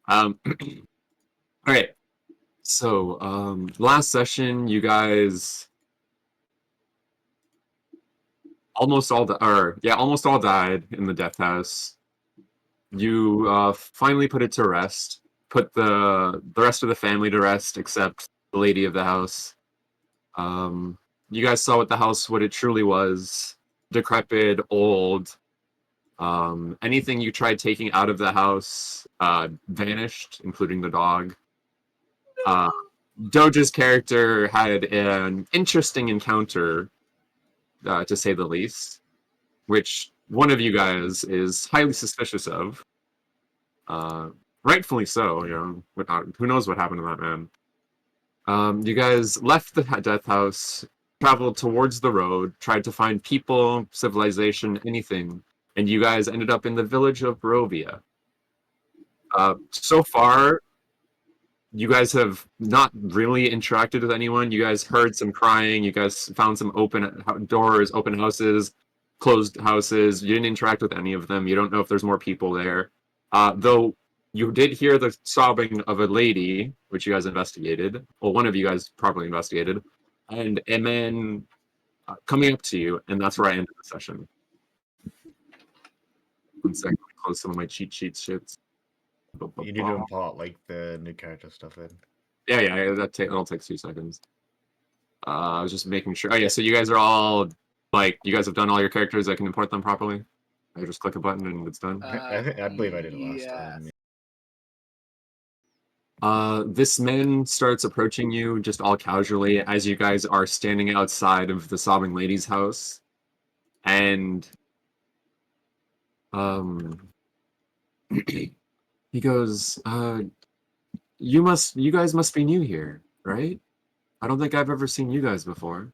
All right. So, last session, you guys almost all died in the death house. You finally put it to rest. Put the rest of the family to rest, except the lady of the house. You guys saw what it truly was: decrepit, old. Anything you tried taking out of the house vanished, including the dog. Uh, Doja's character had an interesting encounter, to say the least, which one of you guys is highly suspicious of. Uh, Rightfully so, who knows what happened to that man. You guys left the death house, traveled towards the road, tried to find people, civilization, anything, and you guys ended up in the village of Barovia. So far, you guys have not really interacted with anyone. You guys heard some crying. You guys found some open doors, open houses, closed houses. You didn't interact with any of them. You don't know if there's more people there. Though you did hear the sobbing of a lady, which you guys investigated. Well, one of you guys probably investigated, and a man coming up to you, and that's where I ended the session. 1 second, let me close some of my cheat sheet shits. You need to import like the new character stuff in. Yeah, that'll take 2 seconds. I was just making sure. Oh yeah, so you guys are all you guys have done all your characters. I can import them properly. I just click a button and it's done. I believe I did it last time. This man starts approaching you just all casually as you guys are standing outside of the sobbing lady's house, and um, he goes, you guys must be new here, right? I don't think I've ever seen you guys before."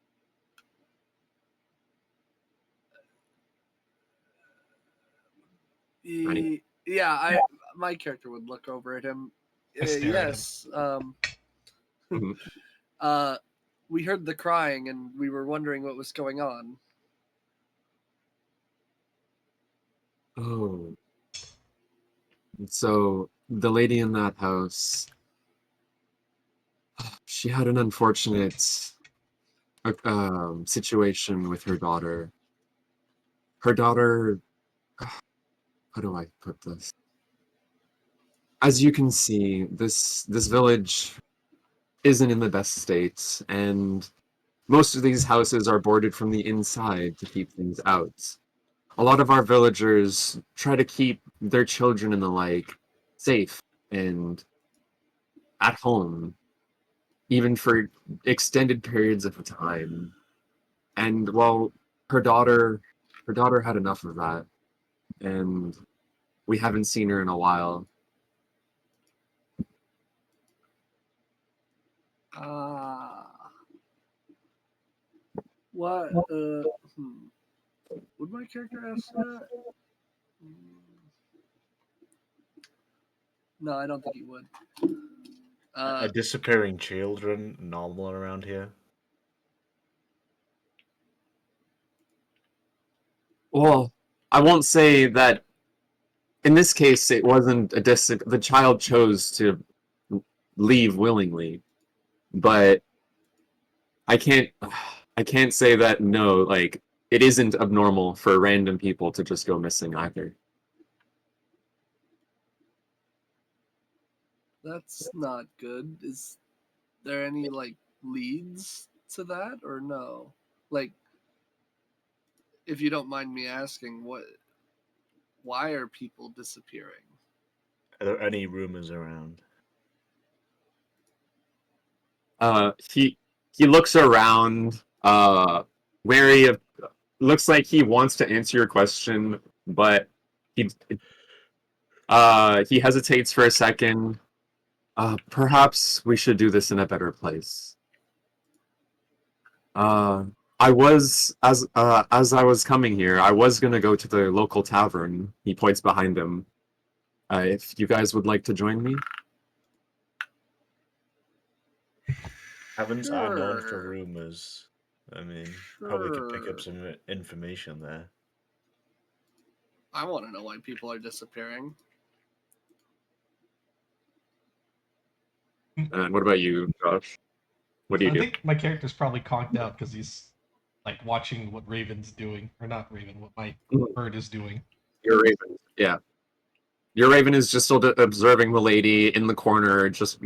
Yeah, my character would look over at him. Yes. Mhm. We heard the crying and we were wondering what was going on. Oh, so the lady in that house, she had an unfortunate situation with her daughter. Her daughter, how do I put this? As you can see, this village isn't in the best state, and most of these houses are boarded from the inside to keep things out. A lot of our villagers try to keep their children and the like safe and at home, even for extended periods of time. And well, her daughter her daughter had enough of that, and we haven't seen her in a while. What? Would my character ask that? No, I don't think he would. Are disappearing children normal around here? Well, I won't say that in this case it wasn't the child chose to leave willingly, but I can't I can't say that no, it isn't abnormal for random people to just go missing either. That's not good. Is there any leads to that or no? Like, if you don't mind me asking, why are people disappearing? Are there any rumors around? He looks around, wary of. Looks like he wants to answer your question, but he he hesitates for a second. Perhaps we should do this in a better place. Uh, I was as I was coming here, I was gonna go to the local tavern. He points behind him. If you guys would like to join me. Haven't I known for Sure. rumors? I mean, probably could pick up Sure. some information there. I want to know why people are disappearing. And what about you, Josh? What do So you I do? think my character's probably conked out because he's like watching what Raven's doing, or not Raven, what my Mhm. bird is doing. Your Raven, yeah. Your Raven is just still observing the lady in the corner, just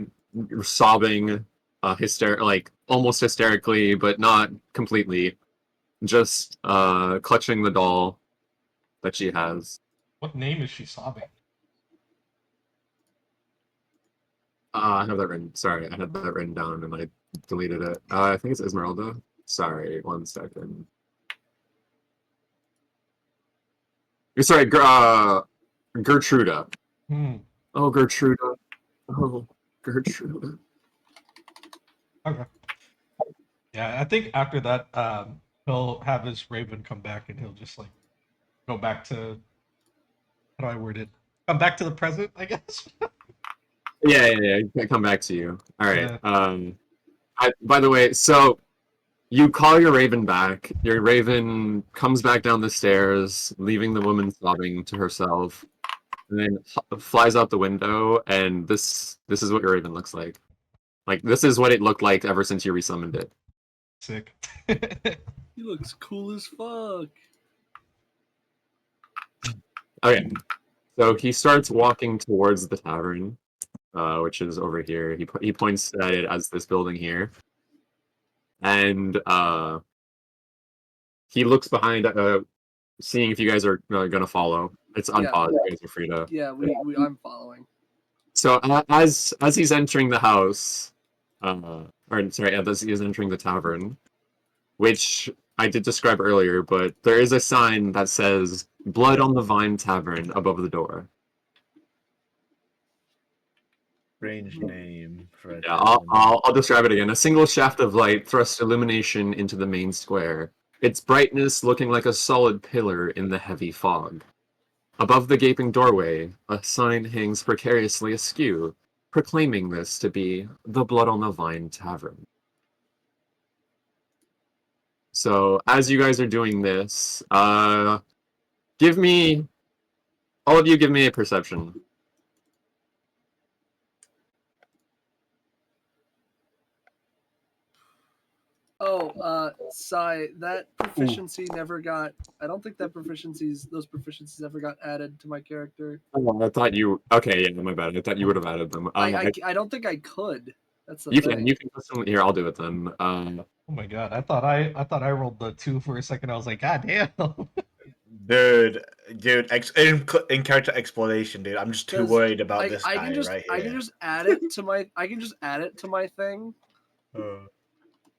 sobbing, like almost hysterically, but not completely. Just clutching the doll that she has. What name is she sobbing? I have that written. Sorry, I had that written down and I deleted it. I think it's Esmeralda. Sorry, 1 second. Sorry, Gertruda. Hmm. Oh, Gertruda. Oh, Gertruda. Okay. Yeah, I think after that, he'll have his Raven come back and he'll just like go back to, how do I word it? Come back to the present, I guess. Yeah. I come back to you. All right. Yeah. By the way, so you call your Raven back. Your Raven comes back down the stairs, leaving the woman sobbing to herself, and then flies out the window. And this is what your Raven looks like. Like this is what it looked like ever since you resummoned it. Sick. He looks cool as fuck. Okay, so he starts walking towards the tavern, which is over here. He points at it as this building here, and he looks behind, seeing if you guys are gonna follow. It's Yeah. unpaused. You guys are free to. Yeah, I'm following. So as he's entering the house, or sorry, as he is entering the tavern, which I did describe earlier, but there is a sign that says "Blood on the Vine Tavern" above the door. Strange name for a Yeah, tavern. I'll describe it again. A single shaft of light thrusts illumination into the main square, its brightness looking like a solid pillar in the heavy fog. Above the gaping doorway, a sign hangs precariously askew, proclaiming this to be the Blood on the Vine Tavern. So, as you guys are doing this, give me, all of you give me a perception. Oh, Sai, that proficiency never got. I don't think those proficiencies ever got added to my character. Oh, I thought you, okay, yeah, my bad. I thought you would have added them. I don't think I could. That's the you thing. can, you can custom, here, I'll do it then. Oh my god, I thought I rolled the 2 for a second. I was like, god damn. Dude, in character exploration, dude. I'm just too 'Cause worried about this I guy can just right I here. can just add it to my thing Uh,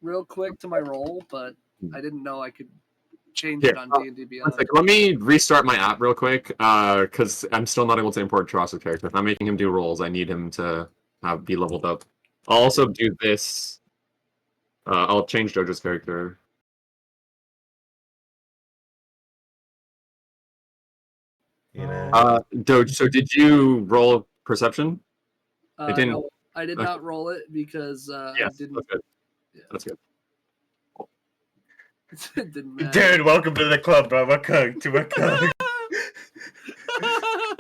real quick to my roll, but I didn't know I could change Here, it on D&D one Beyond. second. Let me restart my app real quick, because I'm still not able to import Charles' character. If I'm making him do rolls, I need him to be leveled up. I'll also do this. I'll change Jojo's character. you know. Doge, so did you roll perception? It didn't. No, I did okay. not roll it because I Yes, didn't. that's good. Yeah. That's good. It didn't matter. Dude, welcome to the club, bro. Welcome to a club.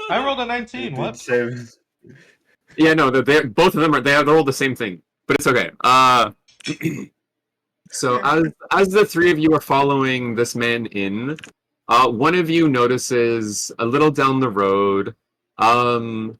I rolled a 19. What? Yeah, no, they both of them are they're all the same thing, but it's okay. So as the three of you are following this man in, one of you notices a little down the road. I'll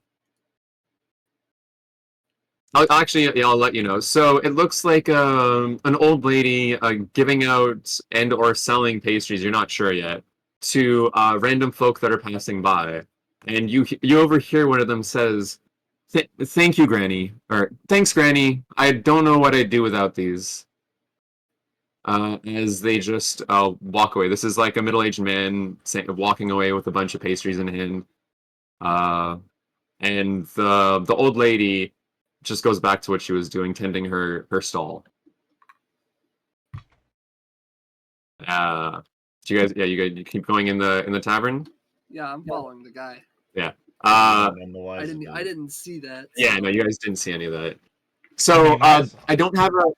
let you know. So it looks like an old lady giving out and or selling pastries. You're not sure yet to random folk that are passing by, and you overhear one of them says, "Thank you, Granny," or "Thanks, Granny. I don't know what I'd do without these." As they just walk away. This is like a middle-aged man walking away with a bunch of pastries in hand. And the old lady just goes back to what she was doing, tending her stall. Do you guys? Yeah, you keep going in the tavern. Yeah, I'm following the guy. Yeah. I didn't see that. Yeah, so- no, you guys didn't see any of that. So I don't have a.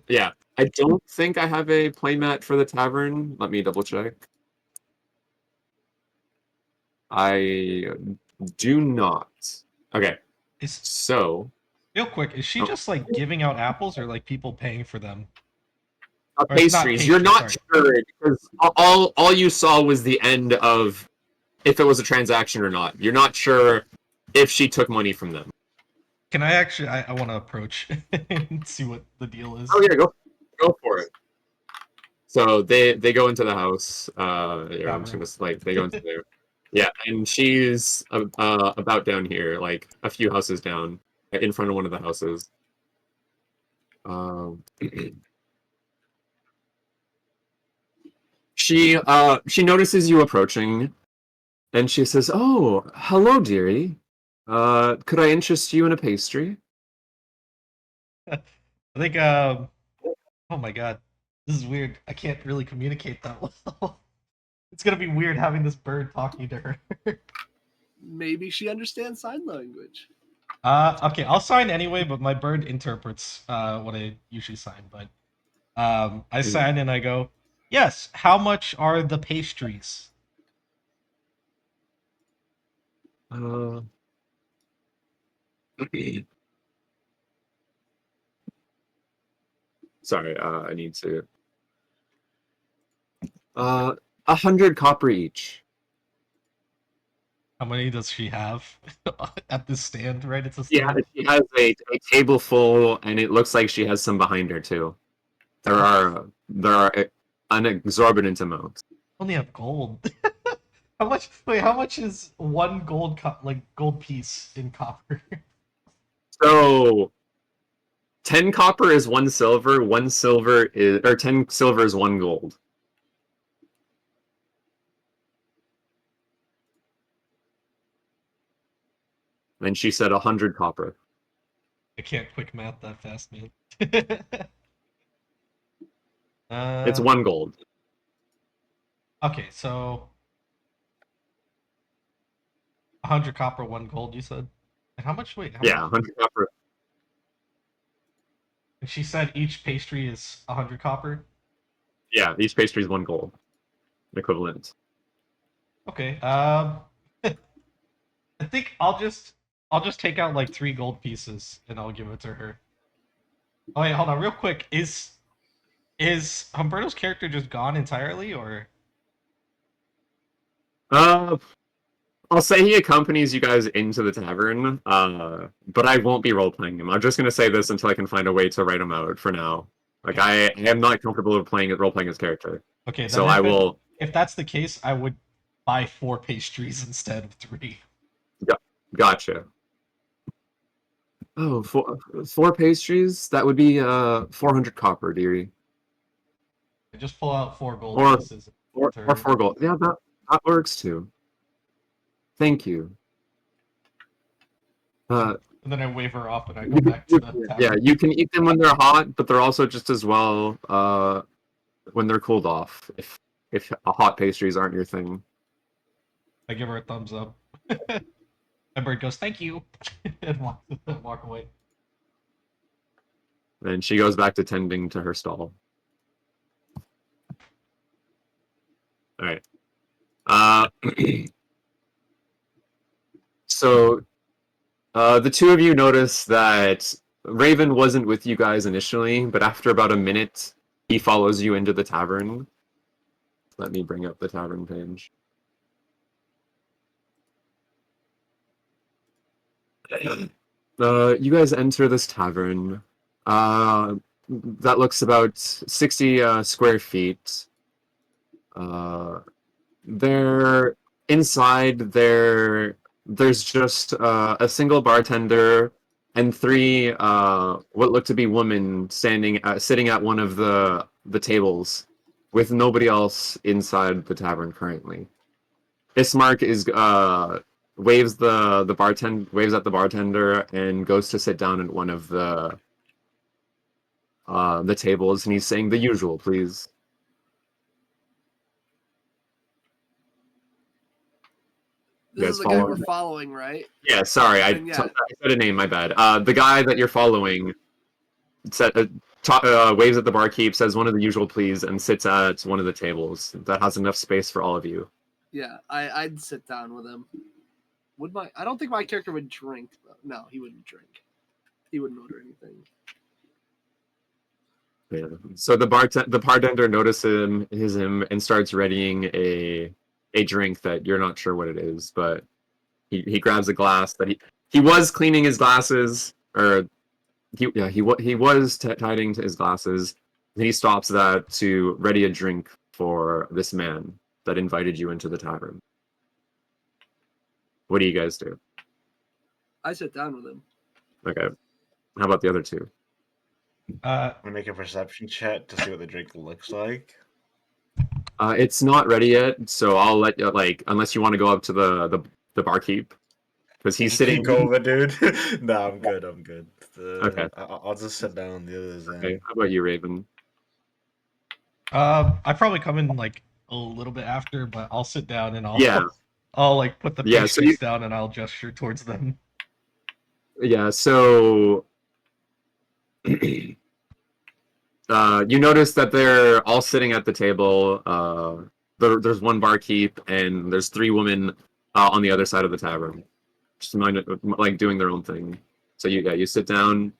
Yeah, I don't think I have a playmat for the tavern. Let me double check. I do not. Okay. Is So Real quick, is she Oh. just like giving out apples or like people paying for them? Or it's Pastries. not You're not sorry. sure because all you saw was the end of if it was a transaction or not. You're not sure if she took money from them. Can I actually? I want to approach and see what the deal is. Oh yeah, go for it. So they go into the house. Yeah, I'm just gonna like they go into there. Yeah, and she's about down here, like a few houses down, in front of one of the houses. She notices you approaching, and she says, "Oh, hello, dearie. Could I interest you in a pastry?" I think. Oh my god, this is weird. I can't really communicate that well. It's gonna be weird having this bird talking to her. Maybe she understands sign language. Okay, I'll sign anyway, but my bird interprets what I usually sign. But I sign and I go, yes. How much are the pastries? Uh, Sorry, I need to. 100 copper each. How many does she have at this stand? Right, it's a Yeah, stand. she has a table full, and it looks like she has some behind her too. There are an exorbitant amount. Only have gold. How much? Wait, how much is one gold piece in copper? So 10 copper is 1 silver. 1 silver is 10 silver is 1 gold. And she said 100 copper. I can't quick math that fast, man. It's 1 gold. Okay, so 100 copper, 1 gold. You said, and how much? Wait, how Yeah, much? 100 copper. And she said each pastry is 100 copper. Yeah, each pastry is 1 gold equivalent. Okay. I think I'll just take out like 3 gold pieces and I'll give it to her. Oh wait, hold on, real quick. Is Humberto's character just gone entirely, or? Uh, I'll say he accompanies you guys into the tavern, but I won't be role playing him. I'm just gonna say this until I can find a way to write him out for now. Like I am not comfortable with role playing his character, Okay, then so I will. if that's the case, I would buy 4 pastries instead of 3. Gotcha. Oh, four pastries. That would be 400 copper, dearie. I just pull out 4 gold Or pieces. or 4 gold. Yeah, that works too. Thank you. And then I wave her off and I go You back to the tavern. yeah, you can eat them when they're hot, but they're also just as well when they're cooled off. If hot pastries aren't your thing. I give her a thumbs up. My bird goes, "Thank you," and walk away. And she goes back to tending to her stall. All right. So the two of you notice that Raven wasn't with you guys initially, but after about a minute, he follows you into the tavern. Let me bring up the tavern page. You guys enter this tavern. That looks about 60 square feet. There inside there's just a single bartender and three what look to be women sitting at one of the tables with nobody else inside the tavern currently. Ismark is waves at the bartender and goes to sit down at one of the tables, and he's saying the usual, please. This Yes, is the guy we're following, right? Yeah, sorry, I And yeah. said a name. My bad. The guy that you're following waves at the barkeep, says one of the usual please, and sits at one of the tables that has enough space for all of you. Yeah, I'd sit down with him. I don't think my character would drink, though. No, he wouldn't drink. He wouldn't order anything. Yeah. So the bartender notices him and starts readying a drink that you're not sure what it is, but he grabs a glass that he was cleaning his glasses, or he was tidying his glasses. And he stops that to ready a drink for this man that invited you into the tavern. What do you guys do? I sit down with him. Okay. How about the other two? Uh, I'm gonna make a perception check to see what the drink looks like. It's not ready yet, so I'll let you, like, unless you want to go up to the barkeep, because he's sitting. Take over, dude. Nah, I'm good. I'm good. Okay. I'll just sit down on the others. Okay. How about you, Raven? I probably come in like a little bit after, but I'll sit down and I'll Yeah. I'll like put the Yeah, so pastries down and I'll gesture towards them. Yeah. So. You notice that they're all sitting at the table. There's one barkeep and there's three women on the other side of the tavern, just like doing their own thing. So you sit down,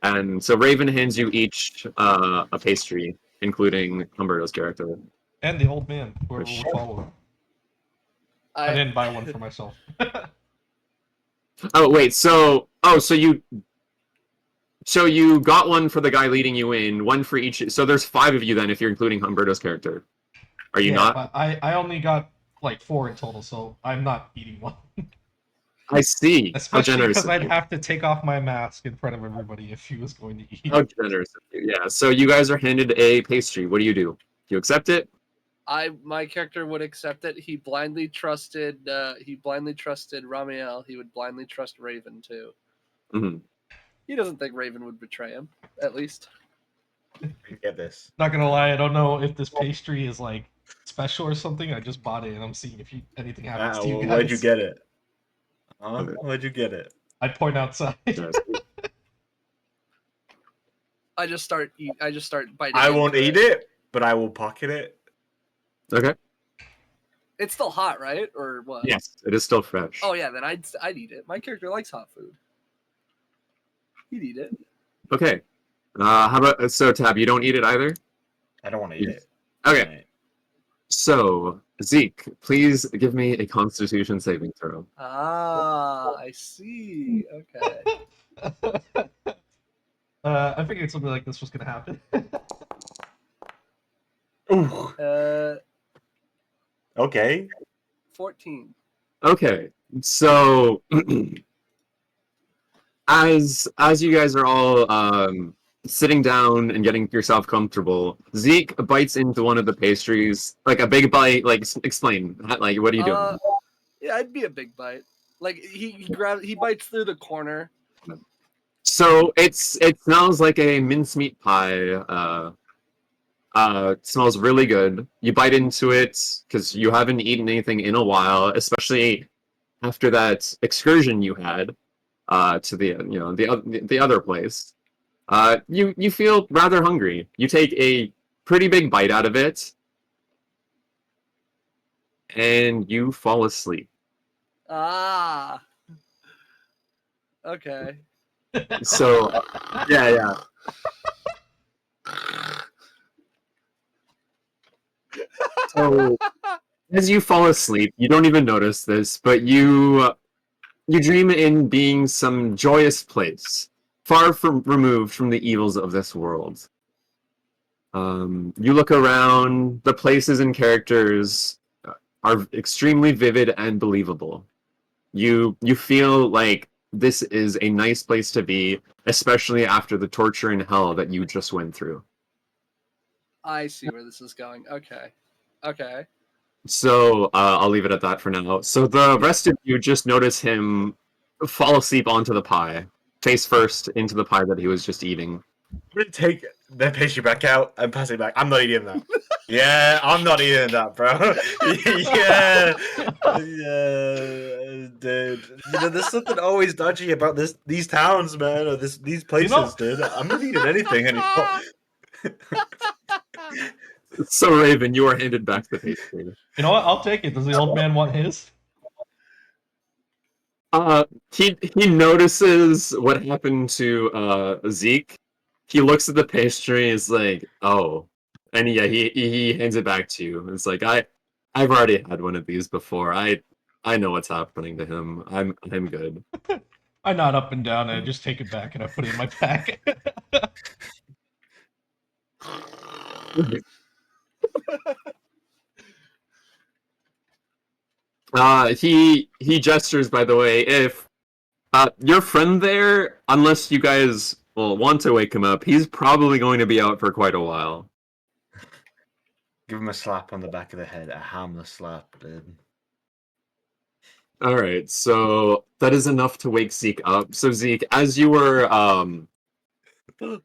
and so Raven hands you each a pastry, including Humberto's character. And the old man, whoever Which- would follow him. I didn't buy one for myself. Oh wait, so you got one for the guy leading you in, one for each. So there's 5 of you then, if you're including Humberto's character. Are you not? But I only got like 4 in total, so I'm not eating one. I see. How Especially generous because of I'd you. have to take off my mask in front of everybody if he was going to eat. How generous of you. Yeah. So you guys are handed a pastry. What do? Do you accept it? My character would accept it. He blindly trusted Ramiel. He would blindly trust Raven too. Mm-hmm. He doesn't think Raven would betray him, at least. Get this. Not gonna lie, I don't know if this pastry is like special or something. I just bought it and I'm seeing if anything happens to you guys. Where'd you get it? Okay. Where'd you get it? I'd point outside. Yes. I just start biting. I won't into eat it, but I will pocket it. Okay. It's still hot, right? Or what? Yes, it is still fresh. Oh yeah, then I'd eat it. My character likes hot food. He'd eat it. Okay. How about Tab? You don't eat it either. I don't want to eat it. Okay. So Zeke, please give me a Constitution saving throw. Ah, I see. Okay. I figured something like this was gonna happen. Ooh. Okay. 14. Okay. So as you guys are all sitting down and getting yourself comfortable, Zeke bites into one of the pastries, like a big bite. Like, explain. Like, what are you doing? Yeah, it'd be a big bite. Like he bites through the corner. So it smells like a mincemeat pie. It smells really good. You bite into it because you haven't eaten anything in a while, especially after that excursion you had to the other place. You feel rather hungry. You take a pretty big bite out of it, and you fall asleep. Ah. Okay. So yeah. So as you fall asleep, you don't even notice this, but you dream in being some joyous place, far from removed from the evils of this world. You look around, the places and characters are extremely vivid and believable. You feel like this is a nice place to be, especially after the torture and hell that you just went through. I see where this is going. Okay. Okay. So I'll leave it at that for now. So the rest of you just notice him fall asleep onto the pie, face first into the pie that he was just eating. I'm gonna take the pastry back out and pass it back. I'm not eating that. Yeah, I'm not eating that, bro. Yeah, dude. You know, there's something always dodgy about these towns, man, or these places, dude. I'm not eating anything anymore. So Raven, you are handed back the pastry. You know what? I'll take it. Does the old man want his? He notices what happened to Zeke. He looks at the pastry and is like, "Oh," and yeah, he hands it back to you. It's like I've already had one of these before. I know what's happening to him. I'm good. I nod up and down and I just take it back and I put it in my pack. He gestures, by the way, if your friend there, unless you guys want to wake him up, he's probably going to be out for quite a while. Give him a slap on the back of the head, a harmless slap, dude. All right, so that is enough to wake Zeke up. So Zeke, as you were, do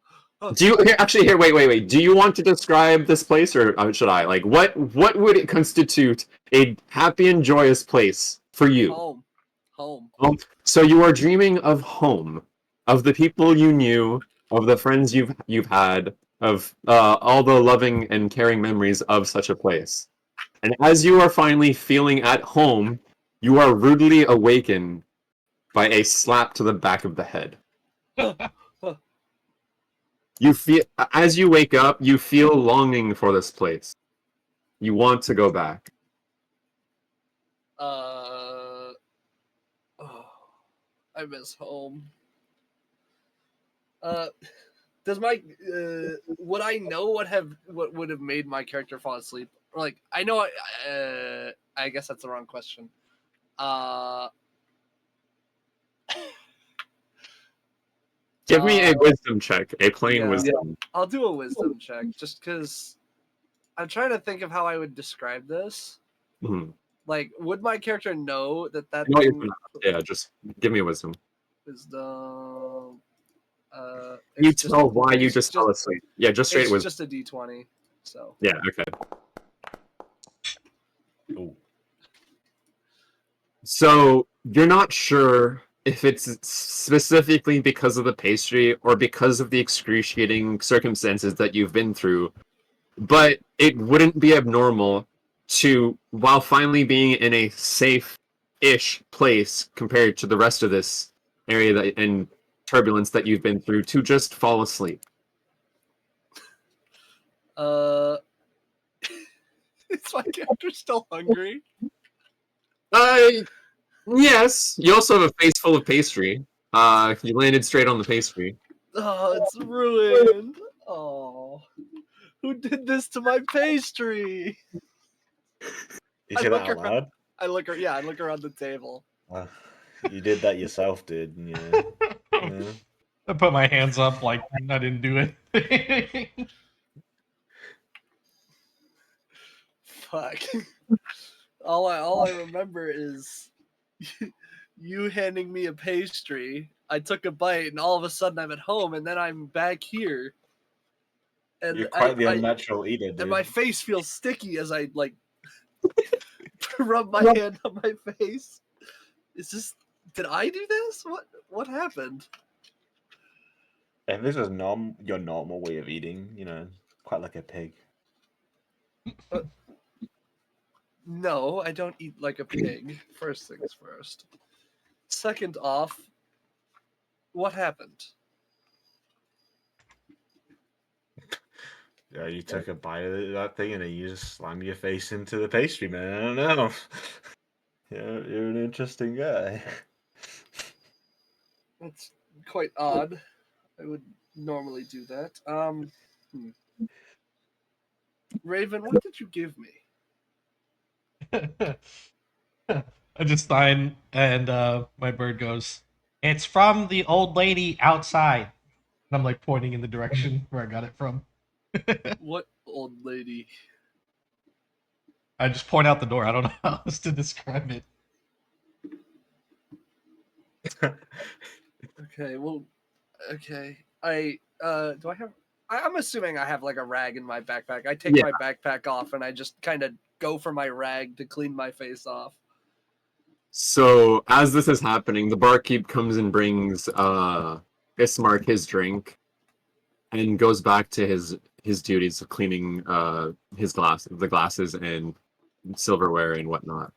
you actually here? Wait. Do you want to describe this place, or should I? Like, what would it constitute a happy and joyous place for you? Home. So you are dreaming of home, of the people you knew, of the friends you've had, of all the loving and caring memories of such a place. And as you are finally feeling at home, you are rudely awakened by a slap to the back of the head. You feel, as you wake up, you feel longing for this place. You want to go back. Oh, I miss home. Does my would I know what would have made my character fall asleep? Or like I know I guess that's the wrong question. Give me a wisdom check, a plain yeah. wisdom. I'll do a wisdom check just because I'm trying to think of how I would describe this. Mhm. Like, would my character know that No, you're thing yeah, just give me a wisdom. wisdom? You It's tell why you it's just fell asleep. Yeah, just straight It's wisdom. just a D20. So Yeah, okay. Oh. So you're not sure if it's specifically because of the pastry or because of the excruciating circumstances that you've been through, but it wouldn't be abnormal to, while finally being in a safe-ish place compared to the rest of this area that and turbulence that you've been through, to just fall asleep. is my character still hungry? Yes. You also have a face full of pastry. You landed straight on the pastry. Oh, it's ruined. Oh, who did this to my pastry? You say that out around, loud? I look around the table. You did that yourself, dude. Yeah. Yeah. I put my hands up like I didn't do it. Fuck. all I remember is you handing me a pastry. I took a bite, and all of a sudden I'm at home, and then I'm back here. And You're quite the unnatural eater, dude. and my face feels sticky as I like rub my hand on my face. Is this? Did I do this? What happened? If this was your normal way of eating, quite like a pig. No, I don't eat like a pig. First things first. Second off, what happened? Yeah, you took a bite of that thing and then you just slammed your face into the pastry, man. I don't know. You're an interesting guy. That's quite odd. I would normally do that. Raven, what did you give me? I just sign, and my bird goes, "It's from the old lady outside." And I'm like pointing in the direction where I got it from. What old lady? I just point out the door. I don't know how else to describe it. Okay, well, okay. Do I have? I'm assuming I have like a rag in my backpack. I take my backpack off and I just kind of go for my rag to clean my face off. So as this is happening, the barkeep comes and brings Ismark his drink, and goes back to his duties of cleaning the glasses and silverware and whatnot.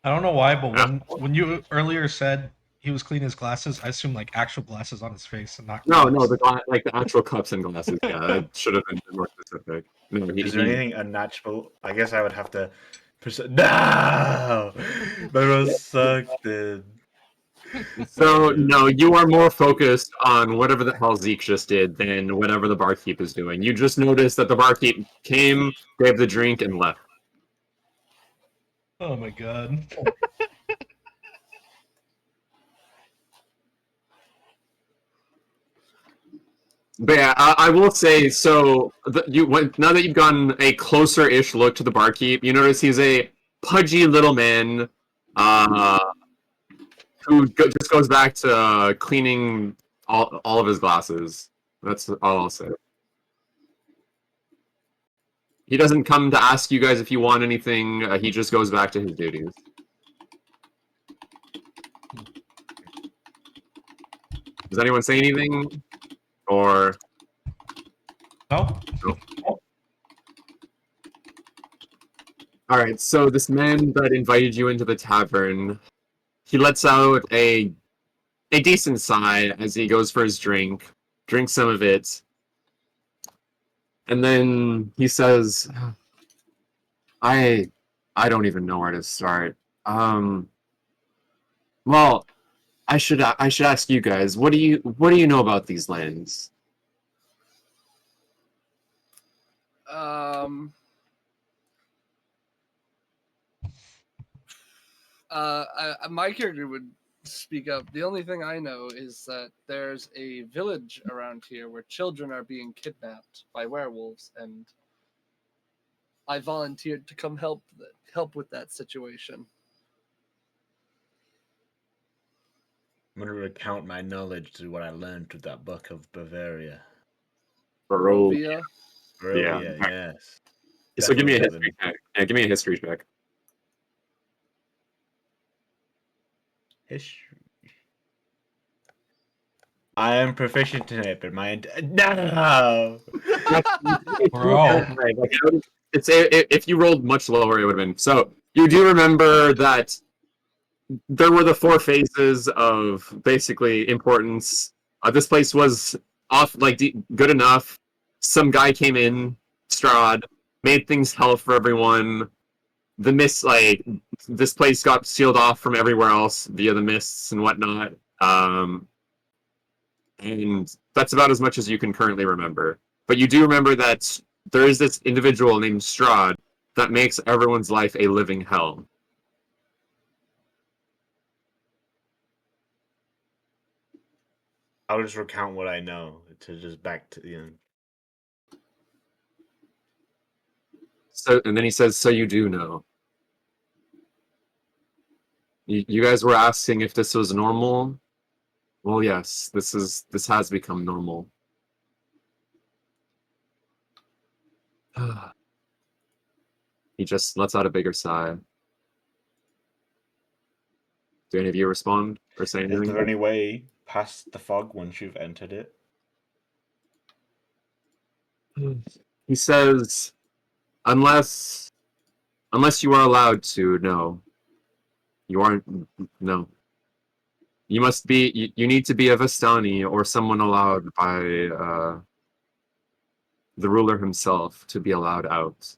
I don't know why, but Yeah. when you earlier said he was cleaning his glasses, I assumed like actual glasses on his face and not No, cups. like the actual cups and glasses. Yeah, that should have been more specific. No, Is there anything unnatural? I guess I would have to. No, that was sucked, dude. So no, you are more focused on whatever the hell Zeke just did than whatever the barkeep is doing. You just noticed that the barkeep came, gave the drink, and left. Oh my god. But yeah, I will say so. Now that you've gotten a closer-ish look to the barkeep, you notice he's a pudgy little man, uh, just goes back to cleaning all of his glasses. That's all I'll say. He doesn't come to ask you guys if you want anything. He just goes back to his duties. Does anyone say anything? Or No? all right. So this man that invited you into the tavern, he lets out a decent sigh as he goes for his drink, drinks some of it, and then he says, "I, I don't even know where to start. Um, well, I should ask you guys. What do you know about these lands?" Um. My character would speak up. The only thing I know is that there's a village around here where children are being kidnapped by werewolves, and I volunteered to come help with that situation. I'm gonna recount my knowledge to what I learned through that book of Bavaria. Bro, Barovia. yeah. Barovia, yes. So give me a Definitely history check. Yeah, give me a history check. history. I am proficient in it, but no. Bro. Like, if you rolled much lower, it would have been. So you do remember that there were the four phases of basically importance. This place was off like good enough. Some guy came in, Strahd, made things hell for everyone. The mist, like this place got sealed off from everywhere else via the mists and whatnot. And that's about as much as you can currently remember. But you do remember that there is this individual named Strahd that makes everyone's life a living hell. I'll just recount what I know to just back to So, and then he says, "So you do know." You guys were asking if this was normal. Well, yes, this has become normal. He just lets out a bigger sigh. Do any of you respond or say Is there anything? any way past the fog once you've entered it? He says, "Unless you are allowed to, no. You aren't. No. You must be. You need to be a Vistani or someone allowed by the ruler himself to be allowed out."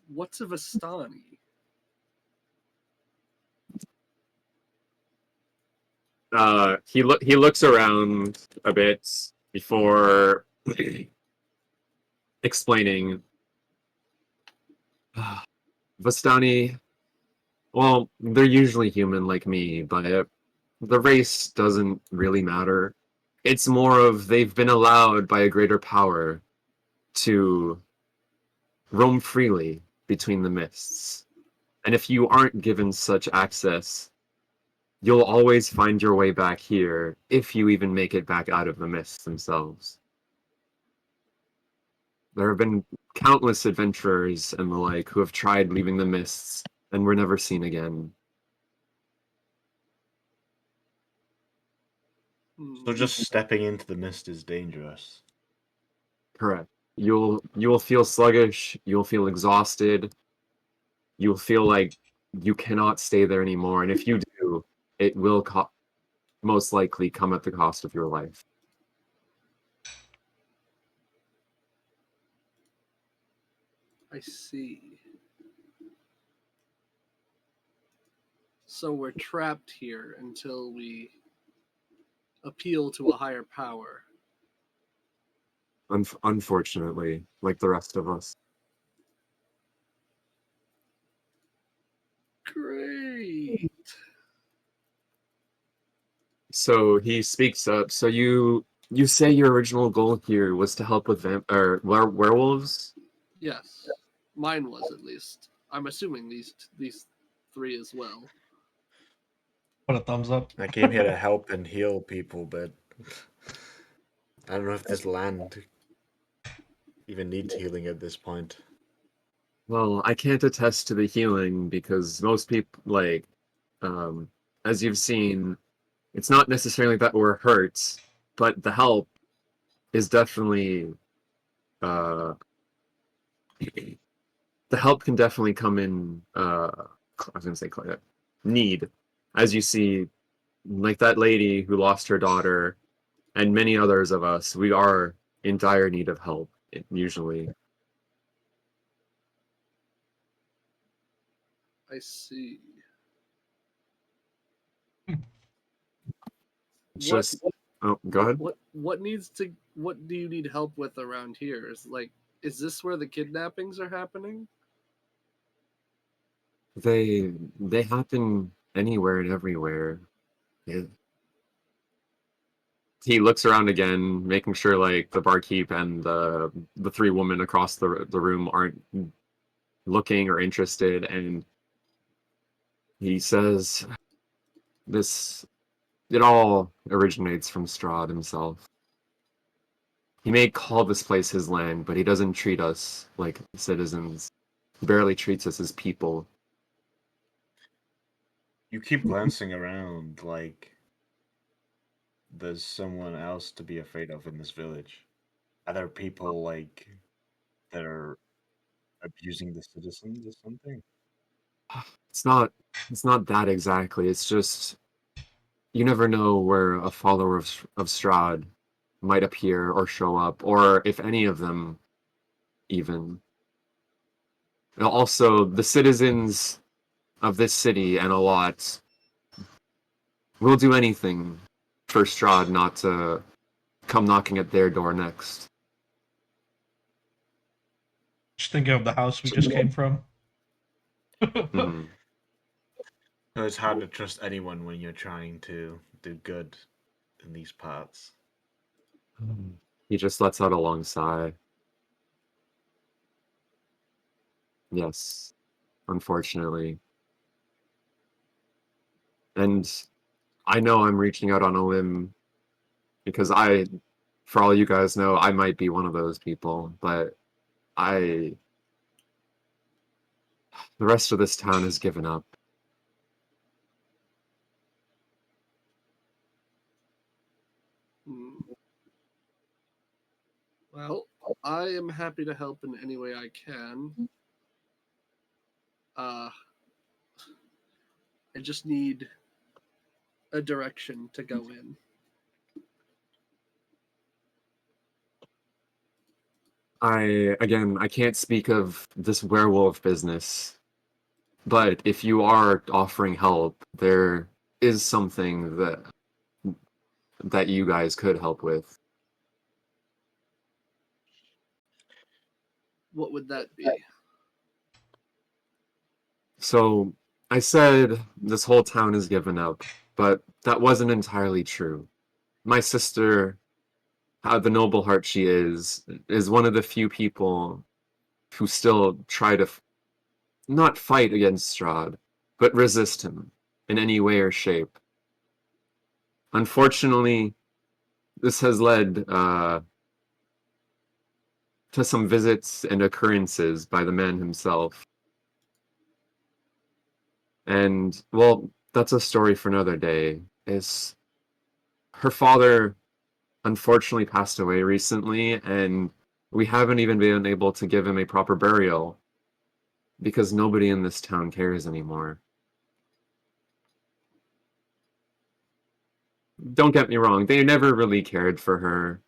What's a Vistani? He looks around a bit before explaining. Vistani, well, they're usually human like me, but the race doesn't really matter. It's more of they've been allowed by a greater power to roam freely between the mists. And if you aren't given such access, you'll always find your way back here if you even make it back out of the mists themselves. There have been countless adventurers and the like who have tried leaving the mists and were never seen again. So just stepping into the mist is dangerous. Correct. You will feel sluggish, you'll feel exhausted. you'll feel like you cannot stay there anymore, and if you do, it will most likely come at the cost of your life. I see. So we're trapped here until we appeal to a higher power. Unfortunately, like the rest of us. Great. So he speaks up. So you say your original goal here was to help with werewolves? Yes, mine was at least. I'm assuming these three as well. Put a thumbs up. I came here to help and heal people, but I don't know if this land even needs healing at this point. Well, I can't attest to the healing because most people, like, um, as you've seen, it's not necessarily that we're hurt, but the help is definitely, uh, the help can definitely come in, I was going to say need. As you see, like that lady who lost her daughter, and many others of us, we are in dire need of help, usually. I see. It's just, oh, go ahead. What do you need help with around here? Is this where the kidnappings are happening? They happen anywhere and everywhere. Yeah. He looks around again, making sure like the barkeep and the three women across the room aren't looking or interested, and he says, "This it all originates from Strahd himself. He may call this place his land, but he doesn't treat us like citizens. He barely treats us as people." You keep glancing around like there's someone else to be afraid of in this village. Are there people like that are abusing the citizens or something? It's not it's not that exactly. It's just you never know where a follower of Strahd might appear or show up, or if any of them even. And also, the citizens of this city and a lot will do anything for Strahd not to come knocking at their door next. Just thinking of the house we just came from. Mhm. So it's hard to trust anyone when you're trying to do good in these parts. He just lets out a long sigh. Yes, unfortunately. And I know I'm reaching out on a limb because for all you guys know, I might be one of those people, but I, the rest of this town has given up. Hmm. Well, I am happy to help in any way I can. Uh, I just need a direction to go in. I can't speak of this werewolf business, but if you are offering help, there is something that you guys could help with. What would that be? So I said this whole town has given up, but that wasn't entirely true. My sister, how the noble heart she is one of the few people who still try to not fight against Strahd, but resist him in any way or shape. Unfortunately, this has led to some visits and occurrences by the man himself. And, well, that's a story for another day. Is her father unfortunately passed away recently, and we haven't even been able to give him a proper burial. Because nobody in this town cares anymore. Don't get me wrong, they never really cared for her.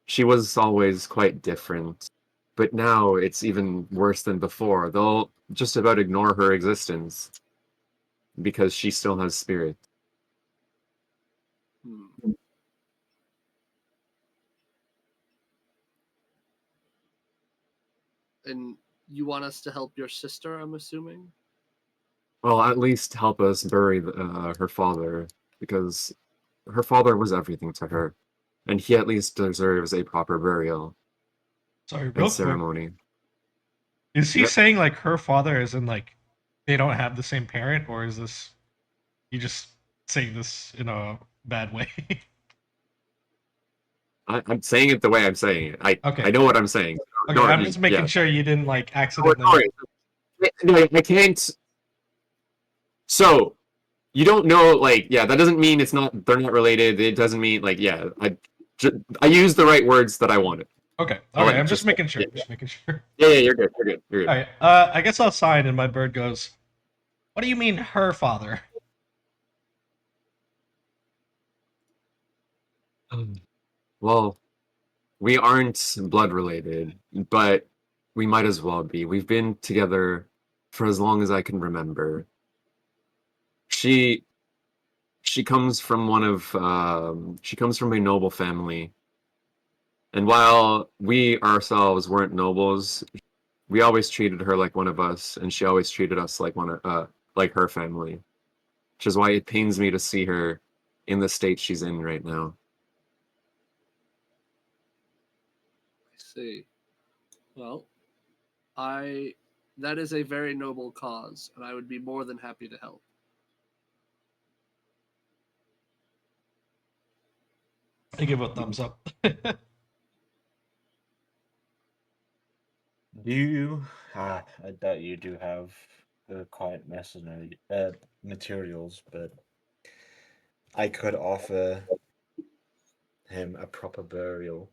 She was always quite different. But now it's even worse than before. They'll just about ignore her existence because she still has spirit. Hmm. And you want us to help your sister, I'm assuming? Well, at least help us bury her father, because her father was everything to her, and he at least deserves a proper burial Sorry, and real quick. ceremony. Is he Yep. saying like her father is in like they don't have the same parent, or is this you just saying this in a bad way? I'm saying it the way I'm saying it. I Okay. know what I'm saying. Okay, Ignore I'm me. just making Yeah. sure you didn't like No, accidentally. ignore it. No, I can't. So you don't know, like, yeah, that doesn't mean they're not related. It doesn't mean, like, yeah, I used the right words that I wanted. Okay, I'll let okay, you I'm just just, making sure. yeah, Just making sure. yeah, you're good. You're good. You're All good. right. I guess I'll sign, and my bird goes. What do you mean, her father? Well, we aren't blood related, but we might as well be. We've been together for as long as I can remember. She she comes from a noble family, and while we ourselves weren't nobles, we always treated her like one of us, and she always treated us like like her family, which is why it pains me to see her in the state she's in right now. I see. Well, I that is a very noble cause, and I would be more than happy to help. I give a thumbs up. Do you? I doubt you do have the quiet mercenary materials, but I could offer him a proper burial.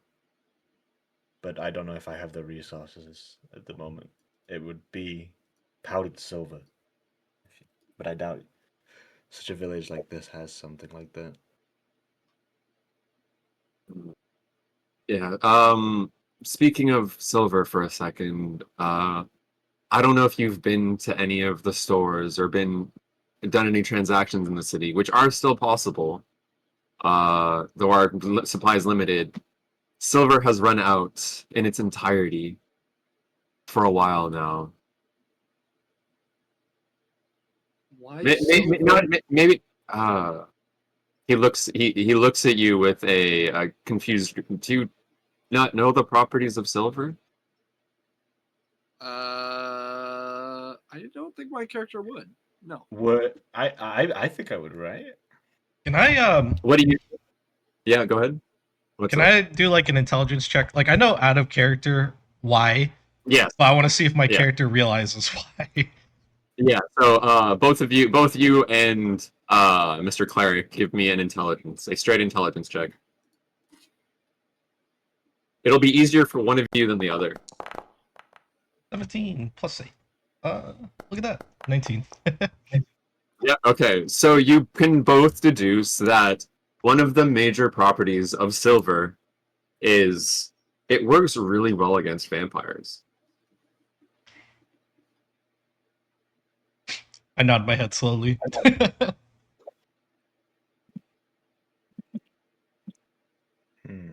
But I don't know if I have the resources at the moment. It would be powdered silver, but I doubt such a village like this has something like that. Yeah. Speaking of silver for a second, I don't know if you've been to any of the stores or done any transactions in the city, which are still possible. Though our supply is limited, silver has run out in its entirety for a while now. Why Maybe, silver? maybe he looks at you with a confused. Do you not know the properties of silver? I don't think my character would. No. What I think I would, right? Can I What do you? Yeah, go ahead. What's can up? I do like an intelligence check? Like I know out of character why, Yes. but I want to see if my Yeah. character realizes why. Yeah. So both you and Mr. Cleric, give me a straight intelligence check. It'll be easier for one of you than the other. 17 plus 8. Look at that. 19. Yeah. Okay. So you can both deduce that one of the major properties of silver is it works really well against vampires. I nod my head slowly. Hmm.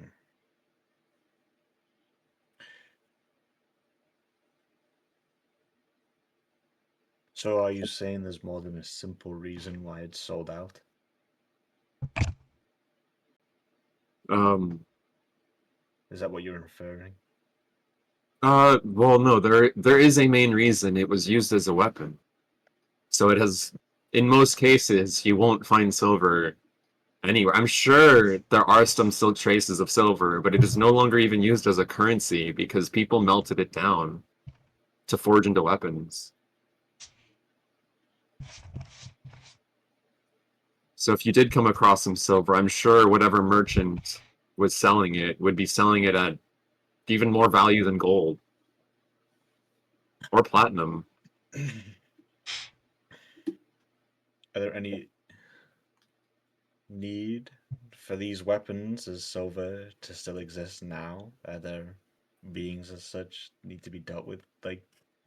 So are you saying there's more than a simple reason why it's sold out? Um. Is that what you're inferring? Well, no. There is a main reason it was used as a weapon. So it has. In most cases, you won't find silver anywhere. I'm sure there are still traces of silver, but it is no longer even used as a currency because people melted it down to forge into weapons. So if you did come across some silver, I'm sure whatever merchant was selling it would be selling it at even more value than gold or platinum. Are there any need for these weapons as Silver to still exist now? Are there beings as such need to be dealt with like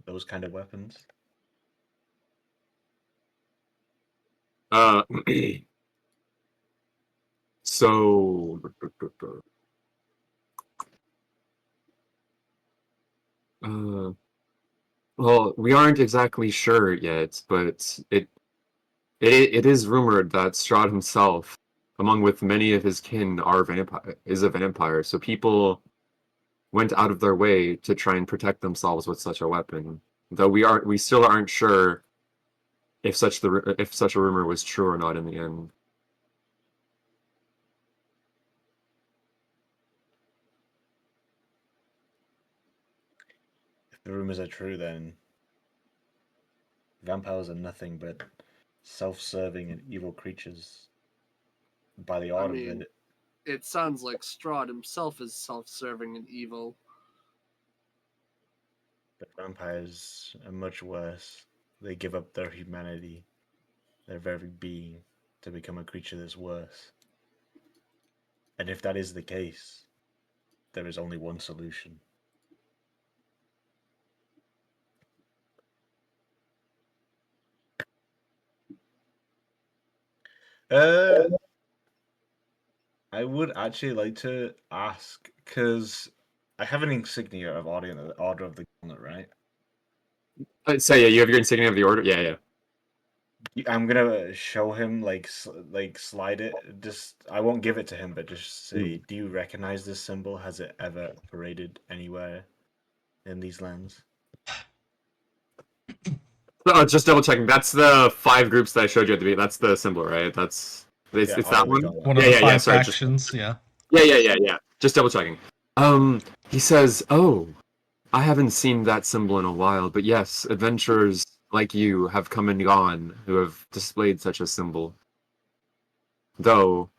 those kind of weapons? Uh, so uh, well, we aren't exactly sure yet, but it is rumored that Strahd himself, among with many of his kin, is a vampire. So people went out of their way to try and protect themselves with such a weapon. Though we still aren't sure if such a rumor was true or not in the end. If the rumors are true, then vampires are nothing but self-serving and evil creatures. By the I art of mean, it, it sounds like Strahd himself is self-serving and evil. but vampires are much worse. They give up their humanity, their very being, to become a creature that's worse. And if that is the case, there is only one solution. Uh, I would actually like to ask because I have an insignia of Order of the Gauntlet, right? So yeah, you have your insignia of the order. Yeah, yeah. I'm gonna show him like slide it. Just I won't give it to him, but just say, "Do you recognize this symbol? Has it ever paraded anywhere in these lands?" Oh, just double checking. That's the 5 groups that I showed you at the beginning. That's the symbol, right? Yeah, It's Order that of the one. Gauntlet. One of Yeah, the yeah, yeah. five Sorry, factions, yeah. yeah. Just double checking. He says, "Oh, I haven't seen that symbol in a while, but yes, adventurers like you have come and gone who have displayed such a symbol. Though,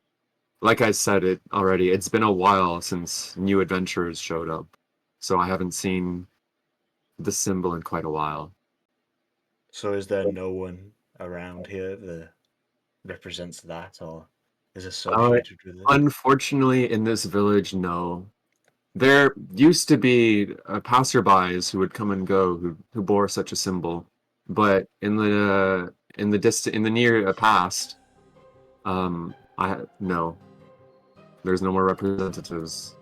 like I said it already, it's been a while since new adventurers showed up, so I haven't seen the symbol in quite a while." So is there no one around here that represents that or is Uh, associated with it? Unfortunately, in this village, no. There used to be passerbys who would come and go who bore such a symbol, but in the near past, I no, there's no more representatives.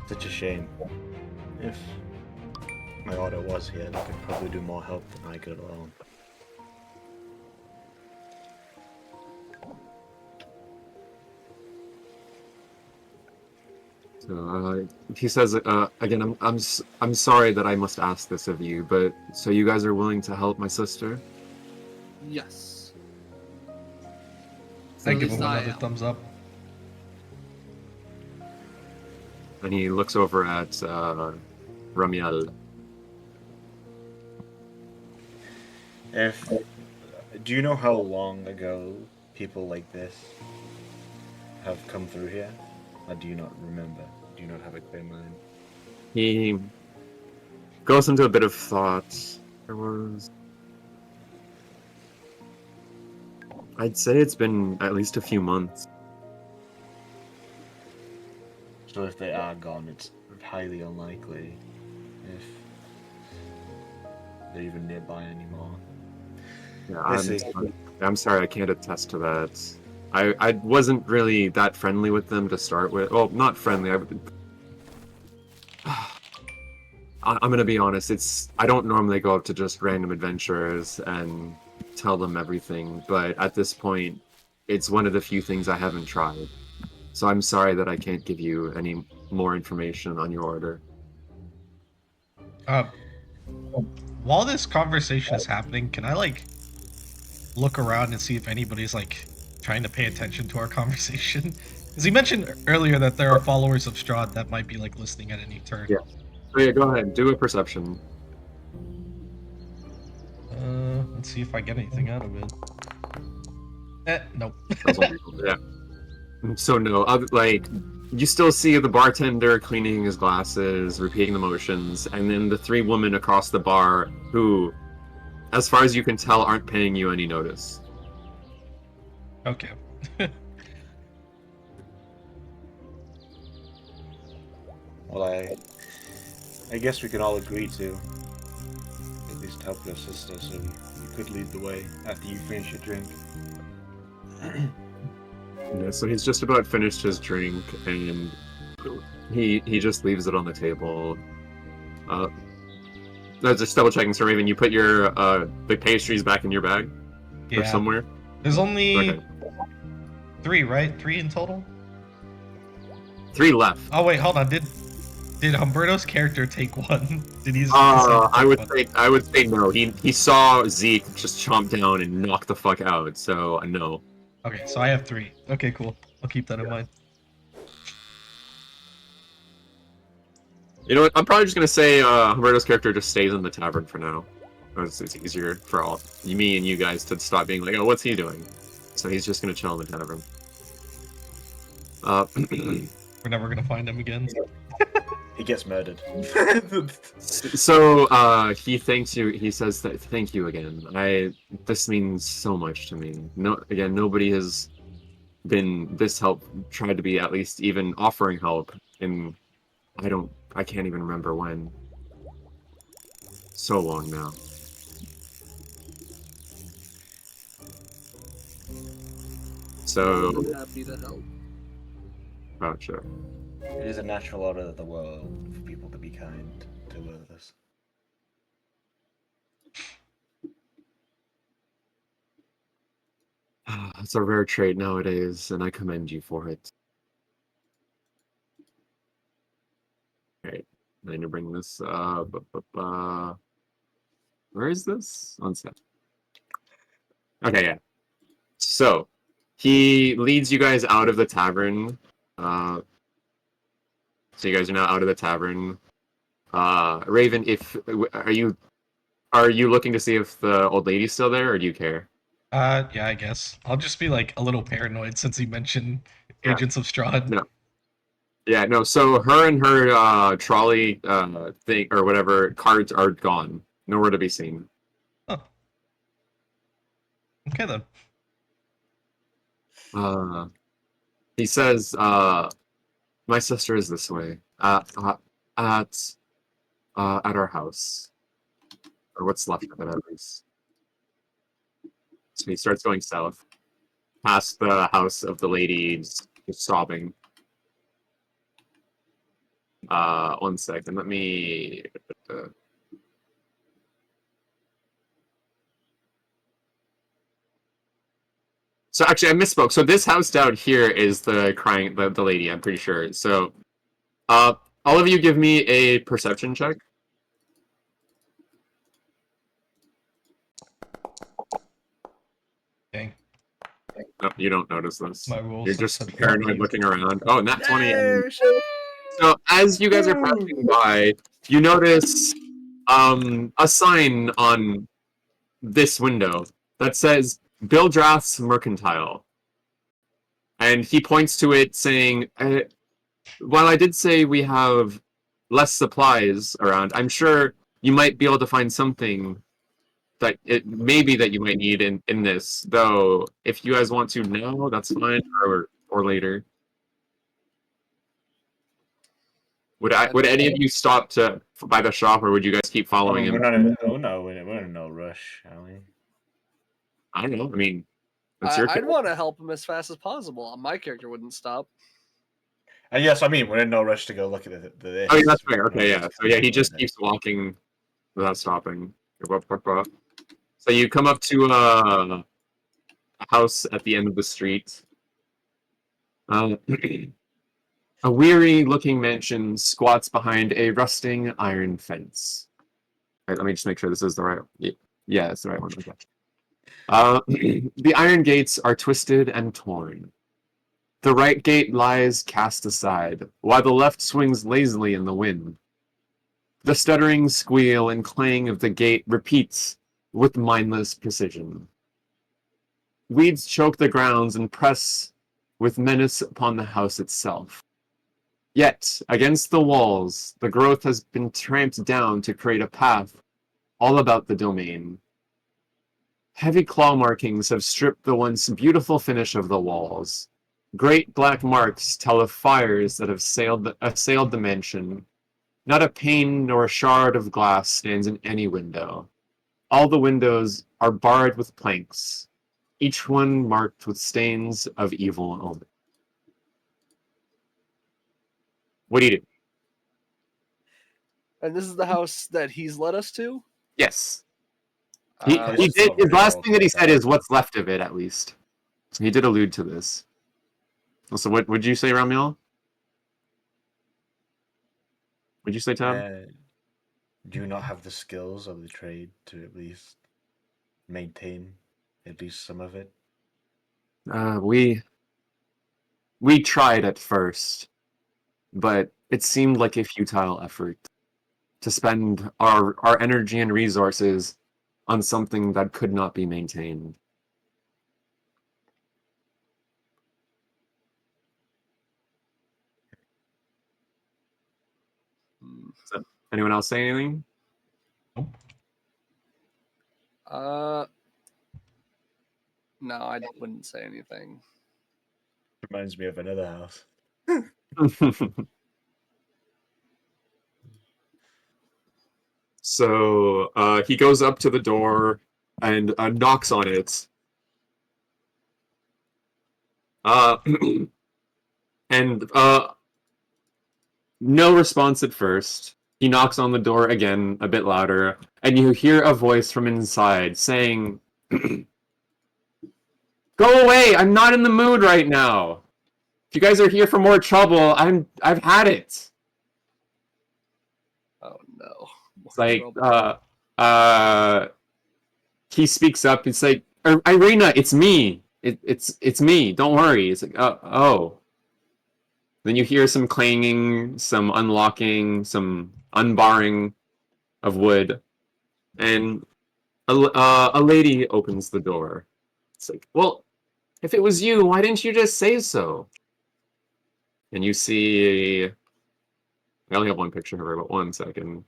Such a shame. If my order was here, they could probably do more help than I could alone. So he says again, I'm sorry that I must ask this of you, but so you guys are willing to help my sister? Yes. I At give least him I another am. thumbs up. And he looks over at Ramiel. If do you know how long ago people like this have come through here? Or do you not remember? Do you not have a clear mind? He goes into a bit of thought. There was, I'd say it's been at least a few months. So if they are gone, it's highly unlikely if they're even nearby anymore. Yeah, I see. I'm sorry, I can't attest to that. I wasn't really that friendly with them to start with. Well, not friendly. I'm gonna be honest. I don't normally go up to just random adventurers and tell them everything, but at this point, it's one of the few things I haven't tried. So I'm sorry that I can't give you any more information on your order. Uh, while this conversation is happening, can I like look around and see if anybody's like trying to pay attention to our conversation? Because he mentioned earlier that there are followers of Strahd that might be like listening at any turn. Yeah. So yeah, go ahead. Do a perception. Let's see if I get anything out of it. Nope. Yeah. So no, like You still see the bartender cleaning his glasses, repeating the motions, and then the three women across the bar who, as far as you can tell, aren't paying you any notice. Okay. Well, I guess we can all agree to at least help your sister, so you could lead the way after you finish your drink. Yeah, so he's just about finished his drink, and he just leaves it on the table. Just double checking, so Raven, you put your the pastries back in your bag or Yeah. somewhere. There's only Okay. 3, right? 3 in total? 3 left. Oh wait, hold on. Did Humberto's character take one? Did he? I would say no. He saw Zeke just chomp down and knock the fuck out. So no. Okay, so I have 3. Okay, cool. I'll keep that in mind. You know what? I'm probably just gonna say Humberto's character just stays in the tavern for now. It's easier for all me and you guys to stop being like, oh, what's he doing? So he's just gonna chill in the tavern. We're never gonna find him again. He gets murdered. So he thanks you. He says that thank you again. This means so much to me. Nobody has been this tried to be at least even offering help in I can't even remember when. So long now. So I'm happy to help. gotcha. It is a natural order of the world for people to be kind to others. It's a rare trait nowadays, and I commend you for it. Alright, I need to bring this where is this? On set. Okay, yeah. So he leads you guys out of the tavern. So you guys are now out of the tavern. Raven, are you looking to see if the old lady's still there, or do you care? Yeah, I guess. I'll just be like a little paranoid since he mentioned Yeah. Agents of Strahd. No. Yeah, no. So her and her trolley thing or whatever cards are gone, nowhere to be seen. Oh. Okay then. He says, "My sister is this way, at our house, or what's left of it at least." So he starts going south, past the house of the lady just sobbing. 1 second. Let me. So actually, I misspoke. So this house down here is the lady. I'm pretty sure. So, all of you, give me a perception check. Dang. No, you don't notice this. My rules You're are just set for paranoid me. looking around. Oh, nat 20. Yay, shit. So as you guys are passing by, you notice a sign on this window that says Bill Drafts Mercantile. And he points to it saying, while I did say we have less supplies around, I'm sure you might be able to find something that it maybe that you might need in this. Though, if you guys want to now, that's fine, or later. Would any of you stop to by the shop, or would you guys keep following him? We're not in. Oh no, we're in no rush, are we? I don't know. I mean, it's your I'd character. want to help him as fast as possible. My character wouldn't stop. And yes, I mean we're in no rush to go look at the this. Oh, yeah, that's fair. Okay, yeah. So yeah, he just keeps walking without stopping. So you come up to a house at the end of the street. A weary-looking mansion squats behind a rusting iron fence. Right, let me just make sure this is the right one. Yeah, that's the right one. Okay. The iron gates are twisted and torn. The right gate lies cast aside, while the left swings lazily in the wind. The stuttering squeal and clang of the gate repeats with mindless precision. Weeds choke the grounds and press with menace upon the house itself. Yet, against the walls, the growth has been tramped down to create a path all about the domain. Heavy claw markings have stripped the once beautiful finish of the walls. Great black marks tell of fires that have assailed the mansion. Not a pane nor a shard of glass stands in any window. All the windows are barred with planks, each one marked with stains of evil omen. What do you do? And this is the house that he's led us to. Yes. He Uh, he What's did the his last result thing that he of said that? is what's left of it, at least. So he did allude to this. So what would you say, Ramiel? Would you say, Tab? Do you not have the skills of the trade to at least maintain at least some of it? We tried at first, but it seemed like a futile effort to spend our energy and resources on something that could not be maintained. hmm. So, anyone else say anything? Nope. No, I wouldn't say anything. Reminds me of another house. So he goes up to the door and knocks on it. Uh, and no response at first. He knocks on the door again, a bit louder, and you hear a voice from inside saying, "Go away! I'm not in the mood right now. If you guys are here for more trouble, I've had it." Oh no. It's like Trouble. he speaks up. It's like, Irina, it's me. It's me. Don't worry. It's like, oh. Then you hear some clanging, some unlocking, some unbarring of wood, and a lady opens the door. It's like, well, if it was you, why didn't you just say so? And you see, I only have one picture of her, but 1 second.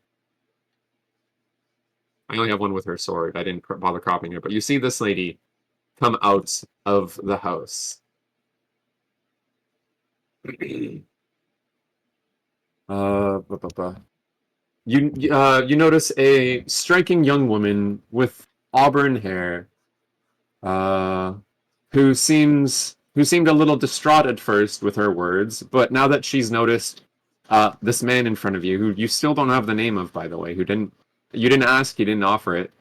I only have one with her sword. I didn't bother cropping it, but you see this lady come out of the house. You notice a striking young woman with auburn hair, uh, who seemed a little distraught at first with her words, but now that she's noticed this man in front of you, who you still don't have the name of, by the way, who didn't you didn't ask, he didn't offer it.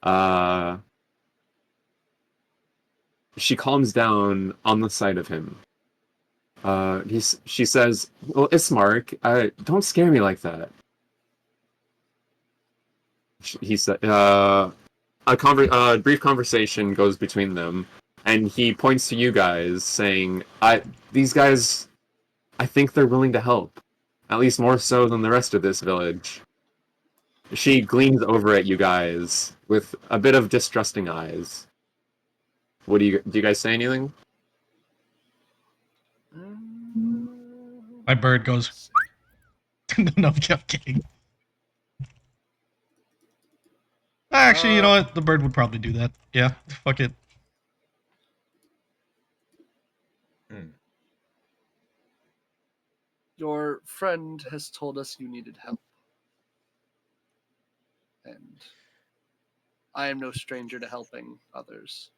Uh, she calms down on the side of him. She says, "Well, Ismark, don't scare me like that." He said, brief conversation goes between them, and he points to you guys, saying, these guys, I think they're willing to help, at least more so than the rest of this village." She gleams over at you guys with a bit of distrusting eyes. Do you guys say anything? My bird goes. No, I'm kidding. Actually, you know what? The bird would probably do that. Yeah, fuck it. Your friend has told us you needed help. And I am no stranger to helping others.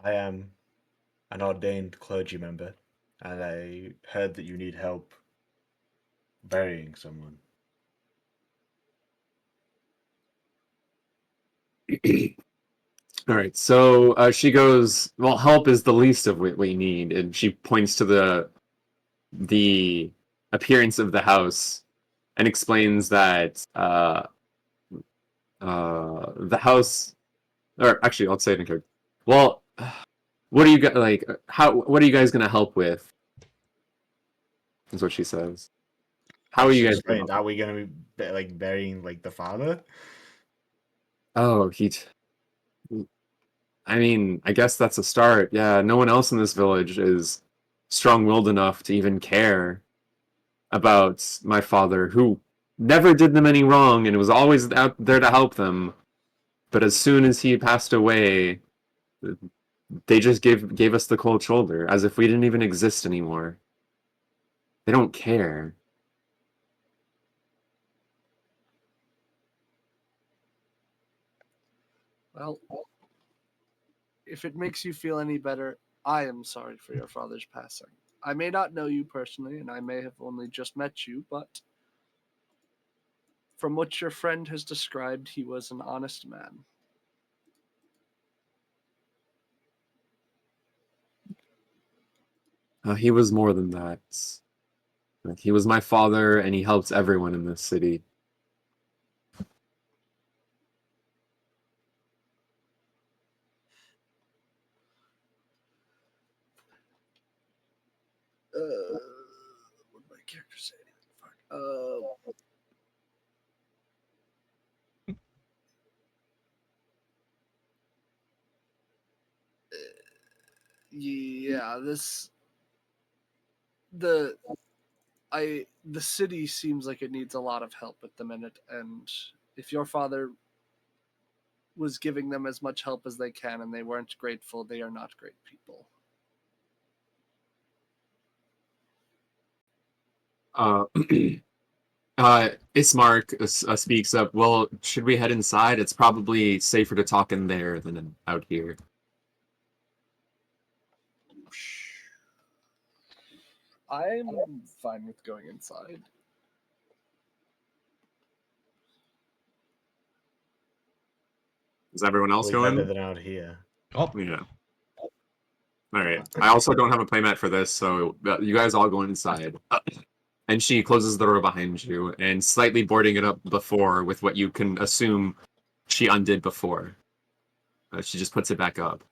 I am an ordained clergy member, and I heard that you need help burying someone. All right, so she goes, well, help is the least of what we need, and she points to the appearance of the house and explains that the house, or actually, I'll say it in code. Well, what are you guys like? What are you guys gonna help with? Is what she says. How are you She guys gonna explained, help? are we gonna be like burying like the father? Oh, I mean, I guess that's a start. Yeah, no one else in this village is strong-willed enough to even care about my father, who never did them any wrong and was always out there to help them. But as soon as he passed away, they just gave us the cold shoulder, as if we didn't even exist anymore. They don't care. Well, if it makes you feel any better, I am sorry for your father's passing. I may not know you personally, and I may have only just met you, but from what your friend has described, he was an honest man. He was more than that. He was my father, and he helped everyone in this city. What did my character say? Fuck. Yeah, the the city seems like it needs a lot of help at the minute, and if your father was giving them as much help as they can and they weren't grateful, they are not great people. Uh, Ismark speaks up. Well, should we head inside? It's probably safer to talk in there than out here. I'm fine with going inside. Is everyone else Probably better going? than out here. Oh, Yeah. All right. I also don't have a playmat for this, so you guys all go inside. And she closes the door behind you and slightly boarding it up before with what you can assume she undid before. She just puts it back up.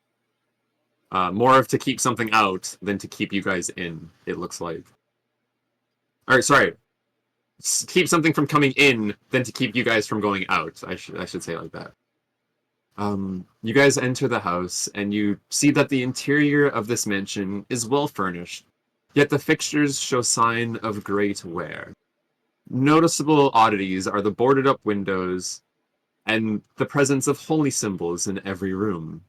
More of to keep something out than to keep you guys in, it looks like. All right, sorry. Keep something from coming in than to keep you guys from going out. I should say it like that. You guys enter the house and you see that the interior of this mansion is well furnished, yet the fixtures show sign of great wear. Noticeable oddities are the boarded up windows and the presence of holy symbols in every room.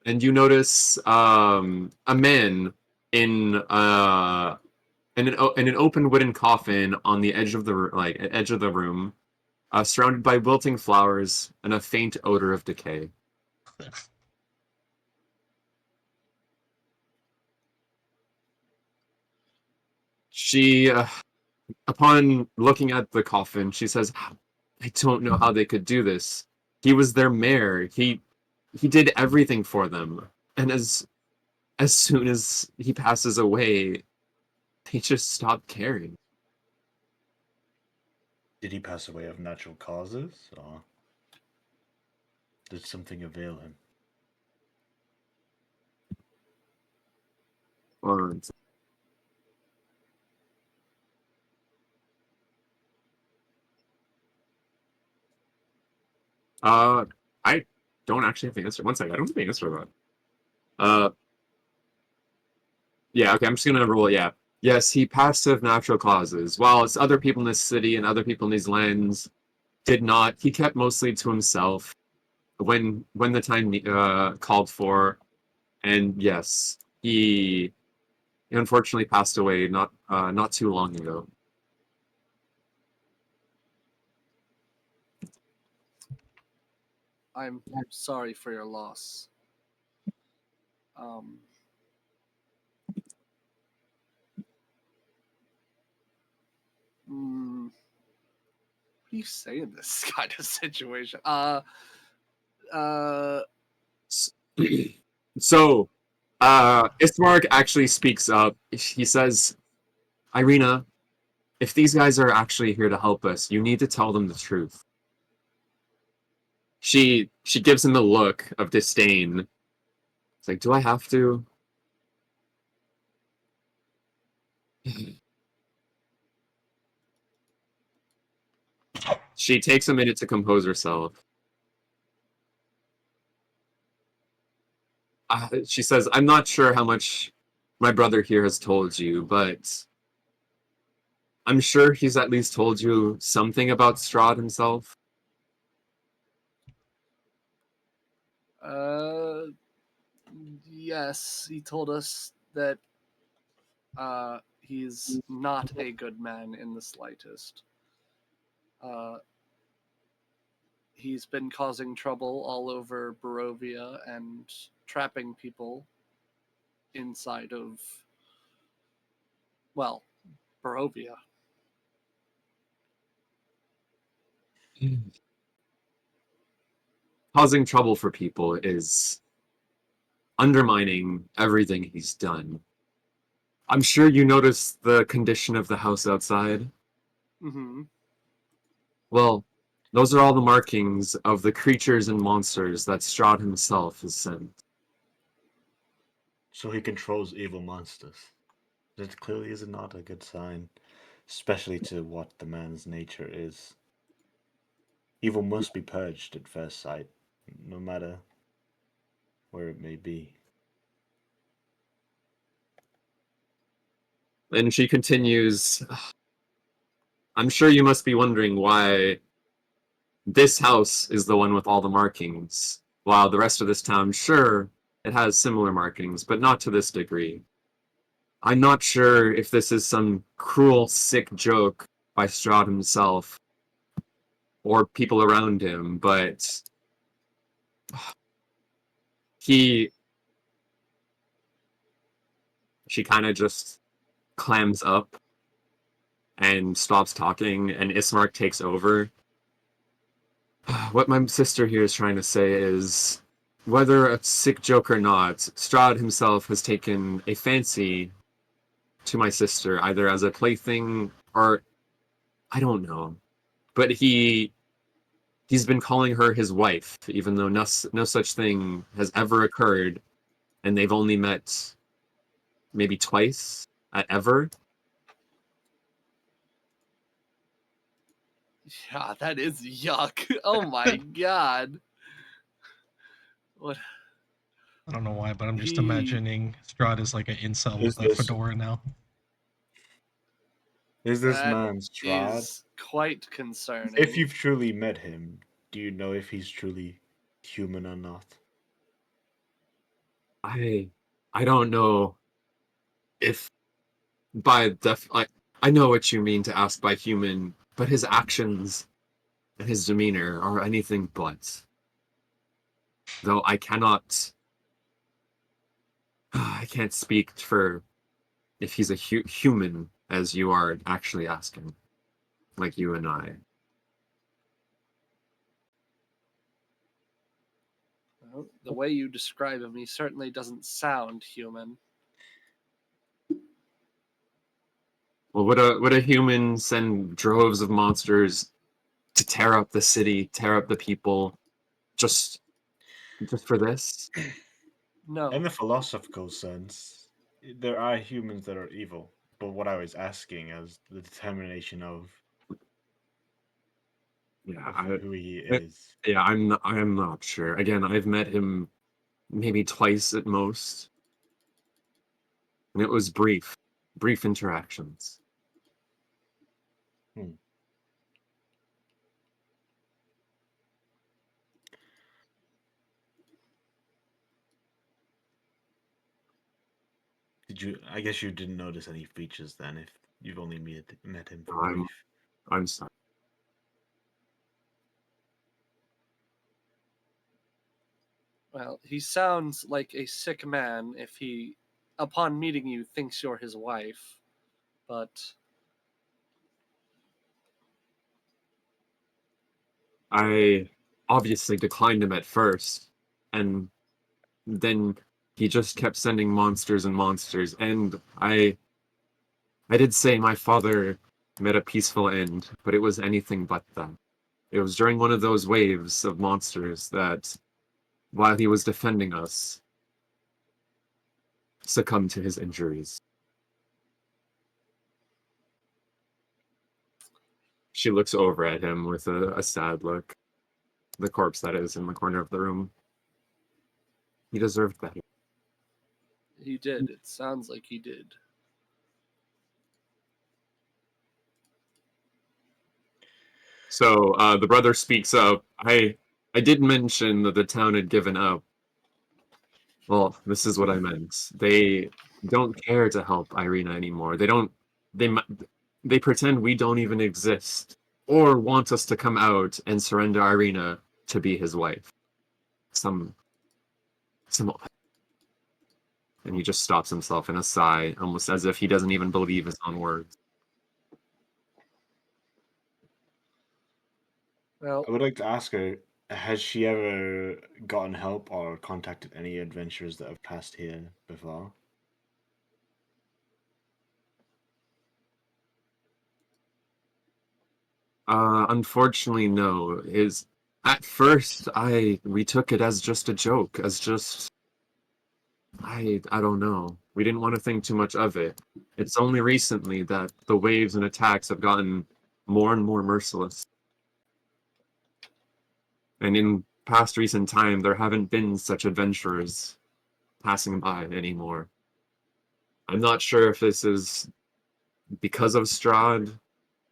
And you notice a man in in an open wooden coffin on the edge of the room, surrounded by wilting flowers and a faint odor of decay. She, upon looking at the coffin, she says, "I don't know how they could do this. He was their mayor. He did everything for them, and as soon as he passes away, they just stop caring." Did he pass away of natural causes, or did something avail him? Or, uh, I don't actually have the answer. One second, I don't have the answer to that. Yeah, okay, I'm just gonna roll it. Yeah. Yes, he passed of natural causes. While it's other people in this city and other people in these lands did not, he kept mostly to himself when the time called for. And yes, he unfortunately passed away not too long ago. I'm sorry for your loss. Um, what do you say in this kind of situation? Uh, So, Ismark actually speaks up. He says, "Irina, if these guys are actually here to help us, you need to tell them the truth." She gives him a look of disdain. It's like, do I have to? She takes a minute to compose herself. She says, I'm not sure how much my brother here has told you, but I'm sure he's at least told you something about Strahd himself. Uh, yes, he told us that he's not a good man in the slightest. Uh, he's been causing trouble all over Barovia and trapping people inside of, well, Barovia. Causing trouble for people is undermining everything he's done. I'm sure you noticed the condition of the house outside. Mm-hmm. Well, those are all the markings of the creatures and monsters that Strahd himself has sent. So he controls evil monsters. That clearly is not a good sign, especially to what the man's nature is. Evil must be purged at first sight, no matter where it may be. And she continues, I'm sure you must be wondering why this house is the one with all the markings, while the rest of this town, sure, it has similar markings, but not to this degree. I'm not sure if this is some cruel, sick joke by Strahd himself or people around him, but he she kind of just clams up and stops talking, and Ismark takes over. What my sister here is trying to say is, whether a sick joke or not, Strahd himself has taken a fancy to my sister, either as a plaything or I don't know. But he's been calling her his wife, even though no such thing has ever occurred, and they've only met maybe twice at ever. Yeah, that is yuck. Oh my god. What? I don't know why, but I'm just He imagining Strahd is like an incel Is with a this fedora now. is this that man Strahd? is quite concerning. If you've truly met him, do you know if he's truly human or not? I I don't know if by I know what you mean to ask by human, but his actions and his demeanor are anything but. Though I can't speak for if he's a human as you are actually asking, like you and I. Well, the way you describe him, he certainly doesn't sound human. Well, would a human send droves of monsters to tear up the city, tear up the people, just for this? No. In the philosophical sense, there are humans that are evil. But what I was asking is the determination Yeah, of who he I- is. yeah, I'm not sure. Again, I've met him maybe twice at most, and it was brief interactions. Hmm. Did you? I guess you didn't notice any features then, if you've only met him for I'm brief. I'm sorry. Well, he sounds like a sick man if he, upon meeting you, thinks you're his wife. But I obviously declined him at first, and then he just kept sending monsters and monsters, and I did say my father met a peaceful end, but it was anything but that. It was during one of those waves of monsters that, while he was defending us, succumbed to his injuries. She looks over at him with a sad look. The corpse that is in the corner of the room. He deserved better. He did. It sounds like he did. So the brother speaks up. I did mention that the town had given up. Well, this is what I meant. They don't care to help Irina anymore. They don't. They mi- they pretend we don't even exist, or want us to come out and surrender Irina to be his wife. Some, and he just stops himself in a sigh, almost as if he doesn't even believe his own words. Well, I would like to ask her, has she ever gotten help or contacted any adventurers that have passed here before? Unfortunately, no. Is At first we took it as just a joke, as just I don't know. We didn't want to think too much of it. It's only recently that the waves and attacks have gotten more and more merciless. And in past recent time, there haven't been such adventurers passing by anymore. I'm not sure if this is because of Strahd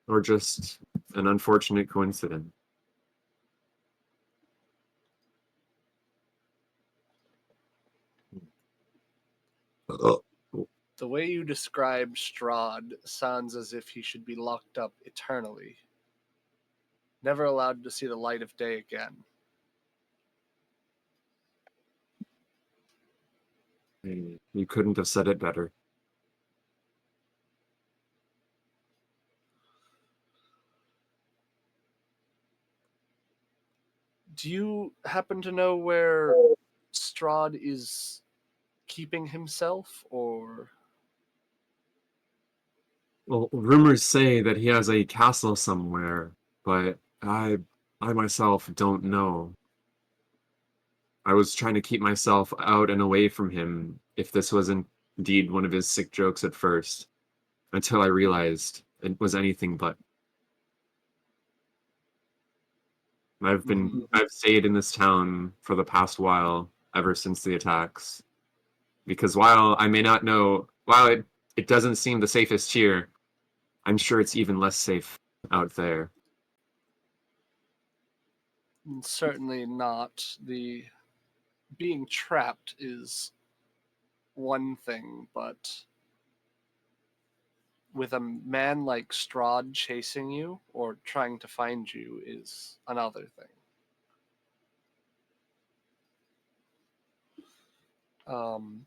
or just an unfortunate coincidence. Oh. the way you describe Strahd sounds as if he should be locked up eternally, never allowed to see the light of day again. You couldn't have said it better. Do you happen to know where Strahd is keeping himself, or Well, rumors say that he has a castle somewhere, but I myself don't know. I was trying to keep myself out and away from him if this was indeed one of his sick jokes at first, until I realized it was anything but. I've stayed in this town for the past while, ever since the attacks. Because while I may not know, while it doesn't seem the safest here, I'm sure it's even less safe out there. certainly not? The being trapped is one thing, but with a man like Strahd chasing you or trying to find you is another thing. Um,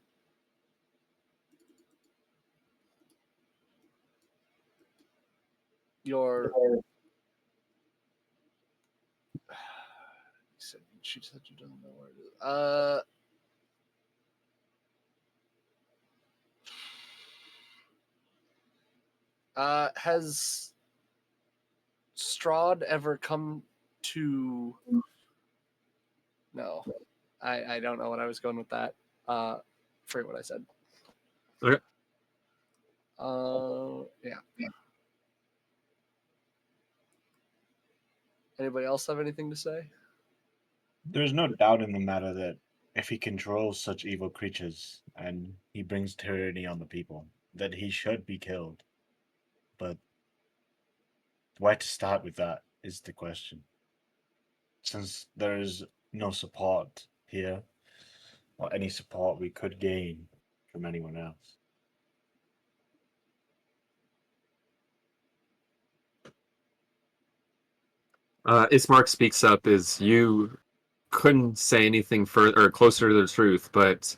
your she said she doesn't know where it is. Has Strahd ever come to? No, I don't know what I was going with that. Forget what I said. Okay. Yeah. Anybody else have anything to say? There's no doubt in the matter that if he controls such evil creatures and he brings tyranny on the people, that he should be killed. But where to start with that is the question. Since there is no support here, or any support we could gain from anyone else. Ismark speaks up as you couldn't say anything further or closer to the truth, but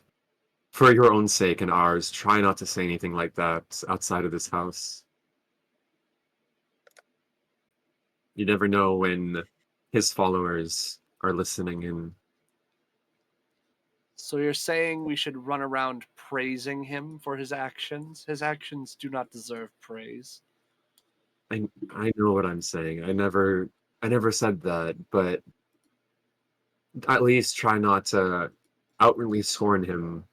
for your own sake and ours, try not to say anything like that outside of this house. You never know when his followers are listening in. So you're saying we should run around praising him for his actions? His actions do not deserve praise. I know what I'm saying. I never said that, but at least try not to outwardly scorn him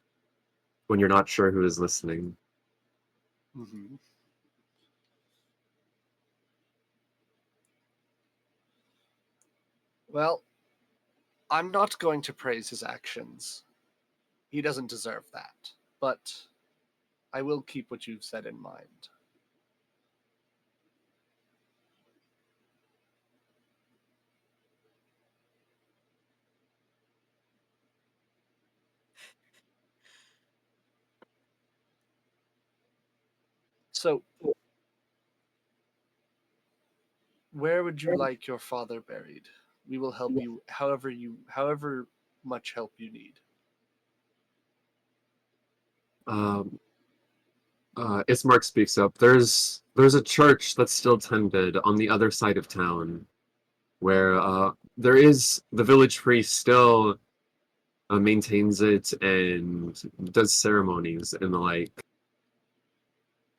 when you're not sure who is listening. Mm-hmm. Well, I'm not going to praise his actions. He doesn't deserve that. but I will keep what you've said in mind. So, where would you like your father buried? We will help you however much help you need. Um, Ismark speaks up. There's a church that's still tended on the other side of town, where there is the village priest still maintains it and does ceremonies and the like.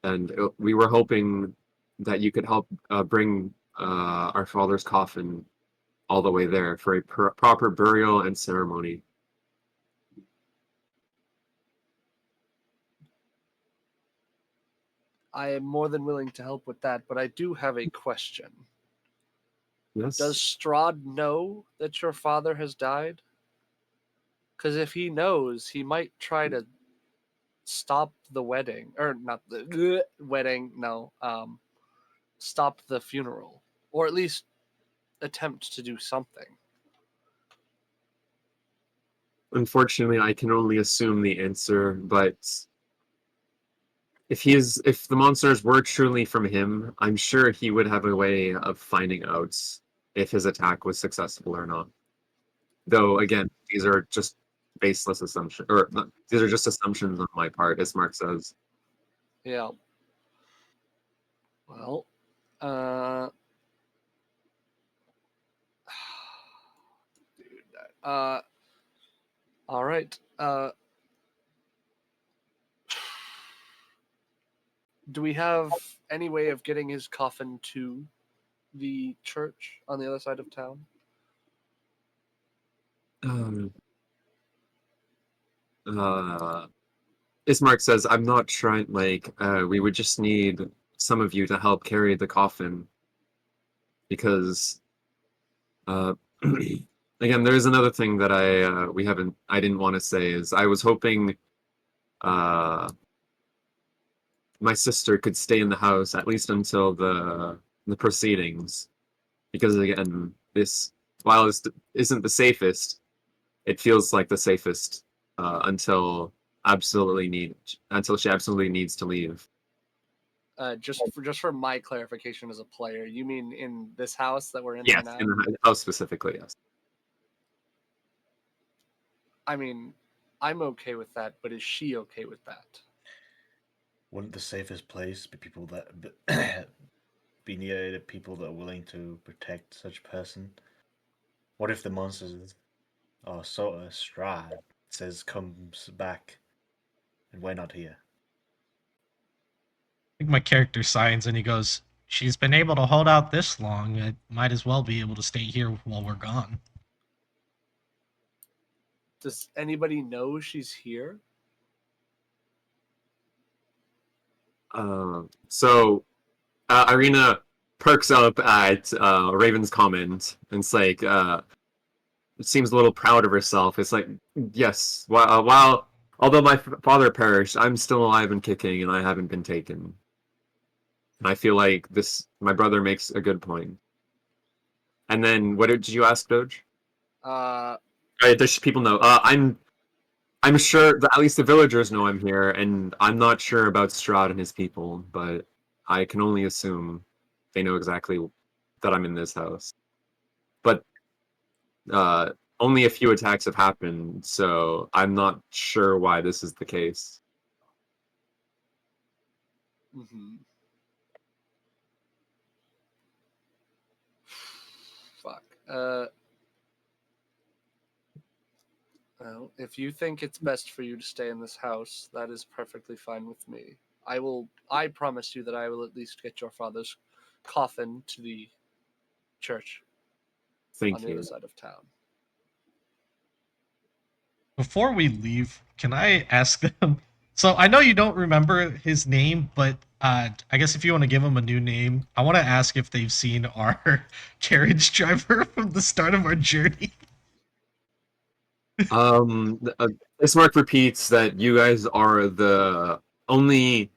And we were hoping that you could help bring our father's coffin all the way there for a proper burial and ceremony. I am more than willing to help with that, but I do have a question. Yes. Does Strahd know that your father has died? Because if he knows, he might try to stop the wedding, or not the wedding. No, stop the funeral, or at least attempt to do something. Unfortunately, I can only assume the answer, but if the monsters were truly from him, I'm sure he would have a way of finding out if his attack was successful or not. Though again, these are just baseless assumptions, or these are just assumptions on my part, as Mark says. Yeah. Well, uh, dude, all right. Do we have any way of getting his coffin to the church on the other side of town? Um, Ismark says, "I'm not trying. Like, we would just need some of you to help carry the coffin because, uh, again, there's another thing that I didn't want to say is I was hoping, uh, my sister could stay in the house at least until the proceedings, because again, this while this isn't the safest, it feels like the safest until until she absolutely needs to leave. Just for my clarification as a player, you mean in this house that we're in right Yes, now? in the house specifically, yes. I mean, I'm okay with that, but is she okay with that? Wouldn't the safest place be people that be near the people that are willing to protect such person? What if the monsters are sort of Strahd says comes back and we're not here? I think my character signs and he goes, "She's been able to hold out this long. It might as well be able to stay here while we're gone." Does anybody know she's here? So Irina perks up at Raven's comment and it's like seems a little proud of herself. It's like, yes, while although my father perished, I'm still alive and kicking, and I haven't been taken. And I feel like my brother makes a good point. And then, what did you ask, Doge? Uh, Does people know? I'm sure that at least the villagers know I'm here, and I'm not sure about Strahd and his people, but I can only assume they know exactly that I'm in this house. But uh, only a few attacks have happened, so I'm not sure why this is the case. mhm. Fuck. Well, if you think it's best for you to stay in this house, that is perfectly fine with me. I promise you that I will at least get your father's coffin to the church on Thank the other you. side of town. Before we leave, can I ask them? So I know you don't remember his name, but I guess if you want to give him a new name, I want to ask if they've seen our carriage driver from the start of our journey. Bismarck repeats that you guys are the only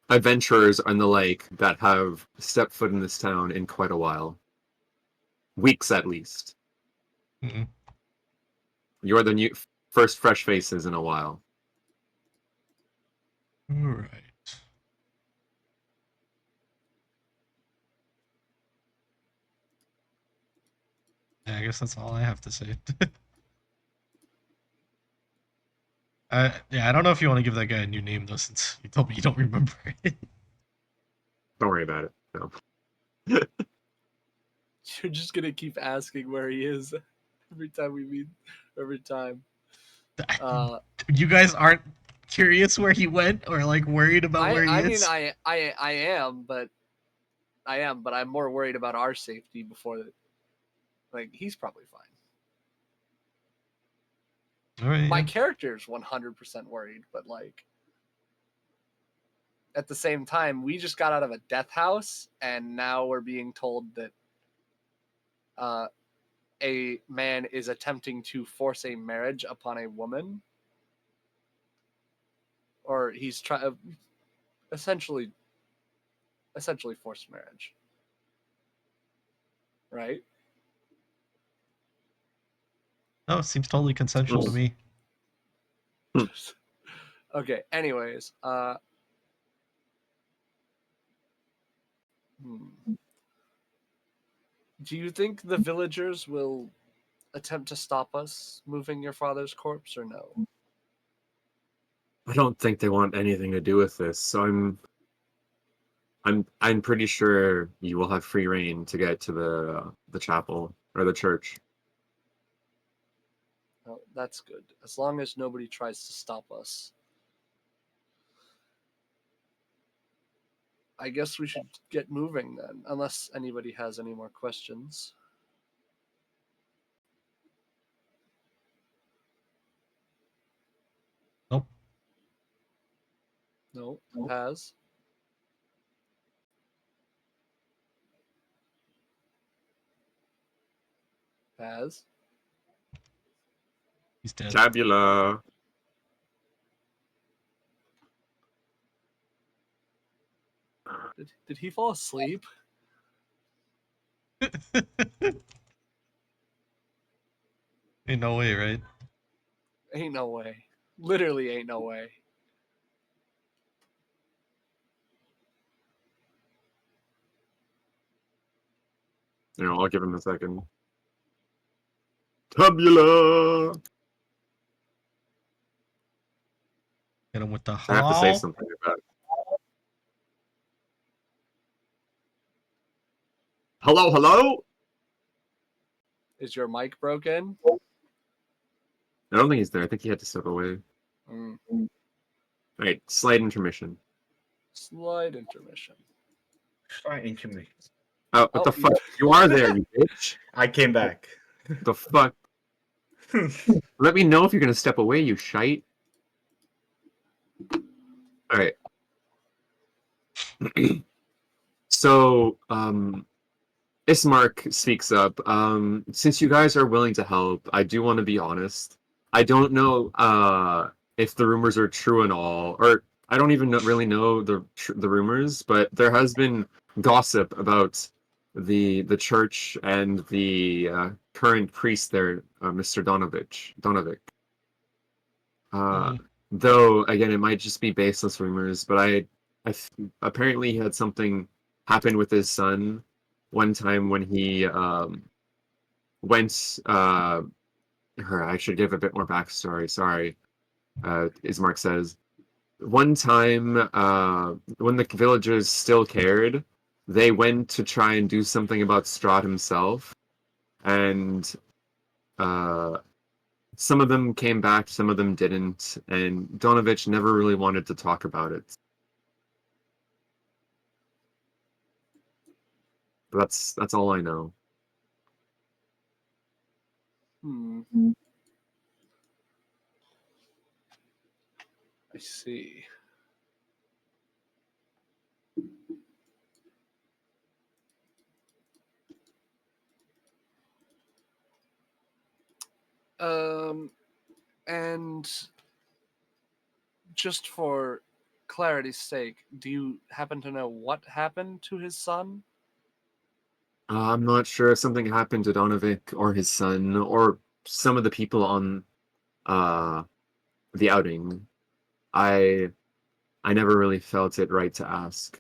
adventurers on the lake that have stepped foot in this town in quite a while. Weeks at least. Mhm. You are the first fresh faces in a while. All right. Yeah, I guess that's all I have to say. Yeah, I don't know if you want to give that guy a new name though, since you told me you don't remember it. Don't worry about it. No. You're just gonna keep asking where he is every time we meet. Every time. You guys aren't curious where he went or like worried about where he I mean, is? I am, but I'm more worried about our safety before that. Like, he's probably fine. All right, My yeah. character's 100% worried, but like, at the same time, we just got out of a death house, and now we're being told that a man is attempting to force a marriage upon a woman, or he's trying essentially forced marriage, right? Oh, it seems totally consensual to me. Okay. Anyways, do you think the villagers will attempt to stop us moving your father's corpse, or no? I don't think they want anything to do with this, so I'm pretty sure you will have free reign to get to the chapel or the church. Oh, that's good. As long as nobody tries to stop us. I guess we should get moving then, unless anybody has any more questions. Nope. No, Paz. Paz. He's dead. Tabula. Did he fall asleep? Ain't no way, right? Ain't no way. Literally ain't no way. I'll give him a second. Tabula. Hit him with the I have to say hello. something about it. Hello, hello? Is your mic broken? I don't think he's there. I think he had to step away. Mm. Alright, slight intermission. Slight intermission. Start into me. Oh, what the fuck? You are there, you bitch. I came back. The fuck? Let me know if you're gonna step away, you shite. Alright. So, Ismark speaks up. Since you guys are willing to help, I do want to be honest. I don't know if the rumors are true and all, or I don't even really know the rumors, but there has been gossip about the church and the current priest there, Mr. Donovic. Uh, though again, it might just be baseless rumors, but apparently he had something happen with his son one time when he went. I should give a bit more backstory. Sorry, Ismark says. One time, when the villagers still cared, they went to try and do something about Strahd himself, and uh, some of them came back, some of them didn't, and Donovich never really wanted to talk about it. But that's all I know. I see. Um, And just for clarity's sake, do you happen to know what happened to his son? I'm not sure if something happened to Donovic or his son or some of the people on uh the outing. I I never really felt it right to ask.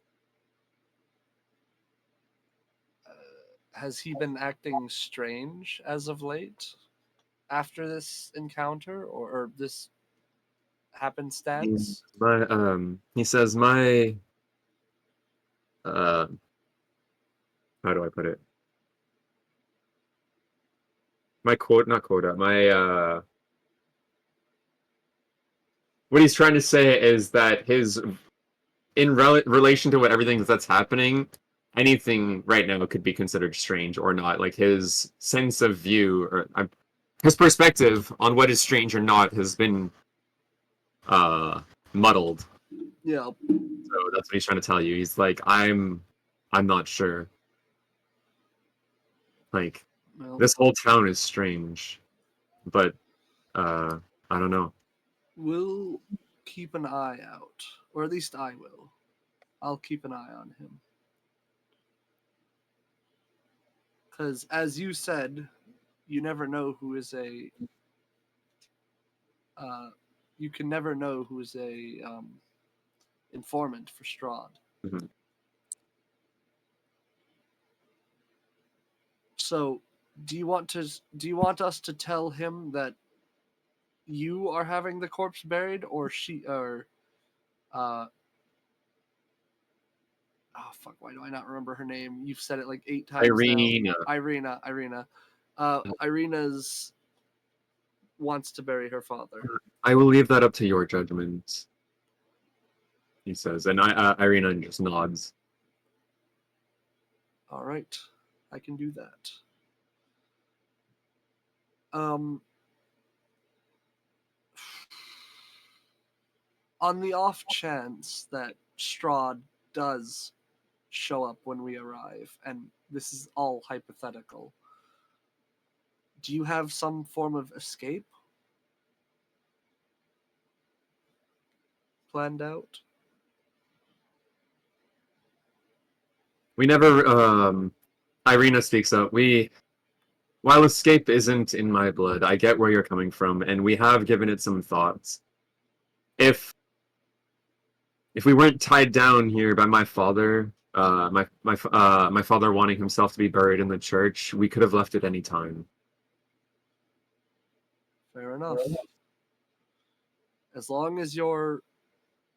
Has he been acting strange as of late after this encounter or this happenstance? He says my uh how do I put it? My quote, not quota, my what he's trying to say is that his in relation to what everything that's happening, anything right now could be considered strange or not. Like his sense of view or his perspective on what is strange or not has been uh muddled. Yeah. So that's what he's trying to tell you. He's like, I'm not sure. Like Well, this whole town is strange, but I don't know. we'll keep an eye out, or at least I will. I'll keep an eye on him. Because, as you said, you never know who is a. Uh, you can never know who is a informant for Strahd. Mhm. So, do you want us to tell him that you are having the corpse buried, or she, or uh, oh fuck, why do I not remember her name? You've said it like 8 times now. Irene, Irina. Irina's wants to bury her father. I will leave that up to your judgment, he says, and Irina just nods. All right, I can do that. Um, on the off chance that Strahd does show up when we arrive, and this is all hypothetical, do you have some form of escape planned out? We never Irina speaks up. While escape isn't in my blood, I get where you're coming from, and we have given it some thoughts. If we weren't tied down here by my father, my father wanting himself to be buried in the church, we could have left at any time. Fair enough. As long as you're,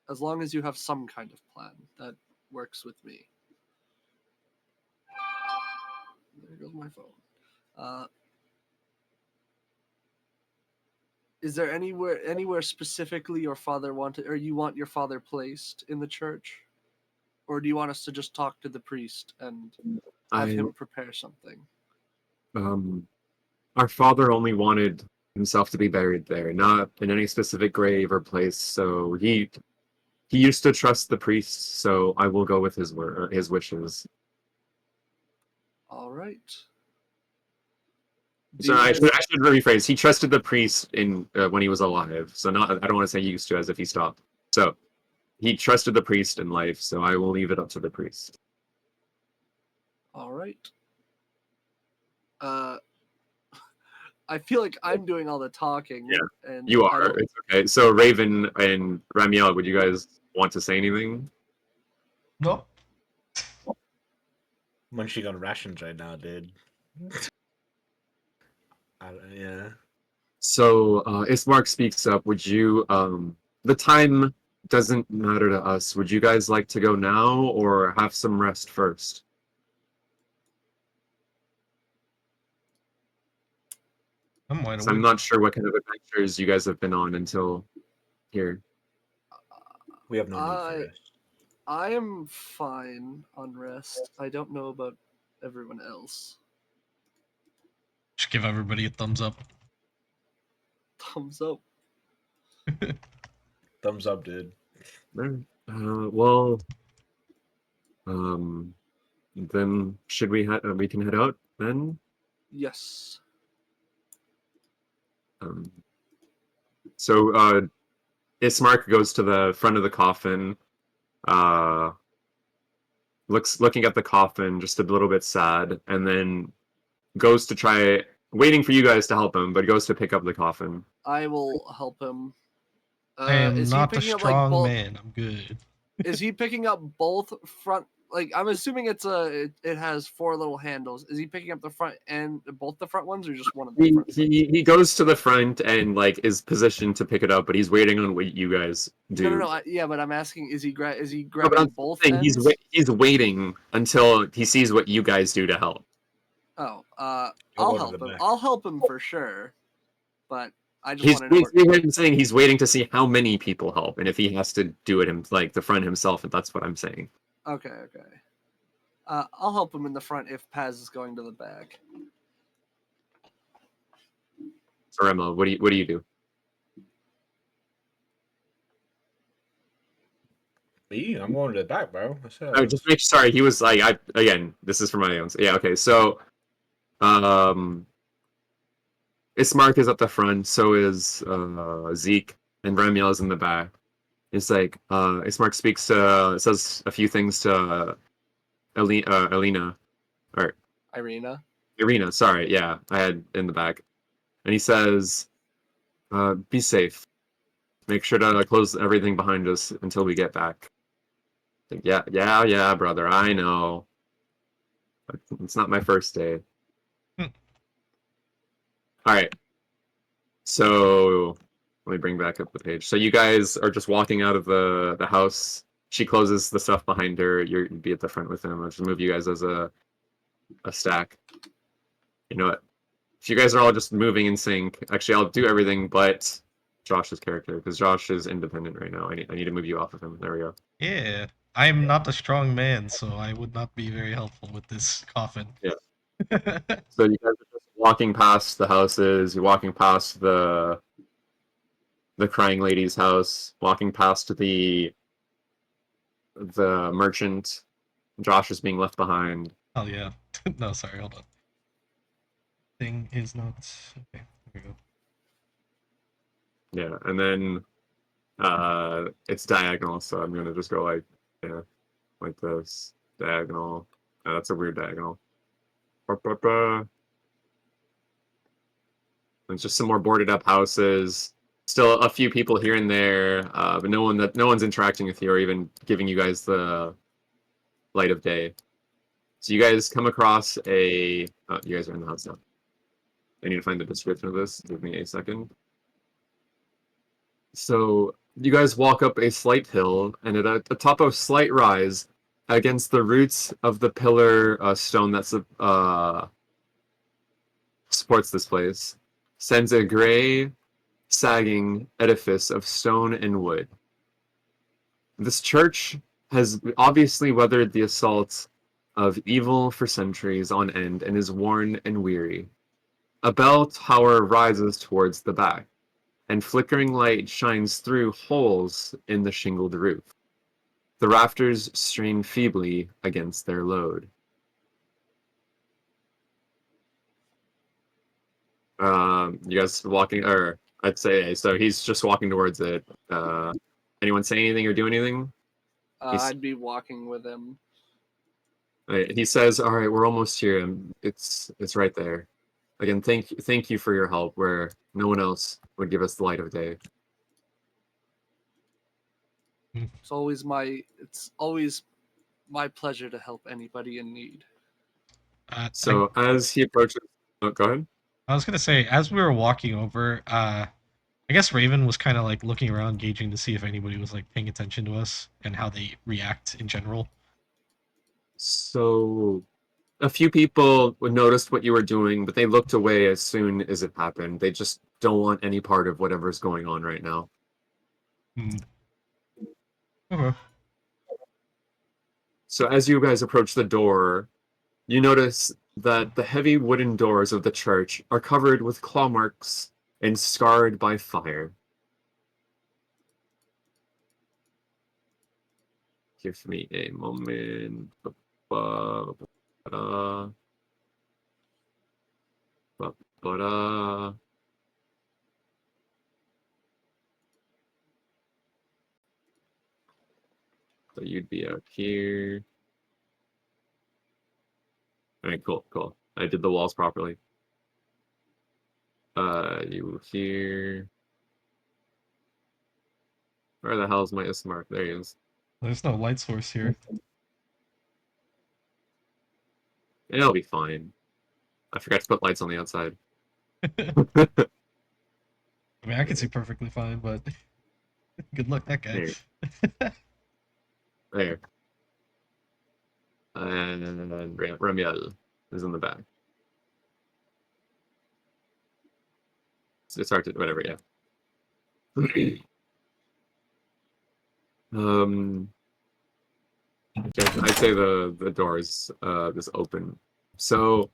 as long as you have some kind of plan, that works with me. There goes my phone. Uh, is there anywhere specifically your father wanted, or you want your father placed in the church, or do you want us to just talk to the priest and have I him prepare something? um our father only wanted himself to be buried there, not in any specific grave or place. So he used to trust the priest. So I will go with his wishes. All right. Do So you guys? I should rephrase. He trusted the priest in when he was alive. So not I don't want to say used to as if he stopped. So he trusted the priest in life. So I will leave it up to the priest. All right. Uh, I feel like I'm doing all the talking, Yeah, and you I are. don't. It's okay. So Raven and Ramiel, would you guys want to say anything? No. Munching on rations right now, dude. Yeah. So Ismark speaks up. Would you the time doesn't matter to us. Would you guys like to go now or have some rest first? I'm wide 'Cause I'm awake. not sure what kind of adventures you guys have been on until here. We have no need for I rest. I am fine on rest. I don't know about everyone else. Just give everybody a thumbs up. Thumbs up. Thumbs up, dude. Alright. Well, um, then should we can head out then? Yes. Um, So Ismark goes to the front of the coffin, looking at the coffin, just a little bit sad, and then goes to try, waiting for you guys to help him, but goes to pick up the coffin. I will help him. I am Is he not a picking up like strong both? man. I'm good. Is he picking up both front? Like I'm assuming it has 4 little handles. Is he picking up the front and both the front ones, or just one of the front? He goes to the front and like is positioned to pick it up, but he's waiting on what you guys do. No. Yeah, but I'm asking, is he No, but grabbing I'm both saying ends? he's waiting until he sees what you guys do to help. Oh, I'll I'll go to help the him. back. I'll help him for sure. But I just want to know. He's saying he's waiting to see how many people help, and if he has to do it like the front himself, and that's what I'm saying. Okay. I'll help him in the front if Paz is going to the back. So Remo, what do you do? Me? I'm going to the back, bro. Oh, just make sorry. He was like, again. This is for my own. Yeah, okay. So, Ismark is at the front. So is Zeke, and Remiel is in the back. It's like Ismark says a few things to Alina, or Irina. Sorry, yeah, I had in the back, and he says, "Be safe. Make sure to close everything behind us until we get back." Like, yeah, brother. I know. It's not my first day. Hmm. All right. So let me bring back up the page. So you guys are just walking out of the house. She closes the stuff behind her. You'd be at the front with him. I'll just move you guys as a stack. You know what? If you guys are all just moving in sync, actually, I'll do everything but Josh's character because Josh is independent right now. I need to move you off of him. There we go. Yeah, I'm not a strong man, so I would not be very helpful with this coffin. Yeah. So you guys are just walking past the houses. You're walking past the crying lady's house. Walking past the merchant. Josh is being left behind. Oh yeah. No, sorry, hold on. Thing is not okay. Here we go. Yeah, and then it's diagonal, so I'm gonna just go like this diagonal. That's a weird diagonal. Ba-ba-ba. It's just some more boarded up houses. Still a few people here and there, but no one's interacting with you or even giving you guys the light of day. So you guys come across a. Oh, you guys are in the house now. I need to find the description of this. Give me a second. So you guys walk up a slight hill, and at the top of a slight rise, against the roots of the pillar stone that supports this place, stands a gray, sagging edifice of stone and wood. This church has obviously weathered the assaults of evil for centuries on end and is worn and weary. A bell tower rises towards the back, and flickering light shines through holes in the shingled roof. The rafters strain feebly against their load. You guys walking, or I'd say, so he's just walking towards it. Anyone say anything or do anything? I'd be walking with him. He says, "All right, we're almost here. It's right there." Again, thank you for your help. Where no one else would give us the light of day. It's always my pleasure to help anybody in need. So as he approaches, oh, go ahead. I was gonna say, as we were walking over, I guess Raven was kind of like looking around, gauging to see if anybody was like paying attention to us and how they react in general. So a few people noticed what you were doing, but they looked away as soon as it happened. They just don't want any part of whatever's going on right now. Hmm. Okay. So as you guys approach the door, you notice that the heavy wooden doors of the church are covered with claw marks and scarred by fire. Give me a moment. Ba-ba-da. Ba-ba-da. So you'd be out here. All right, cool, cool. I did the walls properly. You here. Where the hell is my Ismark? There he is. There's no light source here. It'll be fine. I forgot to put lights on the outside. I mean, I can see perfectly fine, but good luck, that guy. There. And Ramiel is in the back. It's hard to whatever, yeah. I'd say the door is this open. So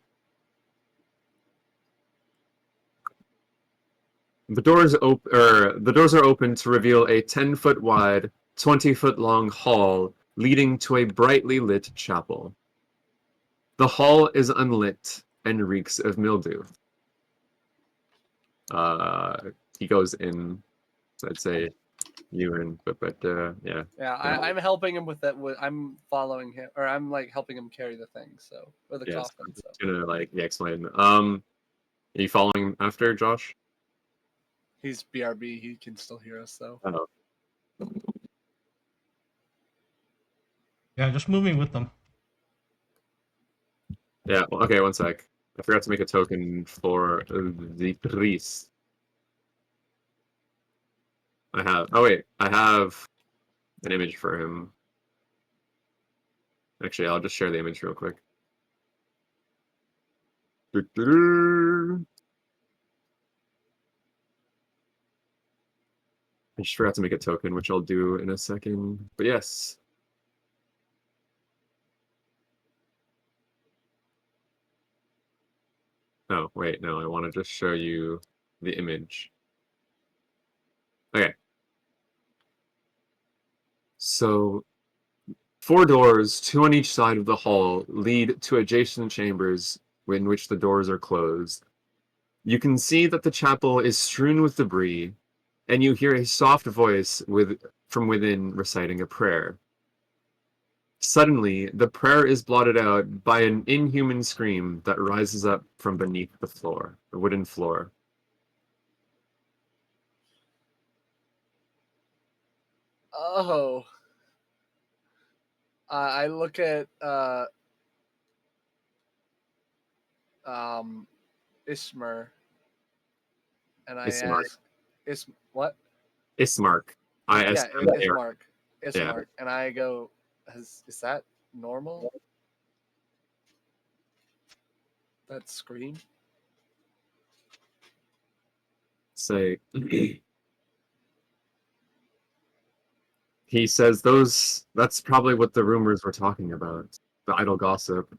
the doors are open to reveal a 10-foot wide, 20-foot long hall leading to a brightly lit chapel. The hall is unlit and reeks of mildew. He goes in. So I'd say you and but yeah. Yeah, I'm helping him with that. I'm following him, or I'm like helping him carry the thing. So, or the Yes, coffin. I'm So. just gonna like explain. Are you following after Josh? He's BRB. He can still hear us though. Oh. Yeah, just moving with them. Yeah, well, okay, one sec. I forgot to make a token for the priest. I have an image for him. Actually, I'll just share the image real quick. I just forgot to make a token, which I'll do in a second. But yes. Oh, wait, no, I want to just show you the image. Okay. So, 4 doors, 2 on each side of the hall, lead to adjacent chambers in which the doors are closed. You can see that the chapel is strewn with debris, and you hear a soft voice from within reciting a prayer. Suddenly, the prayer is blotted out by an inhuman scream that rises up from beneath the wooden floor. Oh. I look at Ismer, and I Ismark. ask, what? Ismark. Yeah, Ismark. Ismark, and I go, is that normal? That scream? Say. He says that's probably what the rumors were talking about. The idle gossip.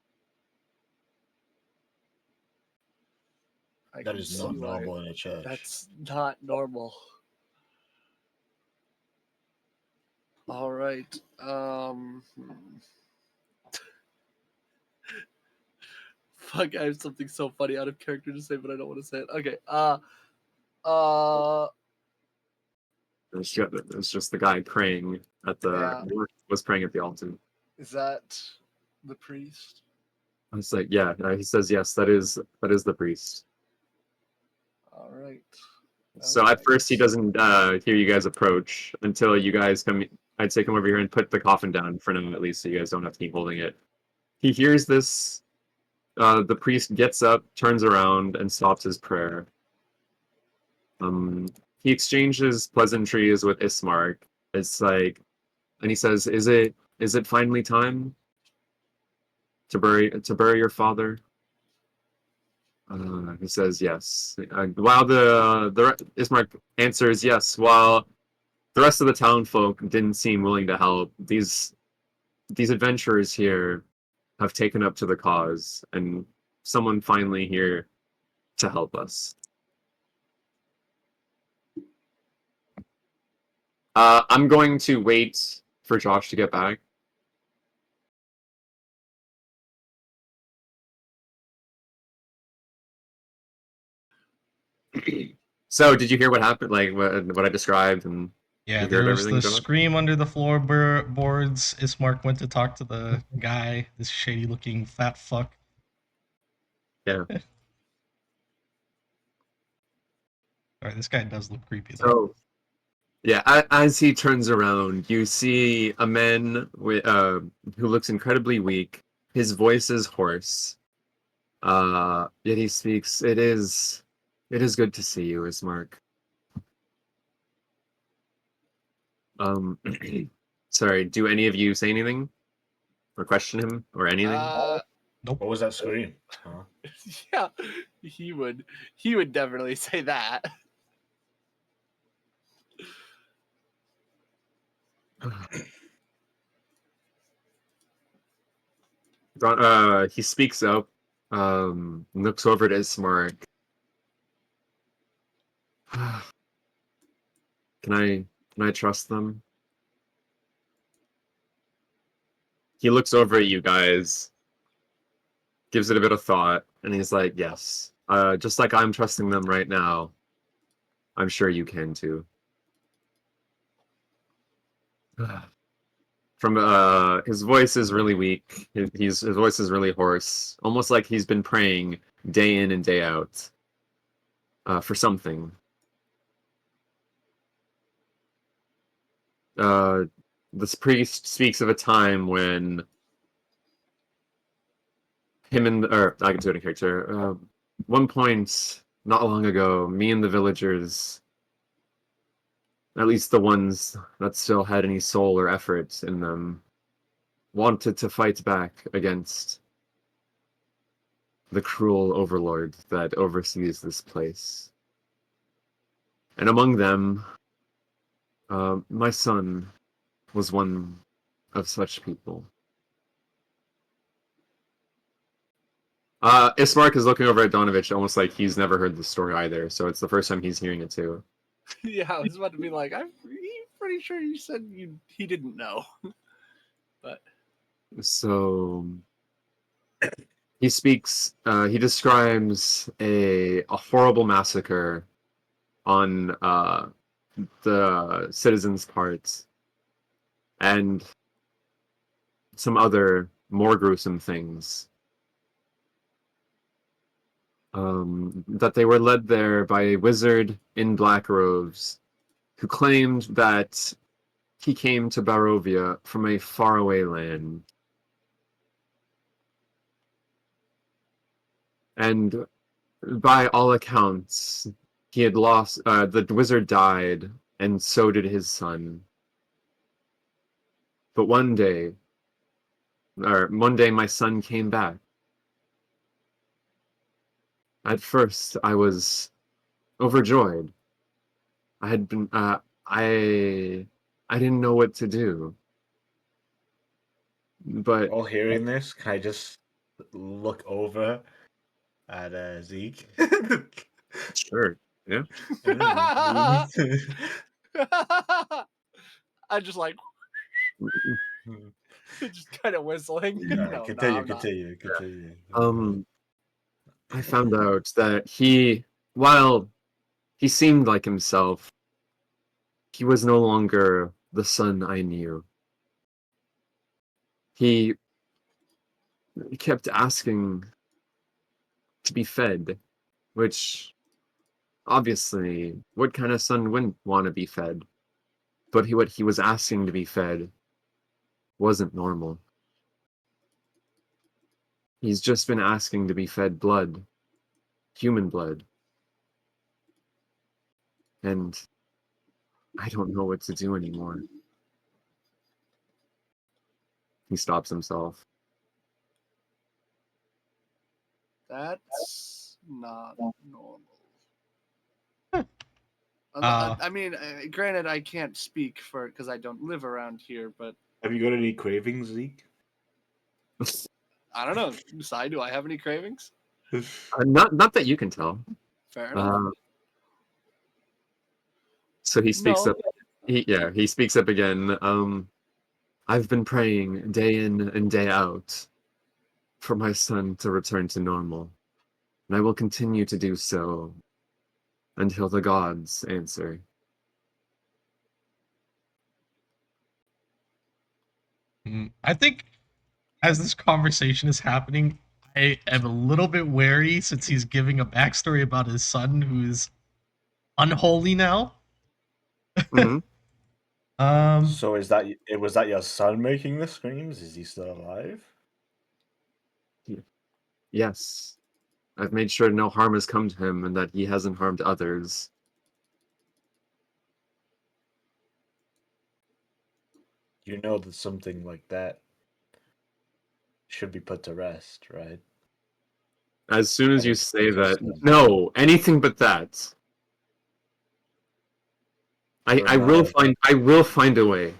I That can is see not why normal in a church. That's not normal. All right. Fuck, I have something so funny out of character to say, but I don't want to say it. Okay. It's just the guy praying at Yeah. was praying at the altar. Is that the priest? I was like, yeah. He says yes. That is the priest. All right. So Okay, at first he doesn't hear you guys approach until you guys come. I'd say come over here and put the coffin down for now at least, so you guys don't have to keep holding it. He hears this. The priest gets up, turns around, and stops his prayer. He exchanges pleasantries with Ismark. It's like, and he says, "Is it finally time to bury your father?" He says yes. While the Ismark answers yes, while the rest of the town folk didn't seem willing to help. These adventurers here have taken up to the cause, and someone finally here to help us. I'm going to wait for Josh to get back. So, did you hear what happened? Like what I described and Yeah, You there heard was everything, the John? scream under the floorboards. Ismark went to talk to the guy, this shady looking fat fuck. Yeah. Alright, this guy does look creepy though. So, yeah, as he turns around, you see a man who looks incredibly weak. His voice is hoarse. Yet he speaks. It is good to see you, Ismark. Um, sorry. Do any of you say anything or question him or anything? Nope. What was that scream? Huh? Yeah, he would definitely say that. He speaks up. Looks over at Ismark. Can I trust them? He looks over at you guys, gives it a bit of thought, and he's like, yes. Just like I'm trusting them right now, I'm sure you can too. From his voice is really weak. His voice is really hoarse, almost like he's been praying day in and day out for something. This priest speaks of a time when I can do it in character. One point, not long ago, me and the villagers, at least the ones that still had any soul or effort in them, wanted to fight back against the cruel overlord that oversees this place. And among them, my son was one of such people. Ismark is looking over at Donovich almost like he's never heard the story either, so it's the first time he's hearing it too. Yeah, I was about to be like, I'm pretty sure you said he didn't know. But So he describes a horrible massacre on the citizens' part and some other more gruesome things. That they were led there by a wizard in black robes who claimed that he came to Barovia from a faraway land. And by all accounts, he had lost, the wizard died, and so did his son. But one day, my son came back. At first, I was overjoyed. I had been, I didn't know what to do. But All hearing this, can I just look over at Zeke? sure, yeah. I just like just kind of whistling. Yeah, No, continue, I'm not. continue. I found out that while he seemed like himself, he was no longer the son I knew. He kept asking to be fed, which obviously, what kind of son wouldn't want to be fed? But what he was asking to be fed wasn't normal. He's just been asking to be fed blood, human blood. And I don't know what to do anymore. He stops himself. That's not normal. Uh, I mean, granted, I can't speak for because I don't live around here, but Have you got any cravings, Zeke? I don't know. Sai, do I have any cravings? Not that you can tell. Fair enough. So he speaks No. up. He speaks up again. I've been praying day in and day out for my son to return to normal, and I will continue to do so until the gods answer. I think as this conversation is happening, I am a little bit wary since he's giving a backstory about his son who's unholy now. Hmm. So was that your son making the screams? Is he still alive? Yes. I've made sure no harm has come to him and that he hasn't harmed others. You know that something like that should be put to rest, right? As soon as And you it's say your that, son. no, anything but that. You're I will find a way.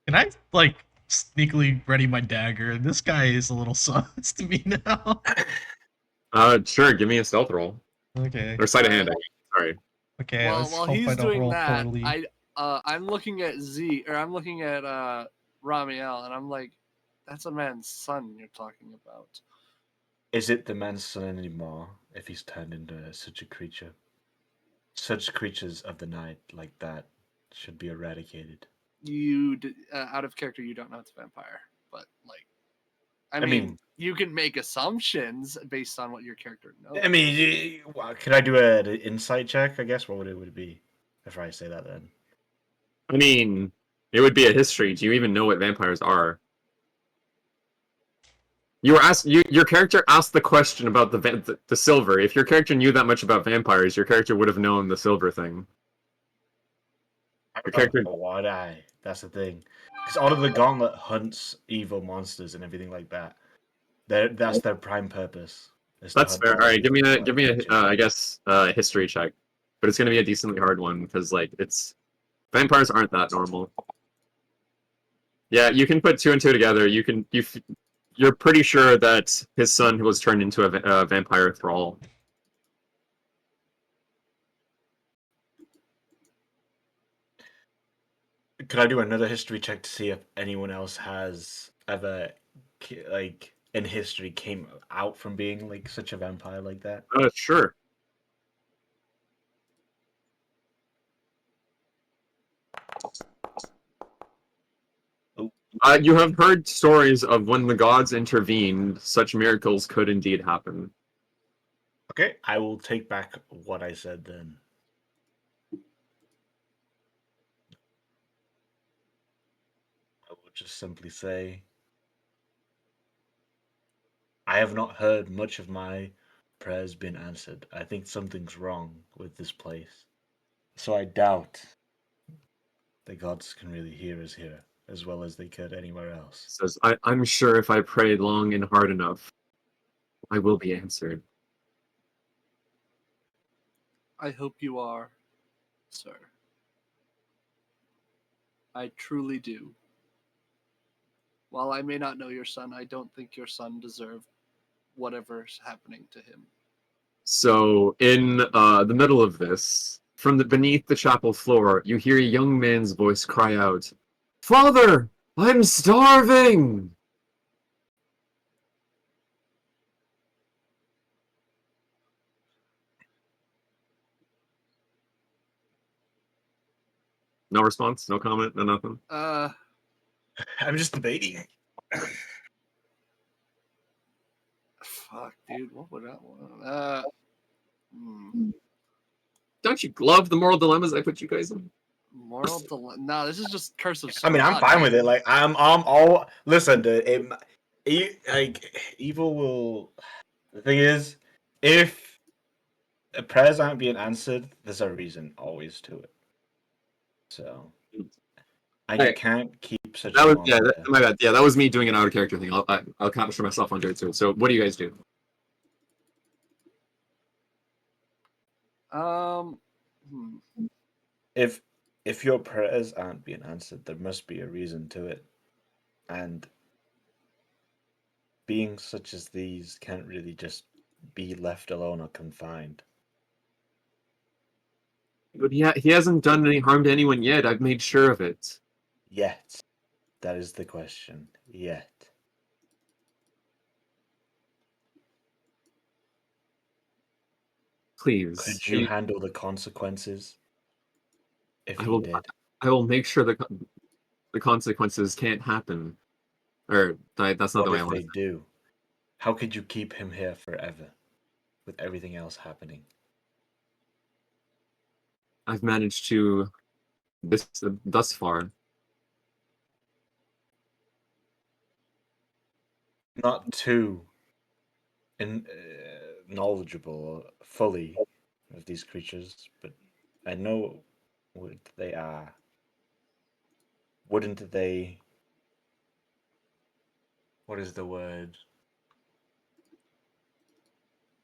Can I like sneakily ready my dagger? This guy is a little sus to me now. Sure, give me a stealth roll. Okay. Or sleight of hand, I mean. Sorry. Okay, Well, let's while hope I he's don't doing roll that, poorly. I'm looking at I'm looking at Ramiel, and I'm like, that's a man's son you're talking about. Is it the man's son anymore if he's turned into such a creature? Such creatures of the night like that should be eradicated. Out of character, you don't know it's a vampire, but like, I I mean, mean- you can make assumptions based on what your character knows. I mean, could I do an insight check? I guess what would it be if I say that then? I mean, it would be a history. Do you even know what vampires are? You were asked. Your character asked the question about the silver. If your character knew that much about vampires, your character would have known the silver thing. Your character. Would I? That's the thing. Because Out of the Gauntlet hunts evil monsters and everything like that. That's their prime purpose. Is to That's hunt fair. all All right, these give me a, creatures. I guess, history check, but it's gonna be a decently hard one because like it's vampires aren't that normal. Yeah, you can put two and two together. You're pretty sure that his son was turned into a vampire thrall. Could I do another history check to see if anyone else has ever, like, in history came out from being like such a vampire like that? Sure. Oh. You have heard stories of when the gods intervened, such miracles could indeed happen. Okay, I will take back what I said then. I will just simply say, I have not heard much of my prayers being answered. I think something's wrong with this place. So I doubt the gods can really hear us here as well as they could anywhere else. Says, I'm sure if I prayed long and hard enough, I will be answered. I hope you are, sir. I truly do. While I may not know your son, I don't think your son deserved whatever's happening to him. So, in the middle of this, from beneath the chapel floor, you hear a young man's voice cry out, "Father, I'm starving!" No response, no comment, no nothing. I'm just debating. Fuck, dude. What would I want? Don't you love the moral dilemmas I put you guys in? Moral dilemma. No, this is just Curse of Strahd. I mean, I'm fine with it. Like, I'm all. Listen, dude. Evil will. The thing is, if prayers aren't being answered, there's a reason always to it. So, I Hey, can't keep such that a was monster. my bad. Yeah, that was me doing an out of character thing. I'll capture myself under it too. So, what do you guys do? If your prayers aren't being answered, there must be a reason to it, and beings such as these can't really just be left alone or confined. But he hasn't done any harm to anyone yet. I've made sure of it. Yet, that is the question. Yet. Please. Could you handle the consequences if I he will. did? I will make sure that the consequences can't happen. Or that's not What the way I if want they do? How could you keep him here forever with everything else happening? I've managed to this thus far. Not too knowledgeable fully of these creatures, but I know what they are. Wouldn't they? What is the word?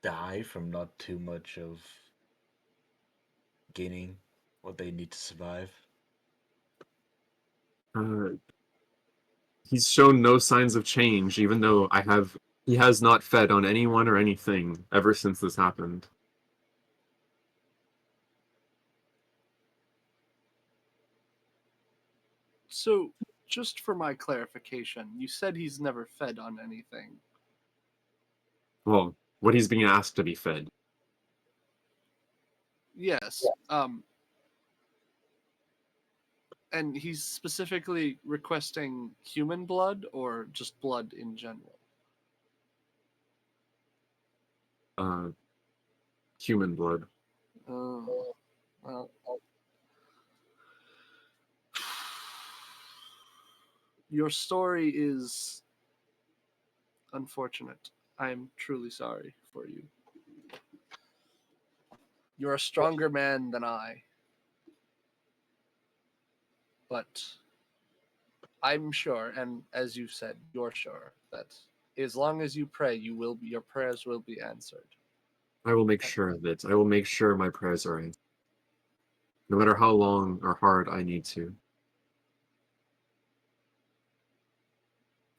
Die from not too much of gaining what they need to survive. Uh, he's shown no signs of change, even though he has not fed on anyone or anything ever since this happened. So, just for my clarification, you said he's never fed on anything. Well, what he's being asked to be fed. Yes. And he's specifically requesting human blood or just blood in general? Human blood. Oh, well. Your story is unfortunate. I am truly sorry for you. You're a stronger man than I. But I'm sure, and as you said, you're sure that as long as you pray, your prayers will be answered. I will make sure of it. I will make sure my prayers are answered. No matter how long or hard I need to.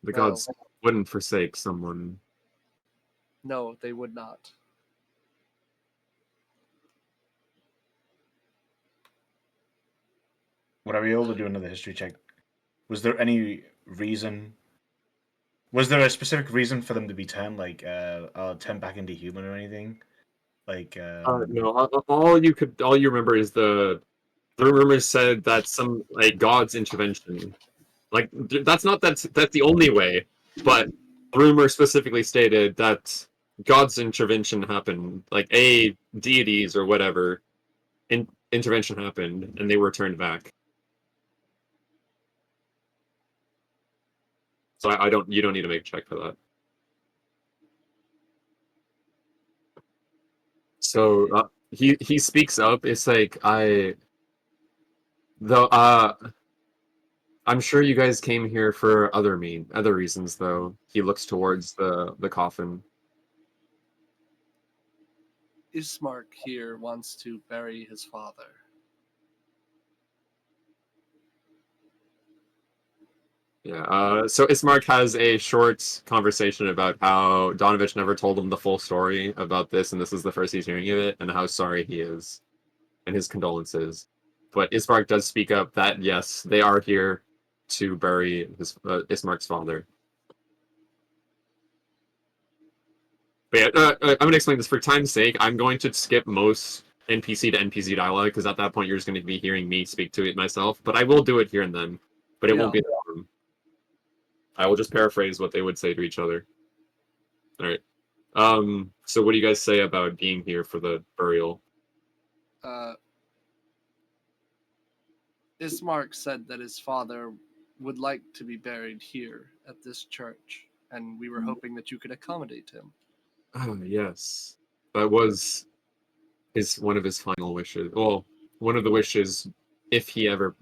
The Well, gods wouldn't forsake someone. no, they would not. Would I be able to do another history check? Was there any reason? Was there a specific reason for them to be turned, like turned back into human or anything? Like No, all you remember is the rumors said that some like god's intervention. Like that's the only way, but the rumor specifically stated that God's intervention happened, like a deities or whatever intervention happened, and they were turned back. So I don't. You don't need to make a check for that. So he speaks up. It's like though I'm sure you guys came here for other reasons though. He looks towards the coffin. Ismark here wants to bury his father. Yeah. So Ismark has a short conversation about how Donovich never told him the full story about this, and this is the first he's hearing of it, and how sorry he is, and his condolences. But Ismark does speak up that yes, they are here to bury Ismark's father. But yeah, I'm going to explain this for time's sake. I'm going to skip most NPC to NPC dialogue because at that point you're just going to be hearing me speak to it myself. But I will do it here and then. But it won't be that long. I will just paraphrase what they would say to each other. All right. So what do you guys say about being here for the burial? Ismark said that his father would like to be buried here at this church, and we were hoping that you could accommodate him. Oh, yes. That was one of his final wishes. Well, one of the wishes if he ever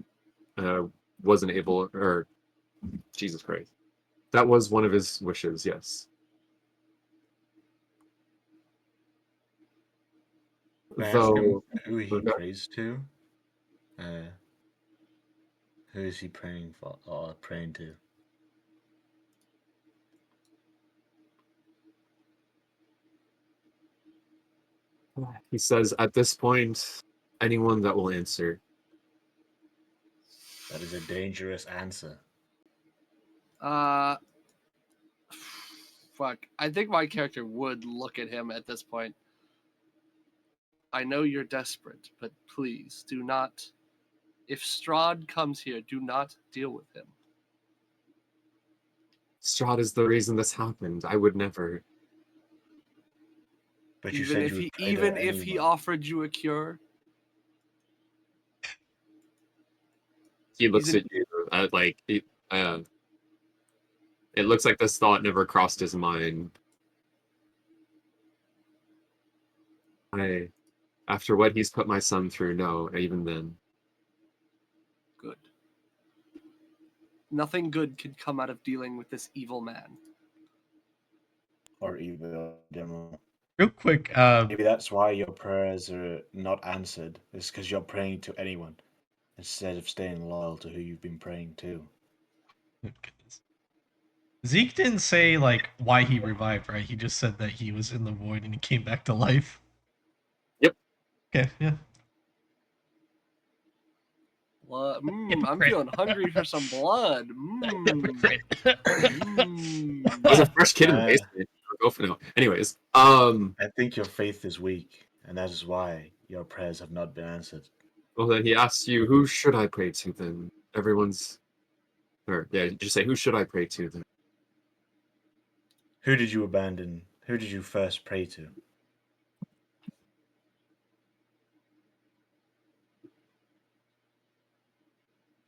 wasn't able, or Jesus Christ. That was one of his wishes, yes. can I ask him Though, who he okay. prays to? Who is he praying for or praying to? He says, at this point, anyone that will answer. That is a dangerous answer. Fuck. I think my character would look at him at this point. I know you're desperate, but please do not If Strahd comes here, do not deal with him. Strahd is the reason this happened. I would never. But you Even said if you would he pray to even if he anyone. offered you a cure, He looks He's at you like it looks like this thought never crossed his mind. After what he's put my son through, no, even then. good. Nothing good can come out of dealing with this evil man. Or evil demo. Real quick, Maybe that's why your prayers are not answered. It's because you're praying to anyone instead of staying loyal to who you've been praying to. goodness. Zeke didn't say like why he revived, right? He just said that he was in the void and he came back to life. Yep. Okay, yeah. Blood. I'm Hypocrite. feeling hungry for some blood. Hypocrite. I was a fresh kid in the Uh, basement. Go for now. Anyways, I think your faith is weak, and that is why your prayers have not been answered. well then he asks you, who should I pray to then? Everyone's or yeah, just say who should I pray to then? Who did you abandon? Who did you first pray to?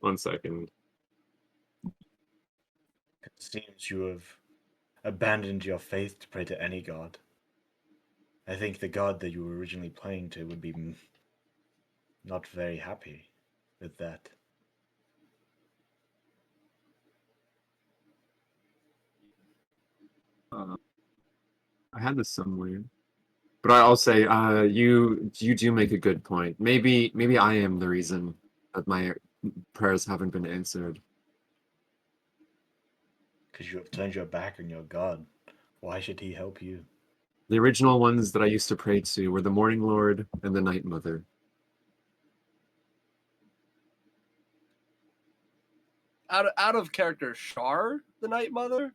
1 second. It seems you have abandoned your faith to pray to any god. I think the god that you were originally praying to would be not very happy with that. I had this somewhere. But I'll say, you do make a good point. Maybe I am the reason that my prayers haven't been answered. Because you have turned your back on your god. Why should he help you? The original ones that I used to pray to were the Morning Lord and the Night Mother. Out of character, Shar, the Night Mother.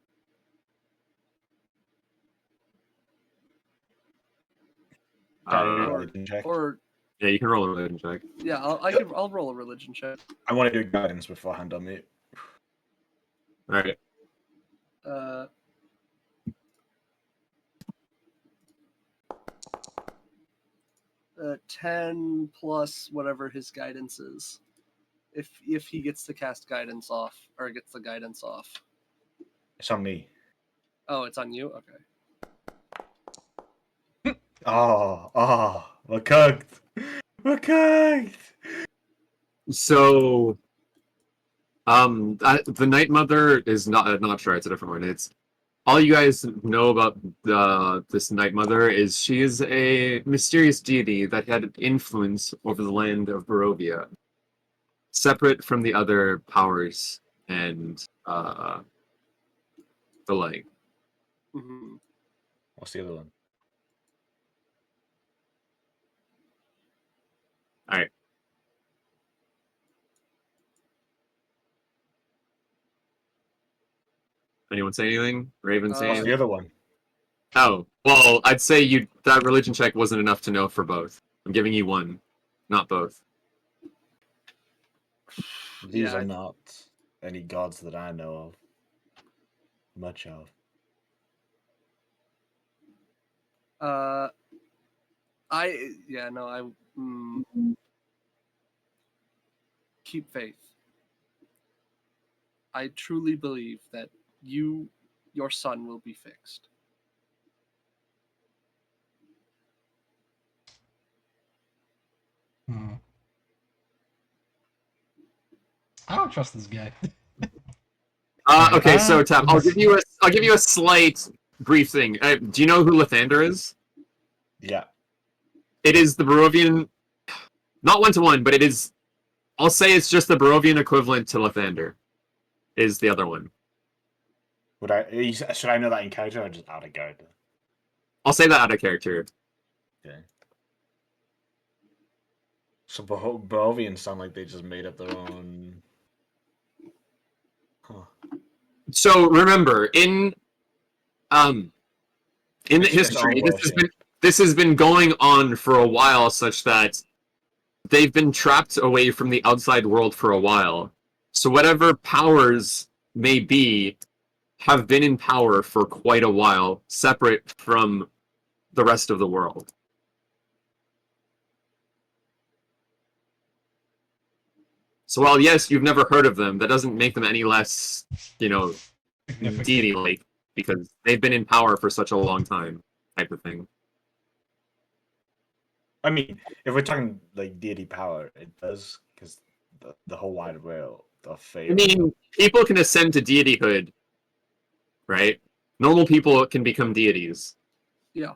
Religion check. Or Yeah, you can roll a religion check. yeah, I'll roll a religion check. I want to do guidance beforehand on it. All right. 10 plus whatever his guidance is. If he gets to cast guidance off or gets the guidance off. It's on me. Oh, it's on you? Okay. We're cooked. We're cooked. So, the Night Mother is not sure. It's a different one. It's all you guys know about this Night Mother is she is a mysterious deity that had influence over the land of Barovia, separate from the other powers and the like. Mm-hmm. What's the other one? All right. Anyone say anything? Raven say What's anything? the other one? Oh, well, I'd say that religion check wasn't enough to know for both. I'm giving you one, not both. These are not any gods that I know of. Much of. Keep faith. I truly believe that your son will be fixed. I don't trust this guy. Okay, so Tab, I'll give you a slight brief thing. Do you know who Lathander is? Yeah. It is the Barovian, not 1-to-1, but it is. I'll say it's just the Barovian equivalent to Lathander. Is the other one? Should I know that in character or just out of character? I'll say that out of character. Okay. So Barovians sound like they just made up their own. Huh. So remember, in the history, this has been going on for a while, such that they've been trapped away from the outside world for a while. So whatever powers may be have been in power for quite a while, separate from the rest of the world. So while yes, you've never heard of them, that doesn't make them any less, Significant. deity-like, because they've been in power for such a long time, type of thing. I mean, if we're talking like deity power, it does, because the whole wide world of I Feyre. mean, people can ascend to deityhood, right? Normal people can become deities. Yeah.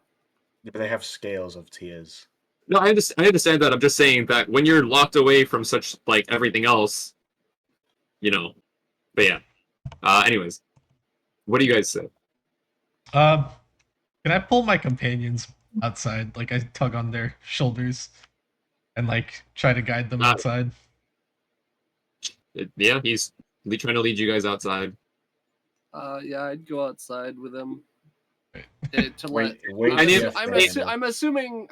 But they have scales of tiers. No, I understand that. I'm just saying that when you're locked away from such like everything else, But yeah. Anyways, what do you guys say? Um, can I pull my companions outside? Like I tug on their shoulders and like try to guide them Uh, outside. Yeah, he's trying to lead you guys outside. Yeah, I'd go outside with him. To Wait, let. wait. I Jeff, I'm then. assuming.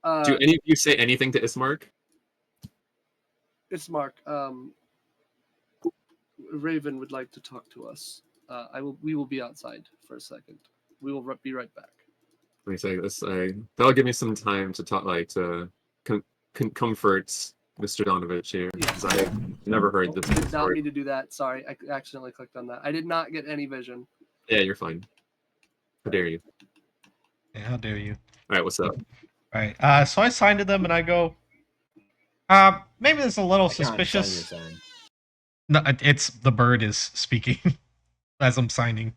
Do any of you say anything to Ismark? It's Mark. Raven would like to talk to us. We will be outside for a second. We will be right back. Let me say this. That'll give me some time to talk, like to comfort Mr. Donovich here, because I never heard this I did not story. mean to do that. Sorry, I accidentally clicked on that. I did not get any vision. Yeah, you're fine. How dare you? Yeah, how dare you? All right, what's up? All right. So I sign to them and I go, maybe this is a little I can't tell suspicious. you, Sam. No, it's the bird is speaking as I'm signing.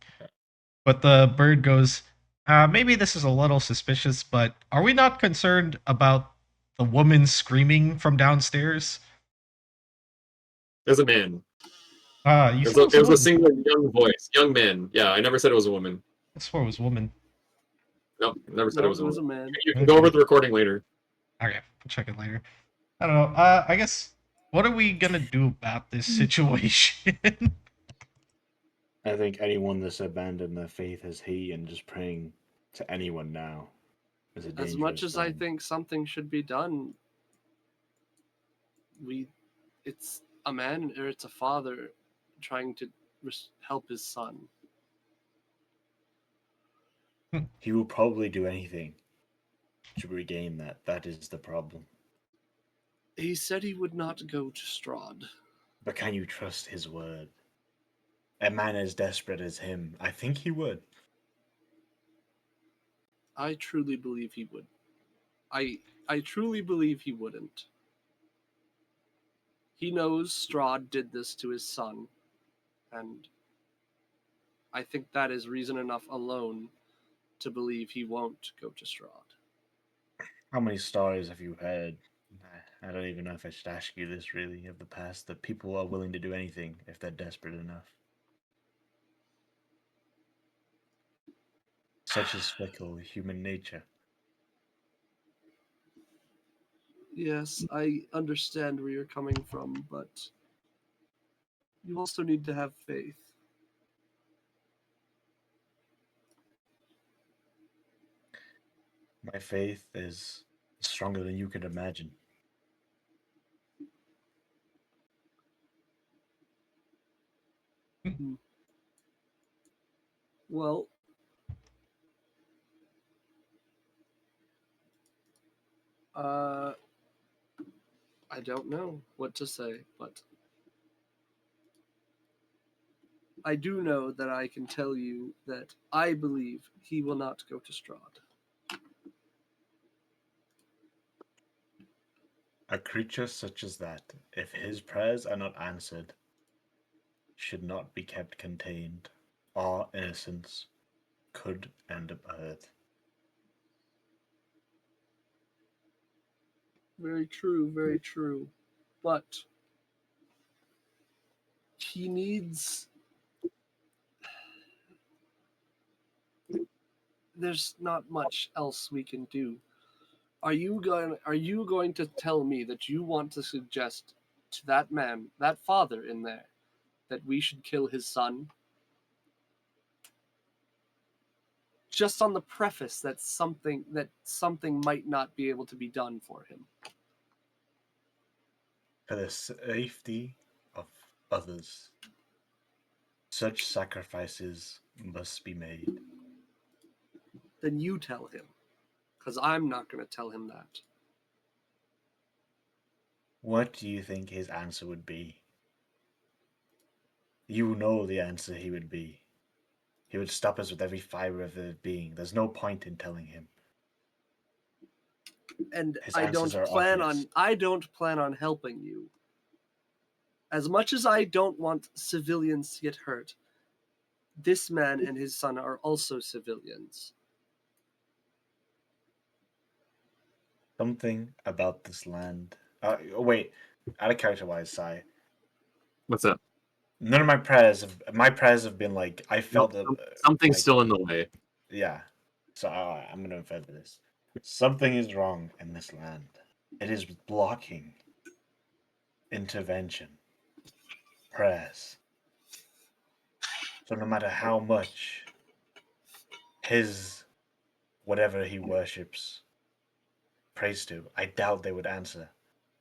But the bird goes, maybe this is a little suspicious, but are we not concerned about the woman screaming from downstairs? There's a man. You It said was, it was it a was a woman. single young voice, young man. Yeah, I never said it was a woman. I swore it was woman. No, never said No, it was a woman. a man. You can go over the recording later. Okay, we'll check it later. I don't know. I guess, what are we gonna do about this situation? I think anyone that's abandoned their faith as he and just praying to anyone now is a dangerous As much as I sign. think something should be done, it's a man or it's a father trying to help his son. He will probably do anything to regain that. That is the problem. He said he would not go to Strahd. But can you trust his word? A man as desperate as him, I think he would. I truly believe he would. I truly believe he wouldn't. He knows Strahd did this to his son, and I think that is reason enough alone to believe he won't go to Strahd. How many stories have you heard? I don't even know if I should ask you this really of the past that people are willing to do anything if they're desperate enough. Such is fickle human nature. Yes, I understand where you're coming from, but you also need to have faith. My faith is stronger than you could imagine. Well, I don't know what to say, but I do know that I can tell you that I believe he will not go to Strahd. A creature such as that, if his prayers are not answered, should not be kept contained. Our innocence could end up earth. Very true, very true. But he needs. There's not much else we can do. Are you going to tell me that you want to suggest to that man, that father in there, that we should kill his son? just on the preface that something might not be able to be done for him. For the safety of others, such sacrifices must be made. Then you tell him, because I'm not going to tell him that. What do you think his answer would be? You know the answer he would be. He would stop us with every fiber of his being. There's no point in telling him. And His I answers don't are obvious. plan on helping you. As much as I don't want civilians to get hurt, this man and his son are also civilians. Something about this land. Wait, out of character wise, Sai. What's up? None of my prayers have been like I felt that Something's like, still in the way. yeah. So I'm gonna infer this. Something is wrong in this land. It is blocking intervention, prayers. So no matter how much his whatever he worships prays to, I doubt they would answer.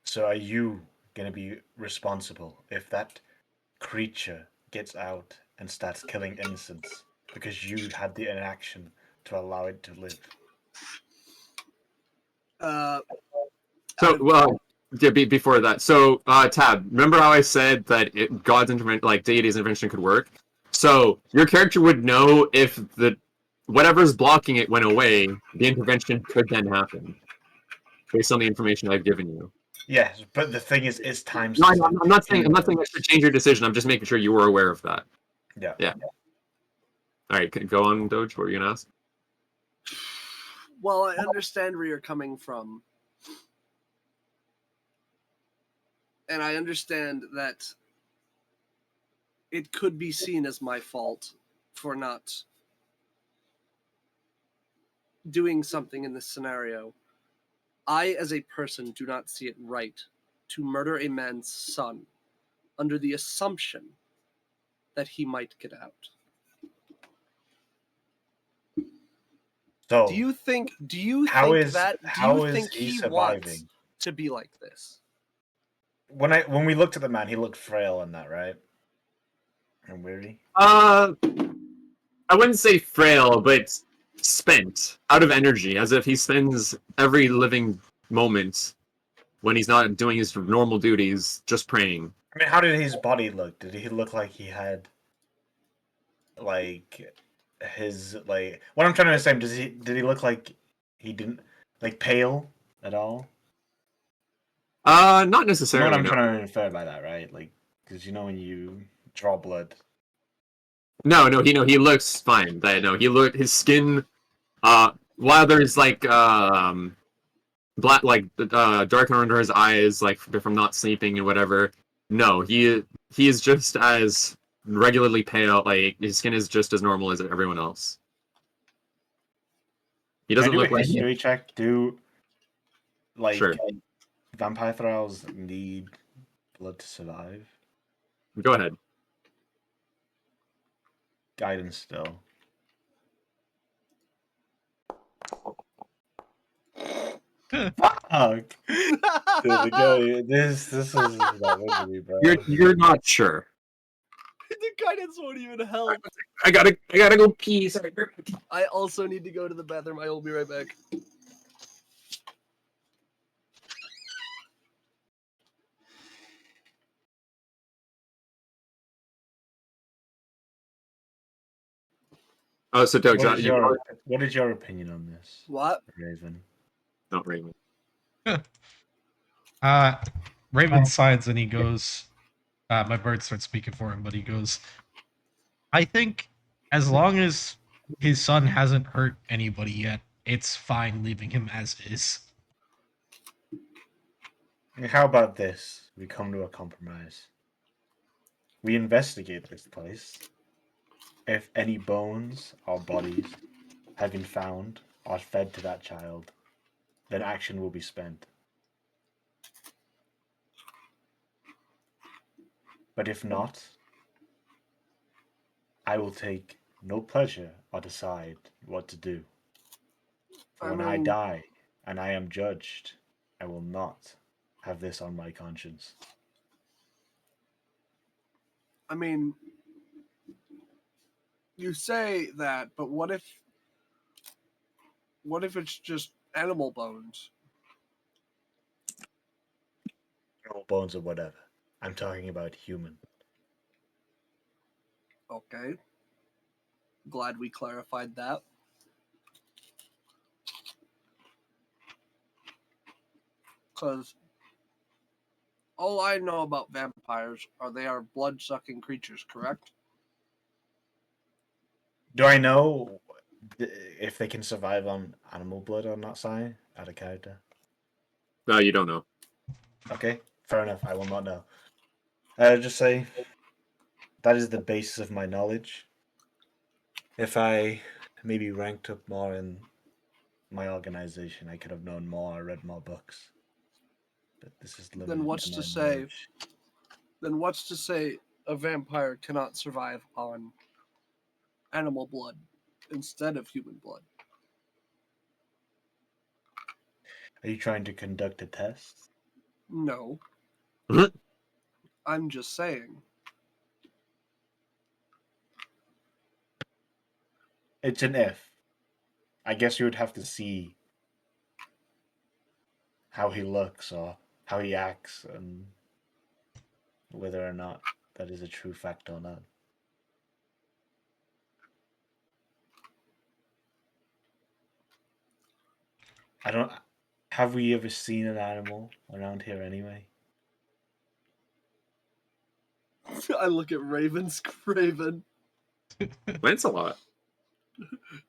So are you gonna be responsible if that creature gets out and starts killing innocents because you had the inaction to allow it to live? So, well, yeah, before that, so Tab, remember how I said that God's intervention, like deity's intervention, could work? So your character would know if the whatever's blocking it went away, the intervention could then happen based on the information I've given you. Yes, but the thing is, it's time No, sensitive. I'm not saying I should change your decision. I'm just making sure you were aware of that. Yeah. Yeah. All right, go on, Doge. What were you gonna ask? Well, I understand where you're coming from. And I understand that it could be seen as my fault for not doing something in this scenario. I, as a person, do not see it right to murder a man's son under the assumption that he might get out. So Do you think he surviving? wants to be like this? When we looked at the man, he looked frail in that, right? And weary. I wouldn't say frail, but spent, out of energy, as if he spends every living moment when he's not doing his normal duties just praying. I mean, how did his body look? Did he look like he had like his like? What I'm trying to understand, did he look like he didn't like pale at all? Not You know necessarily. what I'm No. trying to infer by that, right? Like, because you know when you draw blood. No, he looks fine. No, his skin. While there's like black, like dark under his eyes, like from not sleeping and whatever. No, he is just as regularly pale. Like his skin is just as normal as everyone else. He Can I doesn't do look a like. history check? Do like Sure. vampire thralls need blood to survive? Go ahead. Guidance still. Fuck! Dude, this is not with me, bro. You're not sure. The guidance won't even help. I gotta go pee. Sorry. I also need to go to the bathroom. I will be right back. Oh, so Doug, What is you your opinion on this, What? Raven? not Raymond. Raven signs and he goes, my bird starts speaking for him, but he goes, I think as long as his son hasn't hurt anybody yet, it's fine leaving him as is. How about this? We come to a compromise. We investigate this place. If any bones or bodies have been found or fed to that child, then action will be spent. But if not, I will take no pleasure or decide what to do. For I when I mean, die and I am judged, I will not have this on my conscience. I mean, you say that, but what if it's just animal bones? No bones or whatever. I'm talking about human. Okay. Glad we clarified that. Because all I know about vampires are they are blood-sucking creatures, correct? Do I know if they can survive on animal blood or not, Si? Out of character. No, you don't know. Okay, fair enough. I will not know. Just say that is the basis of my knowledge. If I maybe ranked up more in my organization, I could have known more, read more books. But this is limited Then what's to to my say? knowledge. Then what's to say a vampire cannot survive on animal blood instead of human blood? Are you trying to conduct a test? No. I'm just saying. It's an if. I guess you would have to see how he looks or how he acts and whether or not that is a true fact or not. I don't. Have we ever seen an animal around here anyway? I look at Raven's Raven. Lancelot.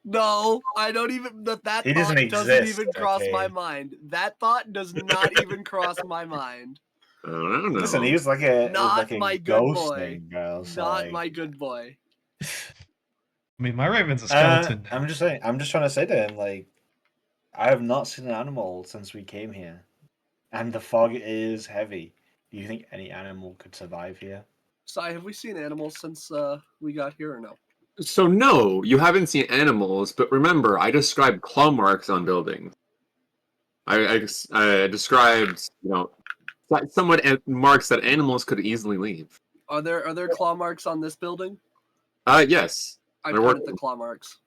No, I don't even. That He thought doesn't doesn't exist, even cross my okay? mind. That thought does not even cross my mind. I don't know. Listen, he was like a Not my good ghost boy. thing, bro. So Not like, my good boy. I mean, my Raven's a skeleton now. I'm just saying. I'm just trying to say to him, like, I have not seen an animal since we came here, and the fog is heavy. Do you think any animal could survive here? Sai, have we seen animals since we got here or no? So no, you haven't seen animals, but remember, I described claw marks on buildings. I described, somewhat marks that animals could easily leave. Are there claw marks on this building? Yes. I There pointed were. the claw marks.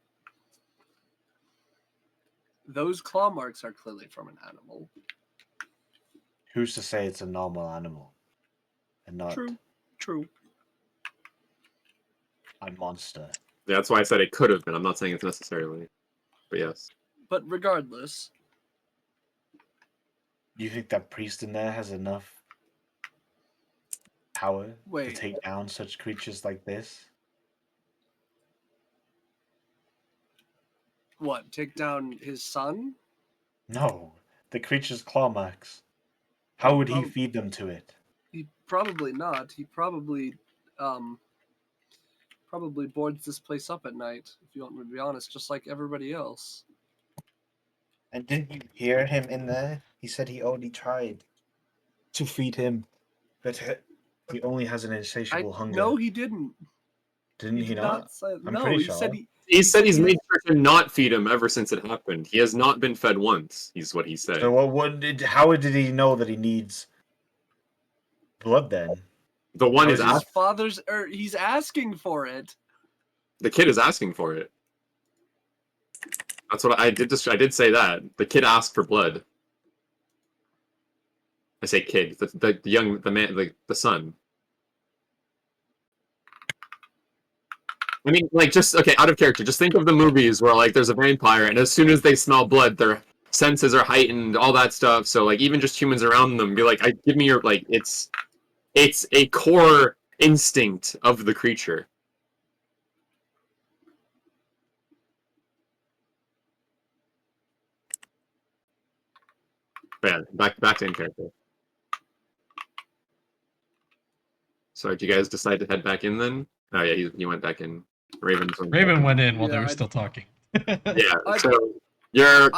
Those claw marks are clearly from an animal. Who's to say it's a normal animal, and not True. a monster? Yeah, that's why I said it could have been. I'm not saying it's necessarily, but yes. But regardless, Do you think that priest in there has enough power to wait. take down such creatures like this? What? Take down his son? No, the creature's claw marks. How would he feed them to it? He probably not. He probably boards this place up at night, if you want me to be honest, just like everybody else. And didn't you hear him in there? He said he only tried to feed him, but he only has an insatiable hunger. No, he didn't. Didn't he did not? say, I'm no, pretty he sure. said He said he's made sure to not feed him ever since it happened. He has not been fed once. Is what he said. So how did he know that he needs blood then? The one is his father's. He's asking for it. The kid is asking for it. That's what I did. I did say that the kid asked for blood. I say kid. The man, the son. I mean, like, just okay, out of character. Just think of the movies where like there's a vampire, and as soon as they smell blood, their senses are heightened, all that stuff. So like even just humans around them be like, give me your like. It's a core instinct of the creature. But yeah, back to in character. So did you guys decide to head back in then? Oh yeah, you went back in. Raven went in while they were still talking. Yeah, so you're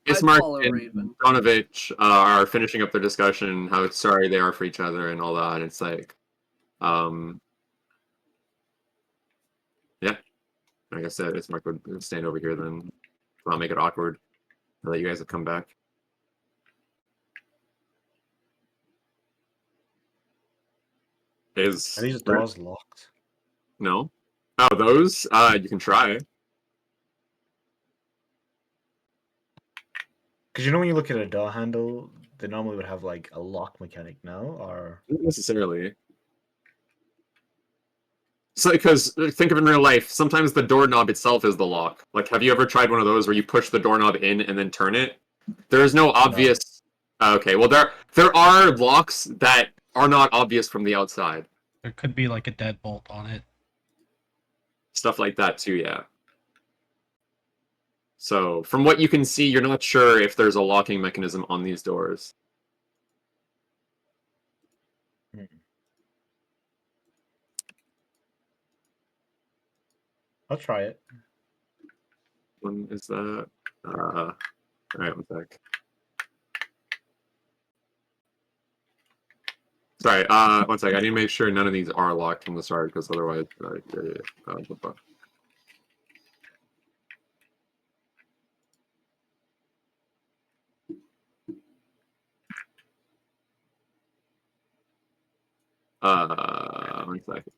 Bismarck follow and Raven. Donovich are finishing up their discussion, how sorry they are for each other and all that. And it's like, yeah. All Like I said, Ismark would stand over here then. I'll make it awkward. I'll let you guys come back. Are these doors locked? No. Oh, those? You can try. Because you know when you look at a door handle, they normally would have like a lock mechanic, no? Or Not necessarily. So, because think of it in real life, sometimes the doorknob itself is the lock. Like, have you ever tried one of those where you push the doorknob in and then turn it? There is no obvious. Okay, well there are locks that are not obvious from the outside. There could be like a deadbolt on it. Stuff like that too, yeah. So, from what you can see, you're not sure if there's a locking mechanism on these doors. I'll try it. When is that? Alright, one sec. Sorry, one sec. I need to make sure none of these are locked from the start, because otherwise, one second.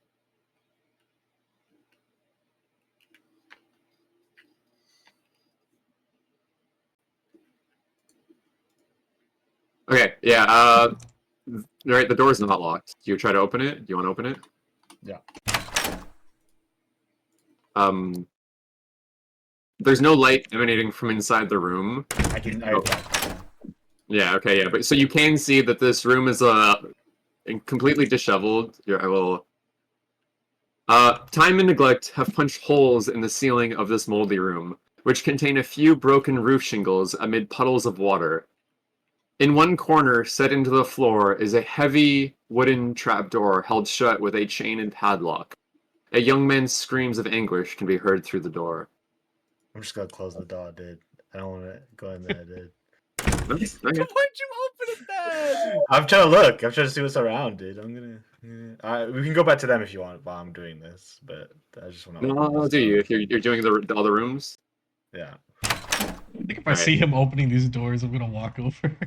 Okay, yeah, right, the door's not locked. Do you try to open it? Do you want to open it? Yeah. There's no light emanating from inside the room. I can. Yeah, okay, yeah, but so you can see that this room is completely disheveled. Here, I will. Time and neglect have punched holes in the ceiling of this moldy room, which contain a few broken roof shingles amid puddles of water. In one corner, set into the floor, is a heavy wooden trapdoor held shut with a chain and padlock. A young man's screams of anguish can be heard through the door. I'm just gonna close the door, dude. I don't want to go in there, dude. Okay. Why'd you open it then? I'm trying to look. I'm trying to see what's around, dude. I'm gonna. We can go back to them if you want while I'm doing this, but I just want to. No, do you? If you're doing the other rooms? Yeah. I think if I see him opening these doors, I'm gonna walk over.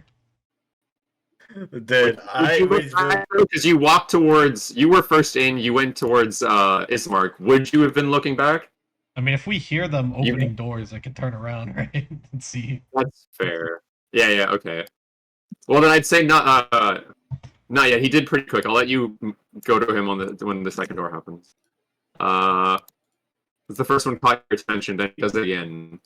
Dude, because you walked towards. You were first in. You went towards Ismark. Would you have been looking back? I mean, if we hear them opening doors, I can turn around, right, and see. That's fair. Yeah. Okay. Well, then I'd say not. Not yet. He did pretty quick. I'll let you go to him when the second door happens. If the first one caught your attention, then he does it again.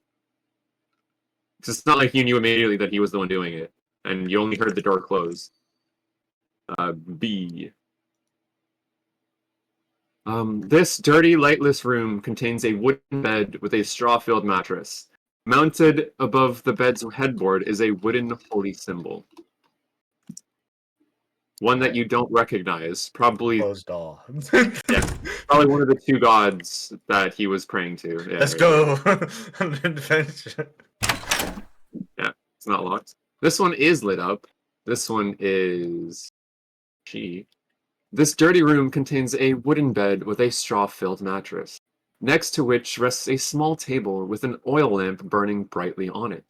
It's not like you knew immediately that he was the one doing it, and you only heard the door close. B. This dirty, lightless room contains a wooden bed with a straw-filled mattress. Mounted above the bed's headboard is a wooden holy symbol. One that you don't recognize. Probably closed door. Yeah. Probably one of the two gods that he was praying to. Yeah, Let's go on an adventure. Yeah, it's not locked. This one is lit up. This one is This dirty room contains a wooden bed with a straw-filled mattress, next to which rests a small table with an oil lamp burning brightly on it.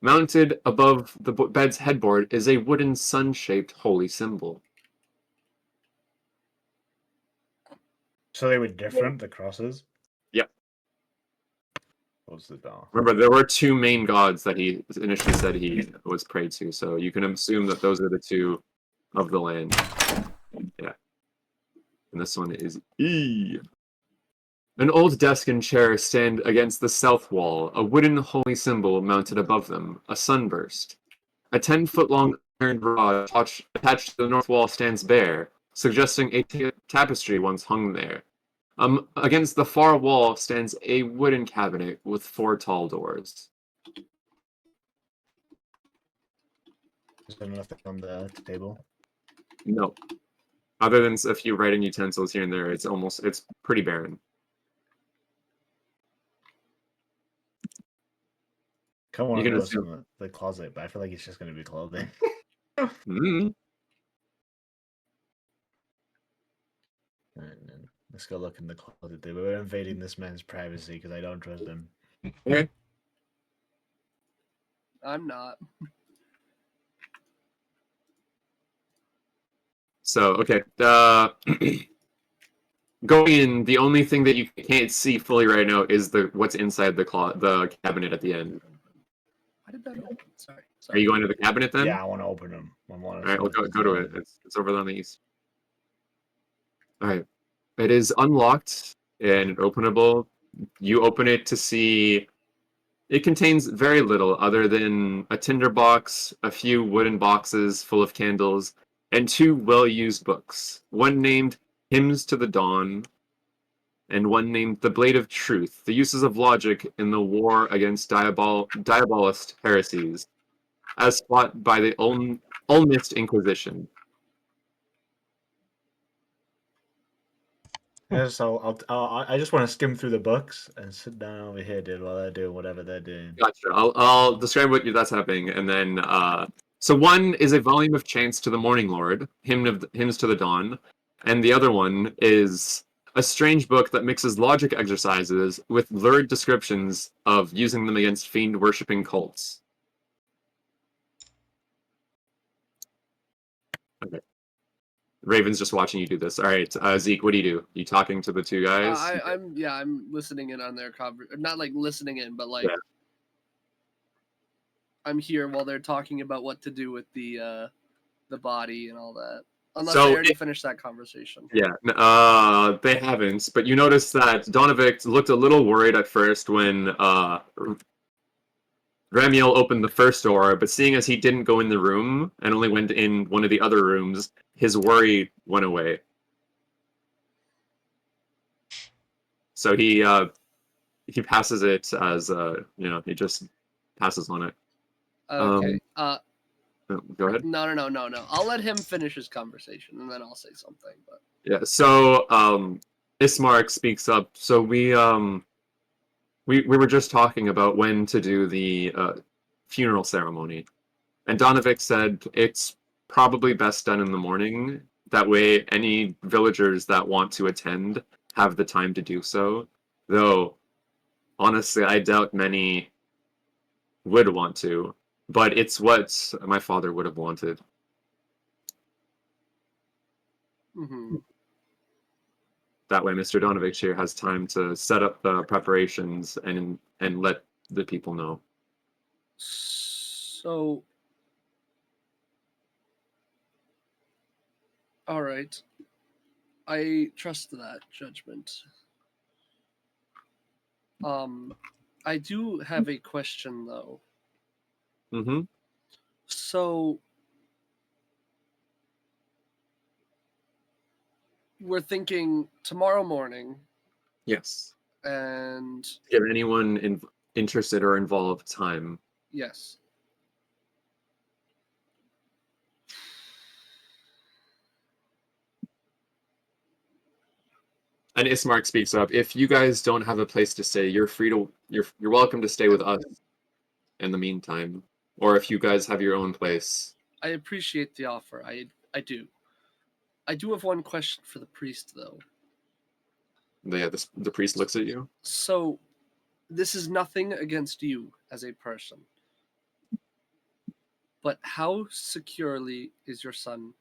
Mounted above the bed's headboard is a wooden sun-shaped holy symbol. So they were different, the crosses? Yep. Close the door. Remember, there were two main gods that he initially said he was prayed to, so you can assume that those are the two of the land. Yeah. And this one is E. An old desk and chair stand against the south wall, a wooden holy symbol mounted above them, a sunburst. A 10-foot-long iron rod attached to the north wall stands bare, suggesting a tapestry once hung there. Against the far wall stands a wooden cabinet with 4 tall doors. Is there nothing on the table? No. Other than a few writing utensils here and there, it's pretty barren. Kind of want You to can go assume- to the closet, but I feel like it's just going to be clothing. Mm. Let's go look in the closet. Dude. We're invading this man's privacy because I don't trust him. Okay. I'm not. So okay. Going in, the only thing that you can't see fully right now is what's inside the cabinet at the end. Why did that open? Sorry. Are you going to the cabinet then? Yeah, I want to open them. I want All right, we'll go to it. It's over on the east. All right. It is unlocked and openable. You open it to see it contains very little other than a tinder box, a few wooden boxes full of candles, and two well-used books. One named Hymns to the Dawn, and one named The Blade of Truth, The Uses of Logic in the War Against Diabolist Heresies, as fought by the Ulmist Inquisition. Yeah, so I just want to skim through the books and sit down over here, dude, while they're doing whatever they're doing. Gotcha. I'll describe what that's happening, and then so one is a volume of chants to the Morning Lord, hymns to the dawn, and the other one is a strange book that mixes logic exercises with lurid descriptions of using them against fiend worshipping cults. Okay. Raven's just watching you do this. All right, Zeke, what do? You talking to the two guys? I'm listening in on their conversation. Not like listening in, but like Yeah. I'm here while they're talking about what to do with the body and all that. Unless So they already finished that conversation. Yeah, they haven't. But you notice that Donovic looked a little worried at first when Ramiel opened the first door, but seeing as he didn't go in the room and only went in one of the other rooms, his worry went away. So he passes it as he just passes on it. Okay. Go ahead. No. I'll let him finish his conversation and then I'll say something. But Yeah. So Ismark speaks up. So we were just talking about when to do the funeral ceremony, and Donovic said it's probably best done in the morning. That way, any villagers that want to attend have the time to do so. Though, honestly, I doubt many would want to. But it's what my father would have wanted. mm-hmm. That way, Mr. Donovic here has time to set up the preparations and let the people know. So, all right. I trust that judgment. I do have a question though. Mm-hmm. So, we're thinking tomorrow morning, Yes. and Give anyone interested or involved time. yes. And Ismark speaks up. If you guys don't have a place to stay, you're welcome to stay with us in the meantime. Or if you guys have your own place. I appreciate the offer. I do. I do have one question for the priest though. The priest looks at you. So, this is nothing against you as a person. But how securely is your son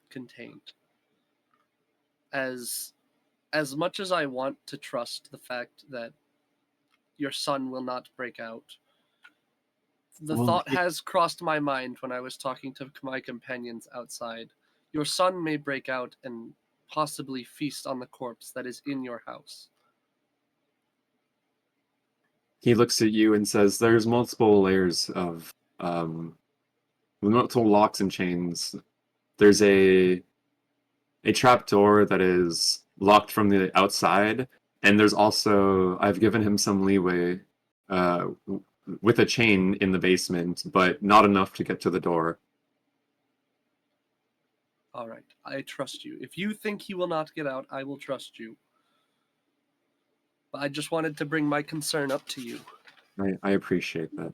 contained? As much as I want to trust the fact that your son will not break out, the thought has crossed my mind when I was talking to my companions outside. Your son may break out and possibly feast on the corpse that is in your house. He looks at you and says, "There's multiple layers of multiple locks and chains. There's a trap door that is locked from the outside, and there's also I've given him some leeway with a chain in the basement, but not enough to get to the door." All right, I trust you. If you think he will not get out, I will trust you. But I just wanted to bring my concern up to you. I appreciate that.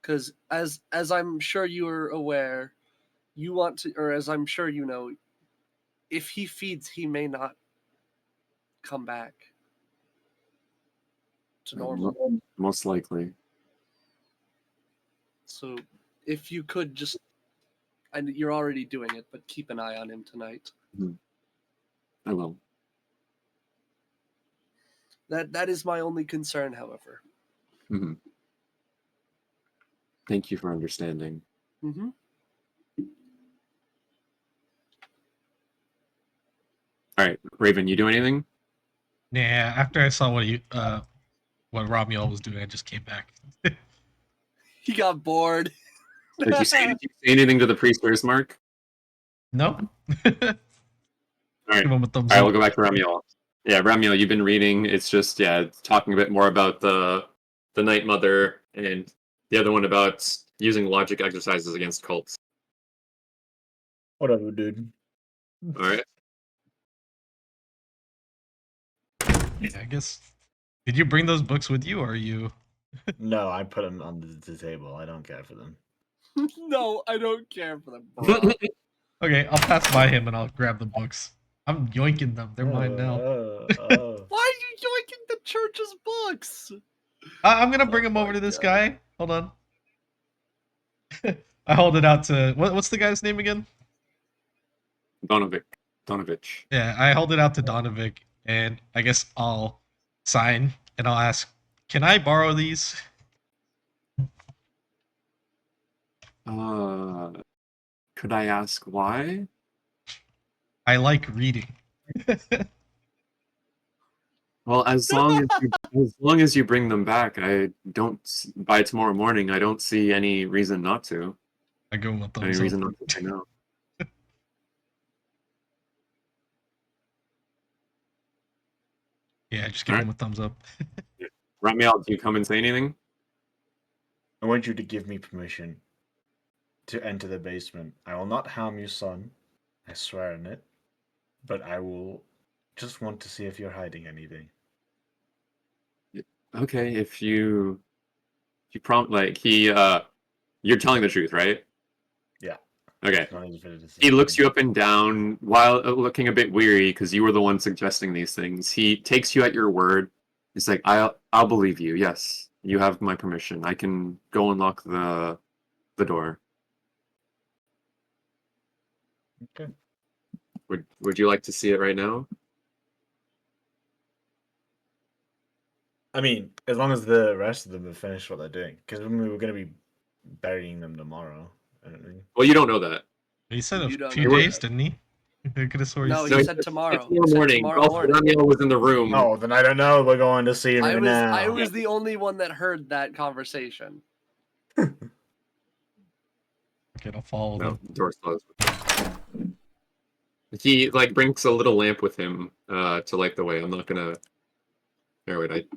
Because as I'm sure you are aware, you want to, or as I'm sure you know, if he feeds, he may not come back to normal. Most likely. So if you could just, and you're already doing it, but keep an eye on him tonight. I will. That is my only concern, however. Hmm. Thank you for understanding. Mm-hmm. All right, Raven, you do anything? Nah, after I saw what Ramiel was doing, I just came back. He got bored. Did you say anything to the priest or Ismark? No. All right. Give him a thumbs All right, up. we'll go back to Ramiel. Yeah, Ramiel, you've been reading. It's just, it's talking a bit more about the Night Mother, and the other one about using logic exercises against cults. Whatever, dude. All right. Yeah, I guess. Did you bring those books with you, or are you? No, I put them on the table. I don't care for them. No, I don't care for them, bro. Okay, I'll pass by him and I'll grab the books. I'm yoinking them. They're mine now. Why are you yoinking the church's books? I'm gonna bring Oh him over my to this God. guy. Hold on. I hold it out to what's the guy's name again? Donovich. Yeah, I hold it out to Donovic, and I guess I'll sign and I'll ask, "Can I borrow these?" Could I ask why? I like reading. Well, as long as you bring them back, I don't by tomorrow morning. I don't see any reason not to. I give him a Any thumbs reason up. not to say no. Yeah, just give All him a thumbs up. Ramiel, do you come and say anything? I want you to give me permission to enter the basement. I will not harm you, son. I swear on it. But I will just want to see if you're hiding anything. Okay, if you prompt you're telling the truth, right? Yeah. Okay. As long as it is He looks something. you up and down while looking a bit weary because you were the one suggesting these things. He takes you at your word. He's like, I'll believe you. Yes, you have my permission. I can go unlock the door. Okay. Would you like to see it right now? I mean, as long as the rest of them have finished what they're doing. Because we were going to be burying them tomorrow. I don't think. Well, you don't know that. He said You a don't few know days, that. didn't he? I could have sworn No, he he No, said tomorrow. Tomorrow He said morning. tomorrow Also, morning. Ramiel was in the room. Oh, then I don't know. We're going to see him I right was now. I was the only one that heard that conversation. Okay, I'll follow No, them. the door's closed. He brings a little lamp with him to light the way. I'm not gonna. Here, wait,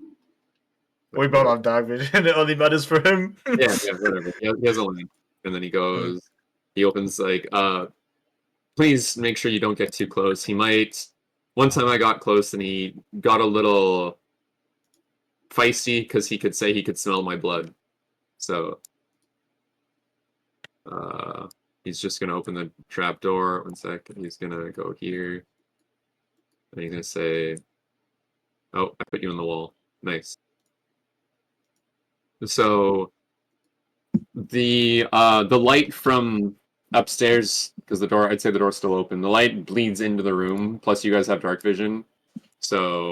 We both have dark vision. It only matters for him. yeah, whatever. He has a lamp, and then he goes. He opens please make sure you don't get too close. He might. One time I got close, and he got a little feisty because he could say he could smell my blood. So, he's just gonna open the trap door. 1 sec. He's gonna go here. And he's gonna say, "Oh, I put you on the wall. Nice." So the light from upstairs, because I'd say the door's still open. The light bleeds into the room. Plus, you guys have dark vision, so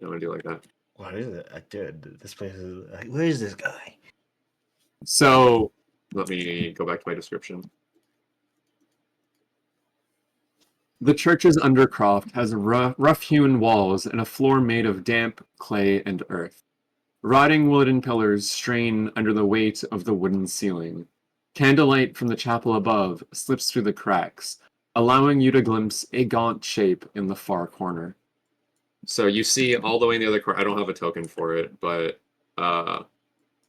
I'm gonna do like that. What is it? Dude, this place is. Where is this guy? So let me go back to my description. The church's undercroft has rough-hewn walls and a floor made of damp clay and earth. Rotting wooden pillars strain under the weight of the wooden ceiling. Candlelight from the chapel above slips through the cracks, allowing you to glimpse a gaunt shape in the far corner. So you see all the way in the other corner. I don't have a token for it, but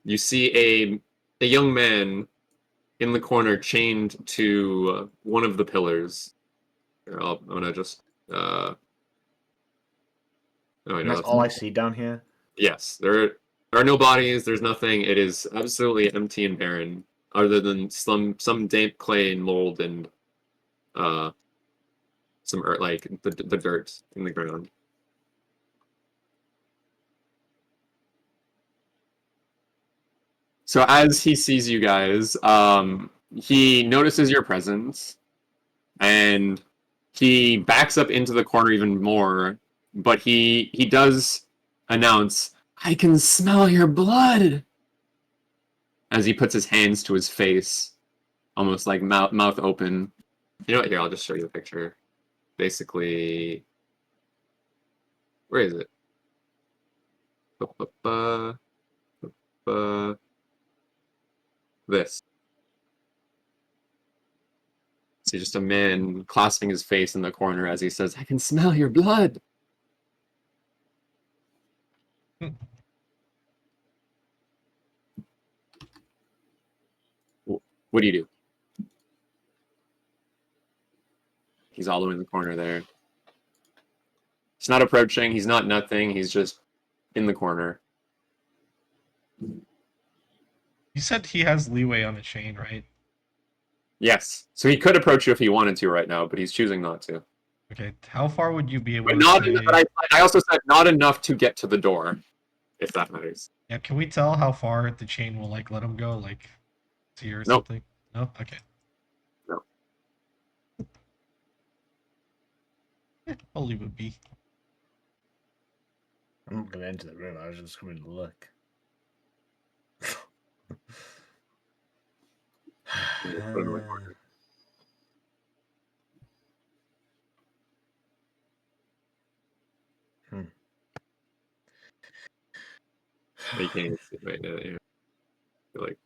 you see a young man in the corner chained to one of the pillars. Here, I'm gonna just. Oh, I And know that's all I see down here. Yes, there are no bodies. There's nothing. It is absolutely empty and barren, other than some damp clay and mold and some earth, like the dirt in the ground. So as he sees you guys, he notices your presence, and he backs up into the corner even more. But he does announce, "I can smell your blood," as he puts his hands to his face, almost like mouth open. You know what? Here, I'll just show you the picture. Basically, where is it? This. See just a man clasping his face in the corner as he says, "I can smell your blood." What do you do? He's all the way in the corner there. He's not approaching. He's not nothing. He's just in the corner. You said he has leeway on the chain, right? Yes. So he could approach you if he wanted to right now, but he's choosing not to. Okay, how far would you be able But to not. say? But I also said not enough to get to the door, if that matters. Yeah, can we tell how far the chain will like let him go, like here or Nope. something? No. Okay. No. I'll leave it be. I'm not gonna enter the room. I was just going to look. Put him in the corner. But you can't see right now. Yeah. Like,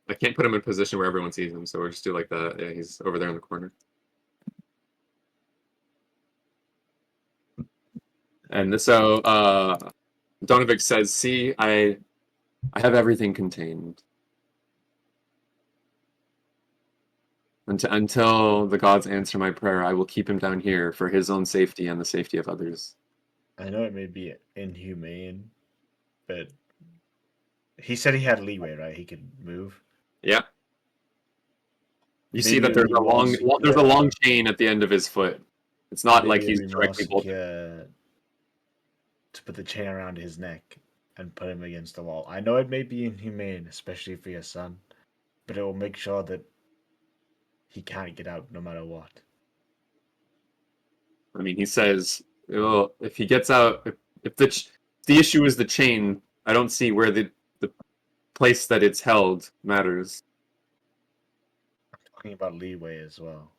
I can't put him in a position where everyone sees him, so we'll just do like that. Yeah, he's over there in the corner. And so Donovic says, "See, I have everything contained. Until the gods answer my prayer, I will keep him down here for his own safety and the safety of others." I know it may be inhumane, but he said he had leeway, right? He could move. Yeah. You see Maybe that there's it'd be more there's a secure. long chain at the end of his foot. It's not like Maybe he's it'd be more directly bolted. secure to put the chain around his neck and put him against the wall. I know it may be inhumane, especially for your son, but it will make sure that he can't get out no matter what. I mean, he says, "Well, if he gets out, if the issue is the chain, I don't see where the place that it's held matters." I'm talking about leeway as well.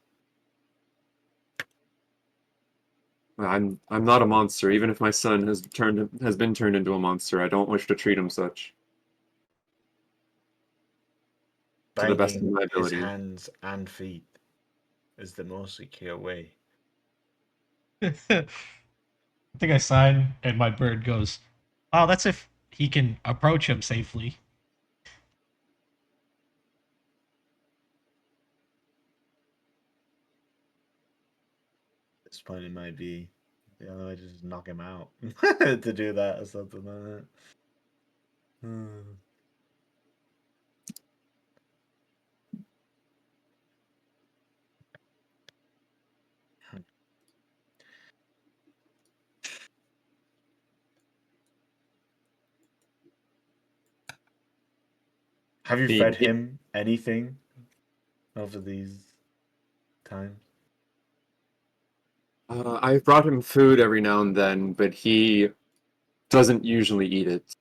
I'm not a monster. Even if my son has been turned into a monster, I don't wish to treat him such. To the best of Binding my his ability. hands and feet is the most secure way. I think I sign, and my bird goes, "Oh, that's if he can approach him safely." At this point, it might be the other way to just knock him out to do that or something like that. Have you fed him anything over these times? I've brought him food every now and then, but he doesn't usually eat it.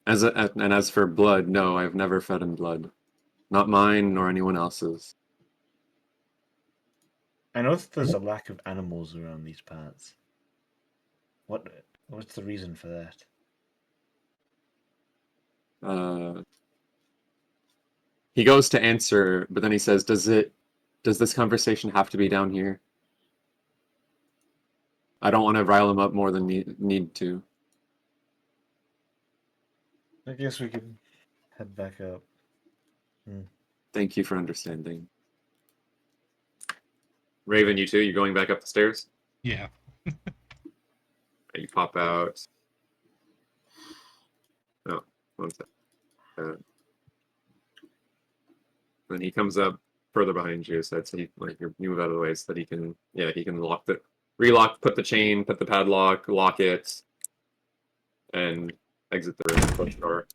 And as for blood, no, I've never fed him blood. Not mine nor anyone else's. I know that there's a lack of animals around these parts. What's the reason for that? He goes to answer, but then he says, does this conversation have to be down here? I don't want to rile him up more than need to." I guess we can head back up. Thank you for understanding. Raven, you too? You're going back up the stairs? Yeah. You pop out. Oh, one sec. Then he comes up further behind you, so that you move out of the way so that he can relock, put the chain, put the padlock, lock it, and exit the room and close the door.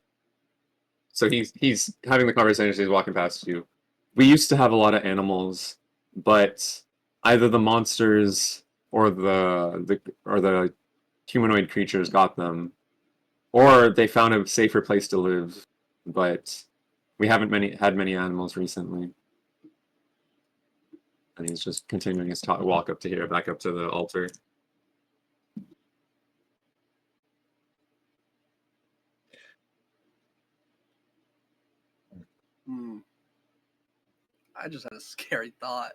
So he's having the conversation as he's walking past you. We used to have a lot of animals, but either the monsters or the humanoid creatures got them, or they found a safer place to live. But we haven't had many animals recently. And he's just continuing his walk up to here, back up to the altar. Hmm. I just had a scary thought,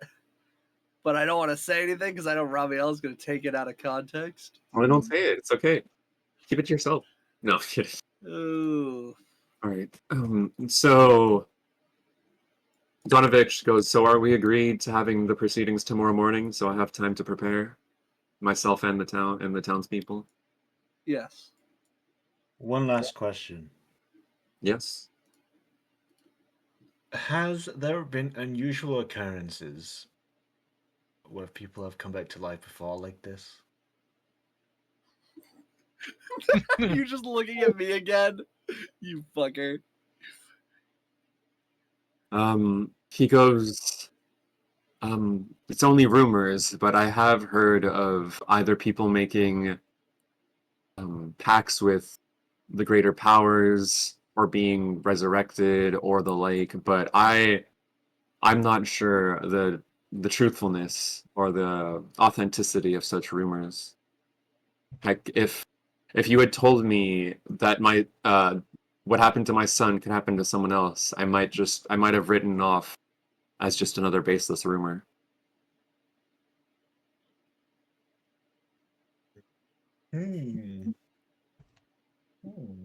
but I don't want to say anything because I know Raviel's going to take it out of context. Well, don't say it. It's okay. Keep it to yourself. No, kidding. Ooh. All right. So Donovich goes, so are we agreed to having the proceedings tomorrow morning so I have time to prepare myself and the townspeople? Yes. One last question. Yes. Has there been unusual occurrences where people have come back to life before like this? You just looking at me again? You fucker. He goes, it's only rumors, but I have heard of either people making pacts with the greater powers or being resurrected or the like, but I'm not sure the truthfulness or the authenticity of such rumors. Heck, if you had told me that my what happened to my son could happen to someone else, I might have written off as just another baseless rumor. Hmm. Hmm.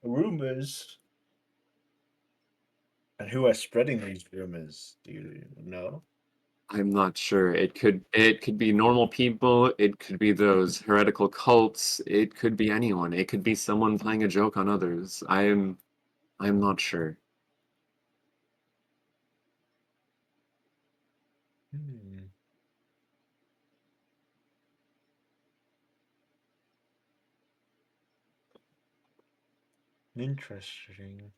Rumors. And who are spreading these rumors? Do you know? I'm not sure. It could be normal people, it could be those heretical cults, it could be anyone. It could be someone playing a joke on others. I'm not sure. Hmm. Interesting.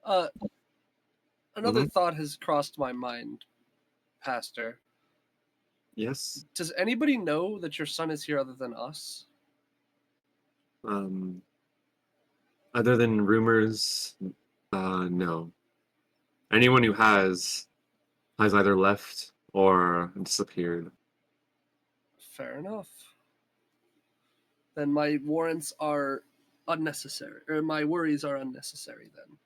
Uh, another Mhm. thought has crossed my mind, Pastor. Yes. Does anybody know that your son is here other than us? Um Other than rumors, no. Anyone who has either left or disappeared. Fair enough. Then my warrants are unnecessary, or my worries are unnecessary then.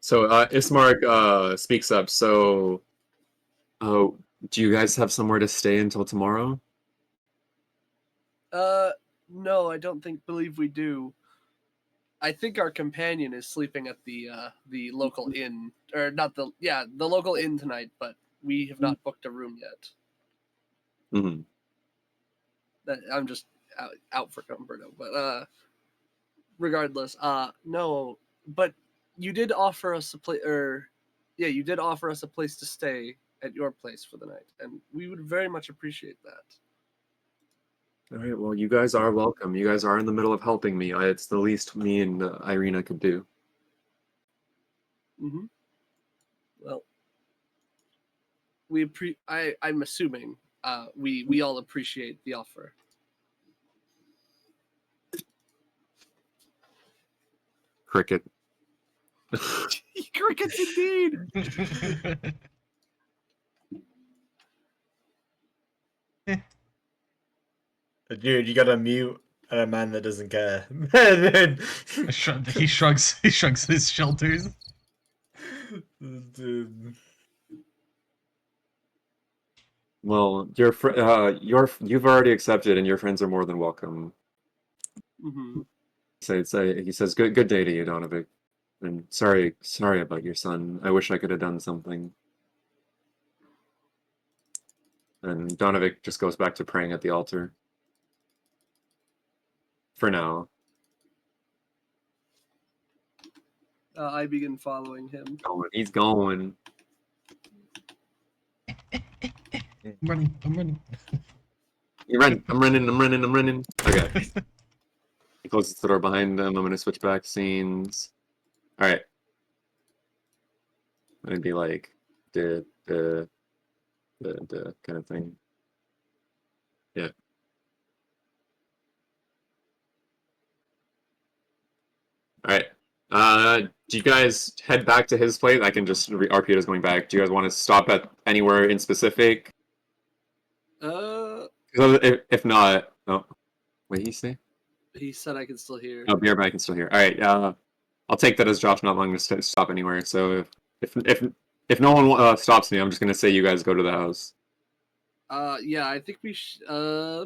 So Ismark speaks up. So, oh, do you guys have somewhere to stay until tomorrow? No, I don't believe we do. I think our companion is sleeping at the local inn, or not the local inn tonight, but we have not booked a room yet. Hmm. I'm just out for Cumberto, but regardless, no, but you did offer us a place, or yeah, you did offer us a place to stay at your place for the night, and we would very much appreciate that. All right. Well, you guys are welcome. You guys are in the middle of helping me. It's the least me and Irina could do. Mm-hmm. Well, I'm assuming we all appreciate the offer. Cricket. Crickets indeed. Dude, you gotta mute a man that doesn't care. He shrugs. He shrugs his shoulders. Dude. Well, you've already accepted, and your friends are more than welcome. Mm-hmm. He says, "Good day to you, Donovic." And sorry about your son. I wish I could have done something. And Donovic just goes back to praying at the altar. For now. I begin following him. He's going. I'm running. I'm running. Okay. He closes the door behind him. I'm gonna switch back scenes. Alright. It'd be like the kind of thing. Yeah. Alright. Do you guys head back to his place? I can just RP is going back. Do you guys want to stop at anywhere in specific? If not, oh, what did he say? He said I can still hear. Oh, BR I can still hear. All right. I'll take that as Josh not wanting to stop anywhere. So if no one stops me, I'm just gonna say you guys go to the house. Yeah, I think we I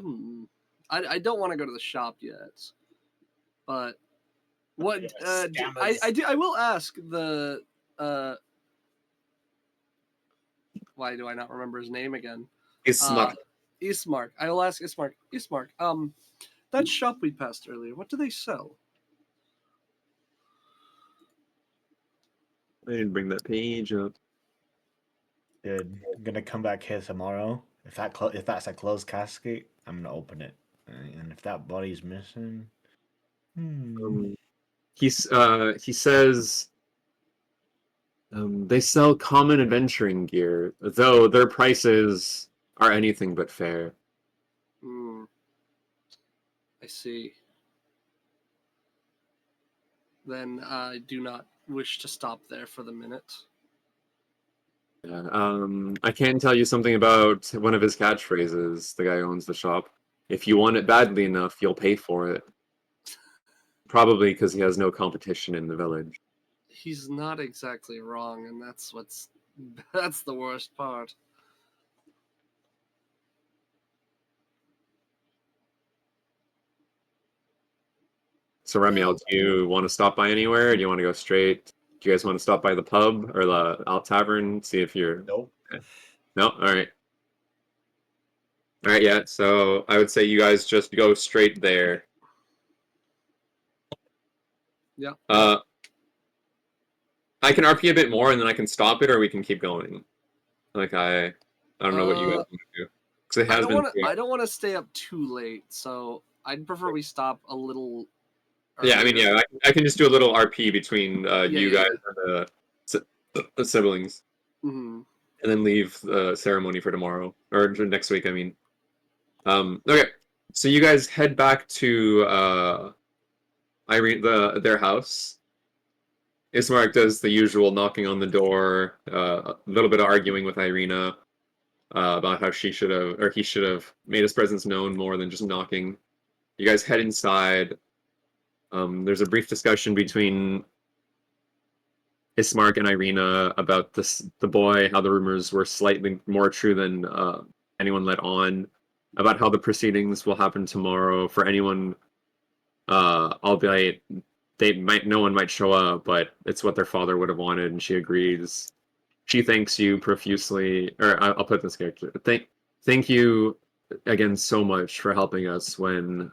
don't want to go to the shop yet, but what? I will ask the. Why do I not remember his name again? Ismark. Ismark. I will ask Ismark. Ismark. That shop we passed earlier. What do they sell? I didn't bring that page up. Dude, I'm gonna come back here tomorrow. If that's a closed casket, I'm gonna open it. And if that body's missing, He says they sell common adventuring gear, though their prices are anything but fair. I see. Then I do not wish to stop there for the minute. Yeah, I can tell you something about one of his catchphrases. The guy who owns the shop. If you want it badly enough, you'll pay for it. Probably because he has no competition in the village. He's not exactly wrong, and that's the worst part. So Remiel, do you want to stop by anywhere? Or do you want to go straight? Do you guys want to stop by the pub or the Alt Tavern? See if you're nope. no. All right. All right. Yeah. So I would say you guys just go straight there. Yeah. I can RP a bit more and then I can stop it, or we can keep going. Like I don't know what you guys want to do because it has been. I don't want to stay up too late, so I'd prefer we stop a little. Yeah, I mean, earlier. yeah, I can just do a little RP between you yeah. guys and the siblings, Mm-hmm. and then leave the ceremony for tomorrow or next week. I mean, okay. So you guys head back to Irene their house. Ismark does the usual knocking on the door, a little bit of arguing with Irina about how she should have or he should have made his presence known more than just knocking. You guys head inside. There's a brief discussion between Ismark and Irina about the boy, how the rumors were slightly more true than anyone let on, about how the proceedings will happen tomorrow. For anyone, albeit no one might show up, but it's what their father would have wanted, and she agrees. She thanks you profusely, or I'll put this character. Thank you again so much for helping us when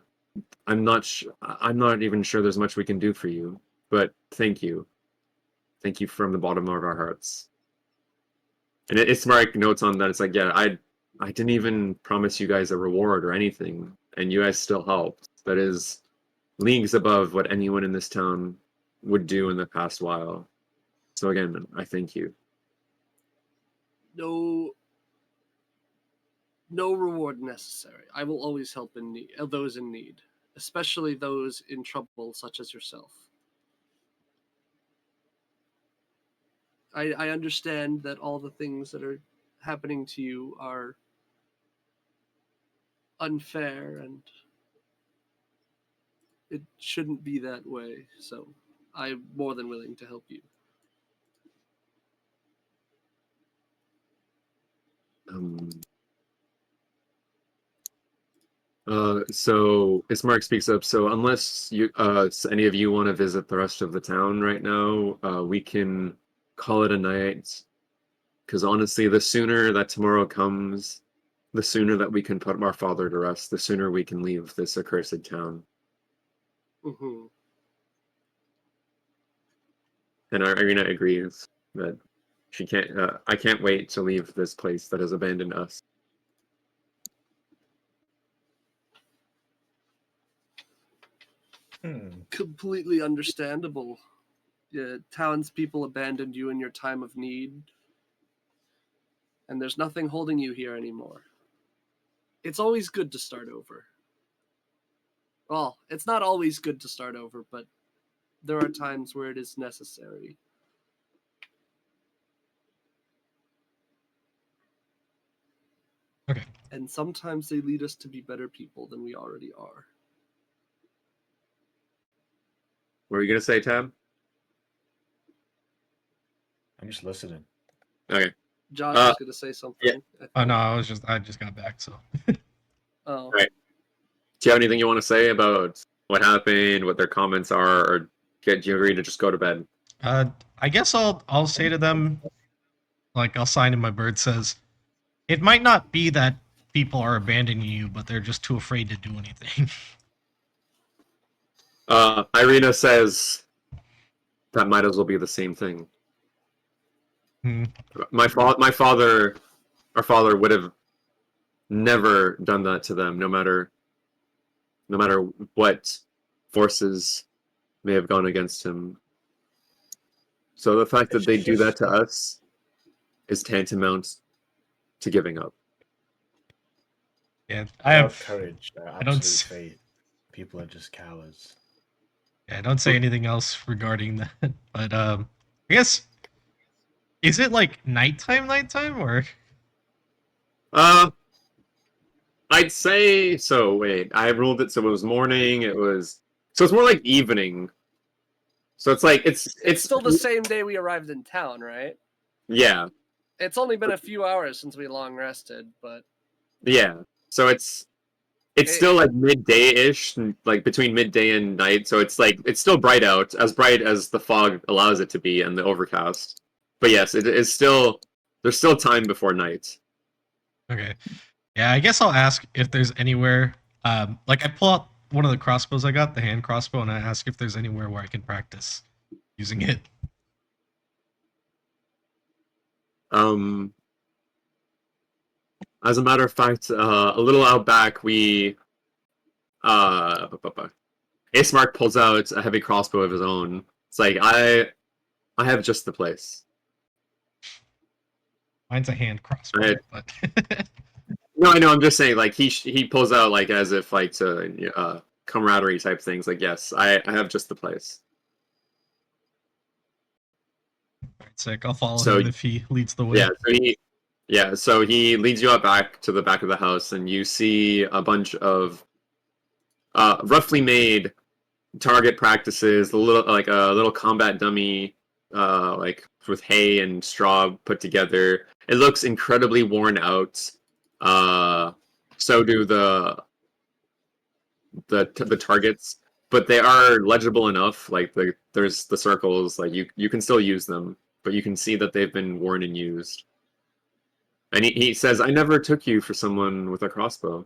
I'm not even sure there's much we can do for you, but thank you. Thank you from the bottom of our hearts. And it's Mark notes on that. It's like, yeah, I didn't even promise you guys a reward or anything, and you guys still helped. That is leagues above what anyone in this town would do in the past while. So again, I thank you. No reward necessary. I will always help those in need, especially those in trouble such as yourself. I understand that all the things that are happening to you are unfair and it shouldn't be that way. So I'm more than willing to help you. So Ismark speaks up. So unless any of you want to visit the rest of the town right now, we can call it a night. Because honestly, the sooner that tomorrow comes, the sooner that we can put our father to rest, the sooner we can leave this accursed town. Mm-hmm. And Irina agrees that she can't. I can't wait to leave this place that has abandoned us. Completely understandable. Townspeople abandoned you in your time of need, and there's nothing holding you here anymore. It's always good to start over. Well, it's not always good to start over, but there are times where it is necessary. Okay. And sometimes they lead us to be better people than we already are. What were you gonna say, Tab? I'm just listening. Okay. Josh was going to say something. yeah. I Oh no, think. I just got back, so. Oh. Right. Do you have anything you want to say about what happened, what their comments are, or do you agree to just go to bed? I guess I'll say to them, like I'll sign in my bird says, it might not be that people are abandoning you, but they're just too afraid to do anything. Irina says that might as well be the same thing. Hmm. Our father would have never done that to them, no matter what forces may have gone against him. So the fact that It's they do that just to us is tantamount to giving up. Yeah, without courage or I don't absolute s- faith, people are just cowards. yeah, I don't say anything else regarding that. But I guess is it like nighttime or? Uh, I'd say so. Wait, I ruled it so it was morning. So it's more like evening. So it's like It's still the same day we arrived in town, right? yeah, It's only been a few hours since we long rested, but yeah. So it's still like midday-ish, like between midday and night. So it's like it's still bright out, as bright as the fog allows it to be, and the overcast. But yes, it is still there's still time before night. Okay. Yeah, I guess I'll ask if there's anywhere. Like I pull out one of the crossbows I got, the hand crossbow, and I ask if there's anywhere where I can practice using it. Um, as a matter of fact, a little out back, we Ismark pulls out a heavy crossbow of his own. It's like I have just the place. Mine's a hand crossbow, I, but no, I know. I'm just saying, like he pulls out like as if like to camaraderie type things. Like yes, I have just the place. sick. I'll follow So him if he leads the way. so he leads you out back to the back of the house, and you see a bunch of roughly made target practices, a little combat dummy, like with hay and straw put together. It looks incredibly worn out. So do the targets, but they are legible enough. Like there's the circles, like you can still use them, but you can see that they've been worn and used. And he says, "I never took you for someone with a crossbow."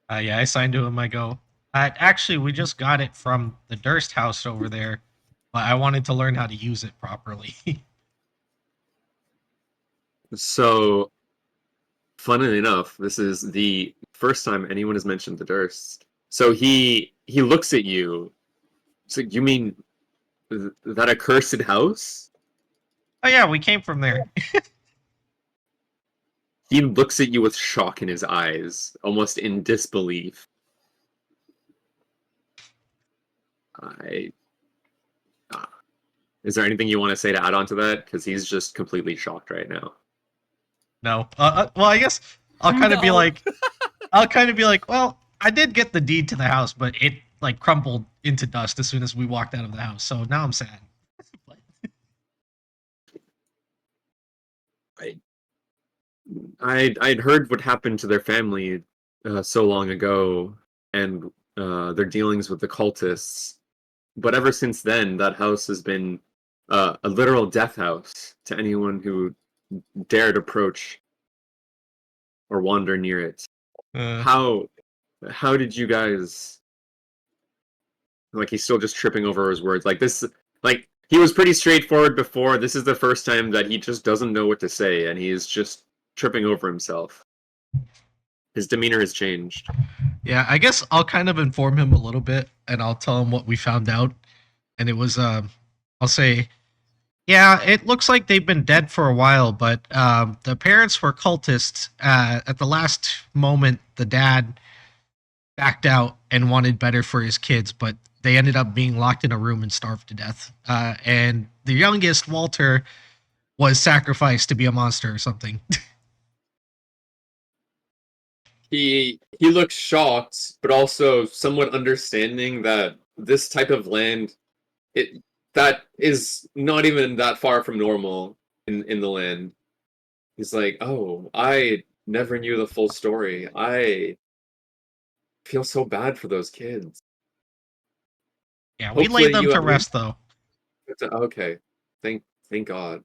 Yeah, I signed to him. I go. Actually, we just got it from the Durst house over there, but I wanted to learn how to use it properly. So, funnily enough, this is the first time anyone has mentioned the Durst. So he looks at you. So you mean that accursed house? Oh yeah, we came from there. He looks at you with shock in his eyes, almost in disbelief. I. Is there anything you want to say to add on to that? Because he's just completely shocked right now. No. Well, I guess I'll kind of be No. like, well, I did get the deed to the house, but it like crumpled into dust as soon as we walked out of the house. So now I'm sad. I'd heard what happened to their family so long ago, and their dealings with the cultists. But ever since then, that house has been a literal death house to anyone who dared approach or wander near it. Uh, How did you guys, like, he's still just tripping over his words, like this, like he was pretty straightforward before. This is the first time that he just doesn't know what to say, and he is just tripping over himself. His demeanor has changed. yeah, I guess I'll kind of inform him a little bit, and I'll tell him what we found out. And it was, I'll say, yeah, it looks like they've been dead for a while, but the parents were cultists. At the last moment, the dad backed out and wanted better for his kids, but they ended up being locked in a room and starved to death. And the youngest, Walter, was sacrificed to be a monster or something. He looks shocked, but also somewhat understanding that this type of land, it that is not even that far from normal in the land. He's like, oh, I never knew the full story. I feel so bad for those kids. Yeah, we laid them to rest, though. Okay, thank God.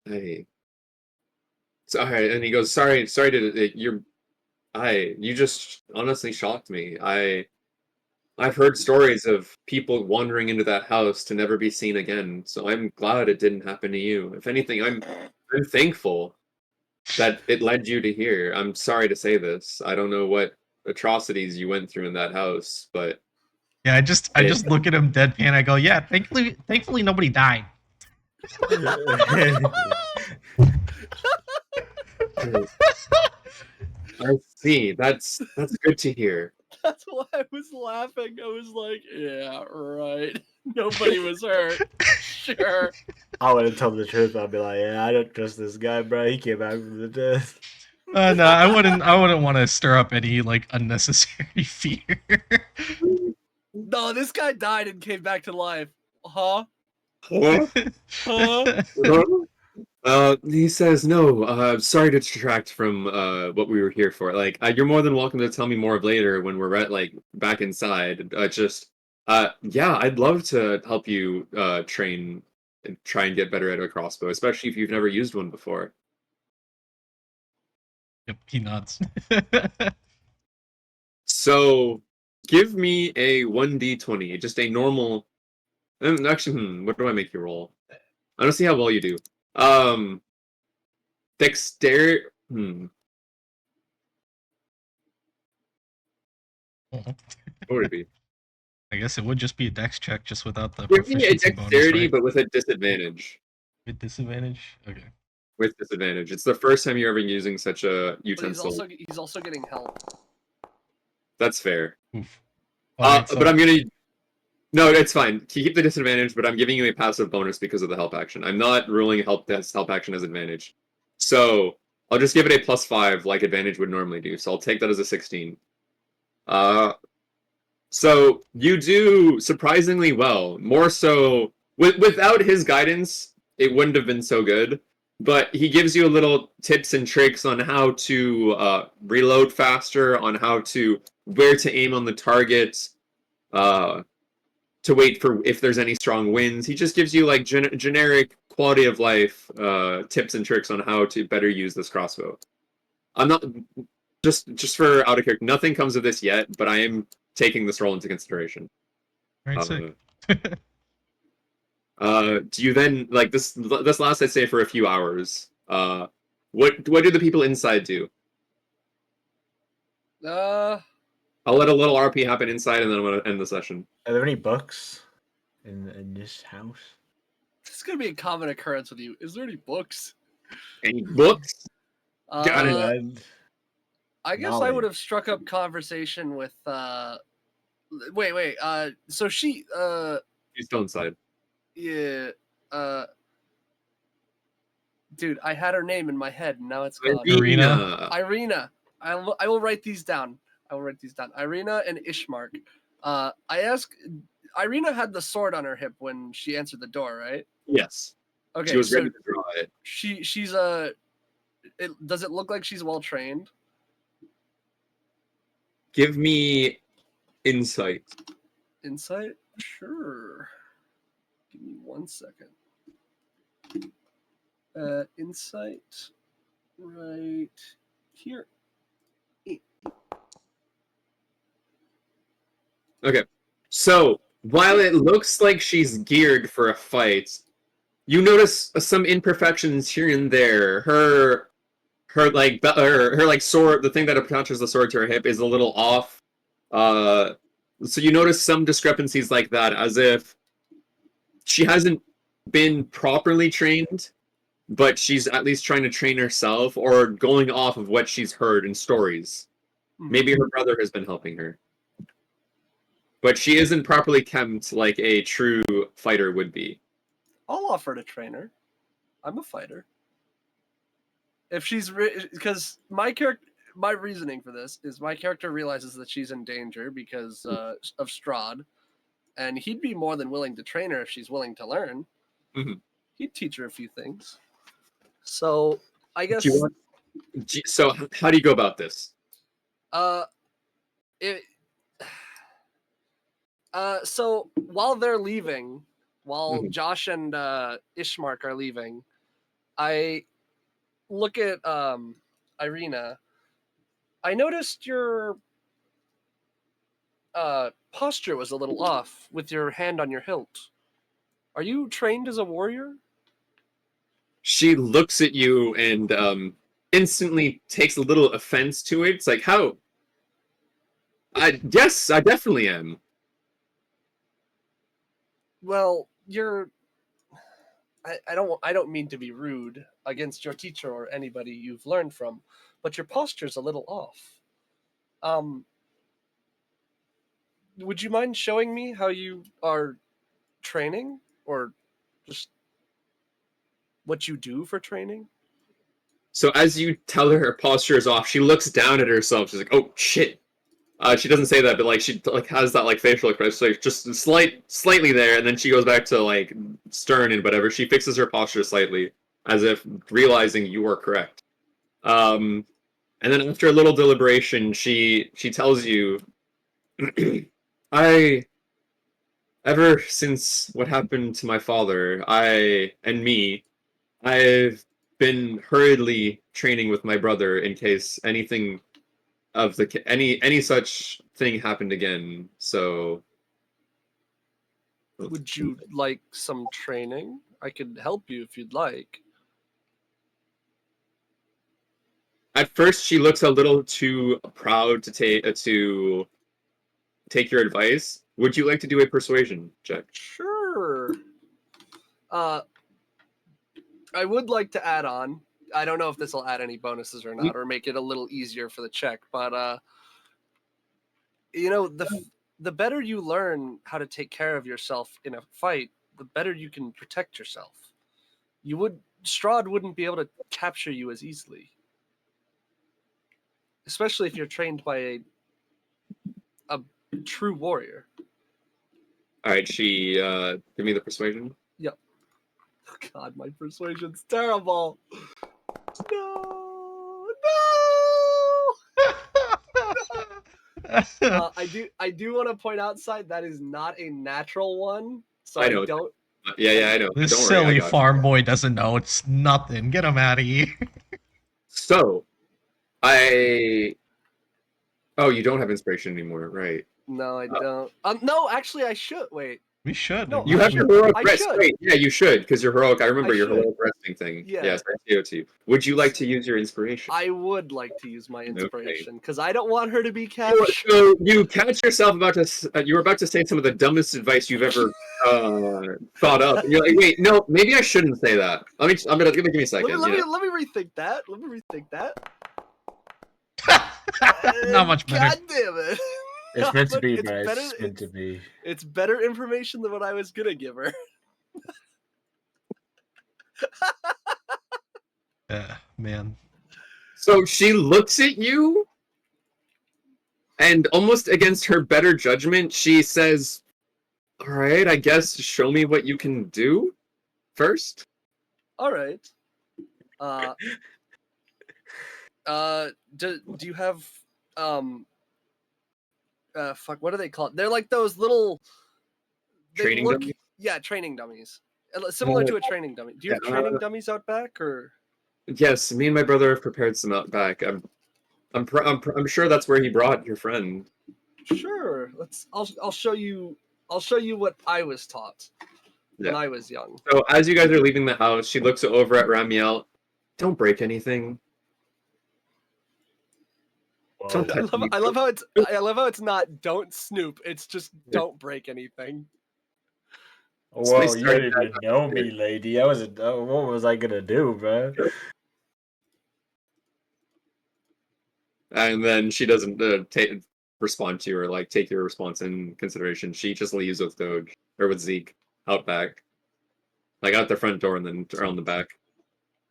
Hey, sorry, and he goes, sorry to you just honestly shocked me. I've heard stories of people wandering into that house to never be seen again, so I'm glad it didn't happen to you. If anything, I'm thankful that it led you to here. I'm sorry to say this. I don't know what atrocities you went through in that house, but Yeah, I just look at him deadpan. I go, yeah, thankfully nobody died. I see. That's good to hear. That's why I was laughing. I was like, yeah, right. Nobody was hurt. Sure. I would have told the truth. I'd be like, yeah, I don't trust this guy, bro. He came back from the dead. No, I wouldn't want to stir up any like unnecessary fear. No, this guy died and came back to life. Huh? Huh? Huh? He says, no, sorry to detract from what we were here for. Like, you're more than welcome to tell me more of later when we're back inside. Yeah, I'd love to help you train and try and get better at a crossbow, especially if you've never used one before. Yep, he nods. So, give me a 1d20, just a normal. Actually, what do I make you roll? I don't see how well you do. Dexterity. What would it be? I guess it would just be a dex check, just without the Give me a proficiency bonus, dexterity, right? but with a disadvantage. With disadvantage? Okay. With disadvantage. It's the first time you're ever using such a But utensil. he's also getting help. That's fair. Oof. Alright, so But I'm gonna. No, it's fine. Keep the disadvantage, but I'm giving you a passive bonus because of the help action. I'm not ruling help action as advantage. So I'll just give it a +5 like advantage would normally do. So I'll take that as a 16. So you do surprisingly well. More so without his guidance, it wouldn't have been so good. But he gives you a little tips and tricks on how to reload faster, on how to where to aim on the target, to wait for if there's any strong winds. He just gives you like generic quality of life tips and tricks on how to better use this crossbow. I'm not just for out of character. Nothing comes of this yet, but I am taking this role into consideration. alright, sick. Do you then like this lasts, I'd say, for a few hours? What do the people inside do? I'll let a little RP happen inside, and then I'm gonna end the session. Are there any books in this house? This is gonna be a common occurrence with you. Is there any books? Any books? Got it. And I guess I would have struck up conversation with wait. So she She's still inside. yeah dude, I had her name in my head and now it's gone. Irina. I will write these down. Irina and Ishmark. I asked. Irina had the sword on her hip when she answered the door, right? Yes. Okay. She was ready to draw it. She's does it look like she's well trained? give me insight. Insight? Sure. Give me 1 second. Insight right here. Okay. So, while it looks like she's geared for a fight, you notice some imperfections here and there. Her like sword, the thing that attaches the sword to her hip is a little off. So you notice some discrepancies like that, as if she hasn't been properly trained, but she's at least trying to train herself or going off of what she's heard in stories. Maybe her brother has been helping her. But she isn't properly kempt like a true fighter would be. I'll offer to train her. I'm a fighter. If she's because my reasoning for this is my character realizes that she's in danger because of Strahd, and he'd be more than willing to train her if she's willing to learn. Mhm. He'd teach her a few things. So I guess. So how do you go about this? It. So while they're leaving, while Josh and Ishmark are leaving, I look at Irina. I noticed your posture was a little off with your hand on your hilt. Are you trained as a warrior? She looks at you and instantly takes a little offense to it. It's like, how? Yes, I definitely am. Well, you're. I don't mean to be rude against your teacher or anybody you've learned from, but your posture's a little off. Would you mind showing me how you are training, or just what you do for training? So as you tell her posture is off, she looks down at herself. She's like, "Oh shit." She doesn't say that, but like she like has that like facial expression, like just slightly there, and then she goes back to like stern and whatever. She fixes her posture slightly, as if realizing you are correct. And then after a little deliberation, she tells you, "I ever since what happened to my father, I've been hurriedly training with my brother in case anything of the any such thing happened again. So Would you like some training? I could help you if you'd like. at first she looks a little too proud to take your advice. Would you like to do a persuasion check? Sure. I would like to add on. I don't know if this will add any bonuses or not, or make it a little easier for the check. But the better you learn how to take care of yourself in a fight, the better you can protect yourself. Strahd wouldn't be able to capture you as easily, especially if you're trained by a true warrior. All right, she give me the persuasion. Yep. Oh God, my persuasion's terrible. No. I do want to point outside that is not a natural one. So I know. don't. Yeah, I know. This Don't worry, I silly got farm boy doesn't know. It's nothing. Get him out of here. So oh, you don't have inspiration anymore, right? No, I don't. No, actually, I should. Wait. We should. No, You I have your should. heroic I rest. should. Wait, yeah, you should, because your heroic. I remember your should. heroic resting thing. Yeah. Yes, I see it too. Would you like to use your inspiration? I would like to use my Okay. inspiration because I don't want her to be captured. So you catch yourself you were about to say some of the dumbest advice you've ever thought up, and you're like, wait, no, maybe I shouldn't say that. Give me a second. Let me rethink that. Let me rethink that. Not much better. God damn it! It's meant to be, It's guys. better- It's meant to be. It's better information than what I was gonna give her. Man. So she looks at you, and almost against her better judgment, she says, "All right, I guess show me what you can do first." All right. Do you have fuck, what are they called? They're like those little. They Training look, dummies? yeah, training dummies. Similar to a training dummy. Do you have training dummies out back, or? Yes, me and my brother have prepared some out back. I'm sure that's where he brought your friend. Sure. I'll show you. I'll show you what I was taught when Yeah. I was young. So as you guys are leaving the house, she looks over at Ramiel. Don't break anything. Don't touch me. I love how it's not don't snoop. It's just don't break anything. Well, Somebody you started didn't that know me, lady. I was. What was I gonna do, bro? And then she doesn't respond to you or like take your response in consideration. She just leaves with Doge or with Zeke out back, like out the front door and then around the back.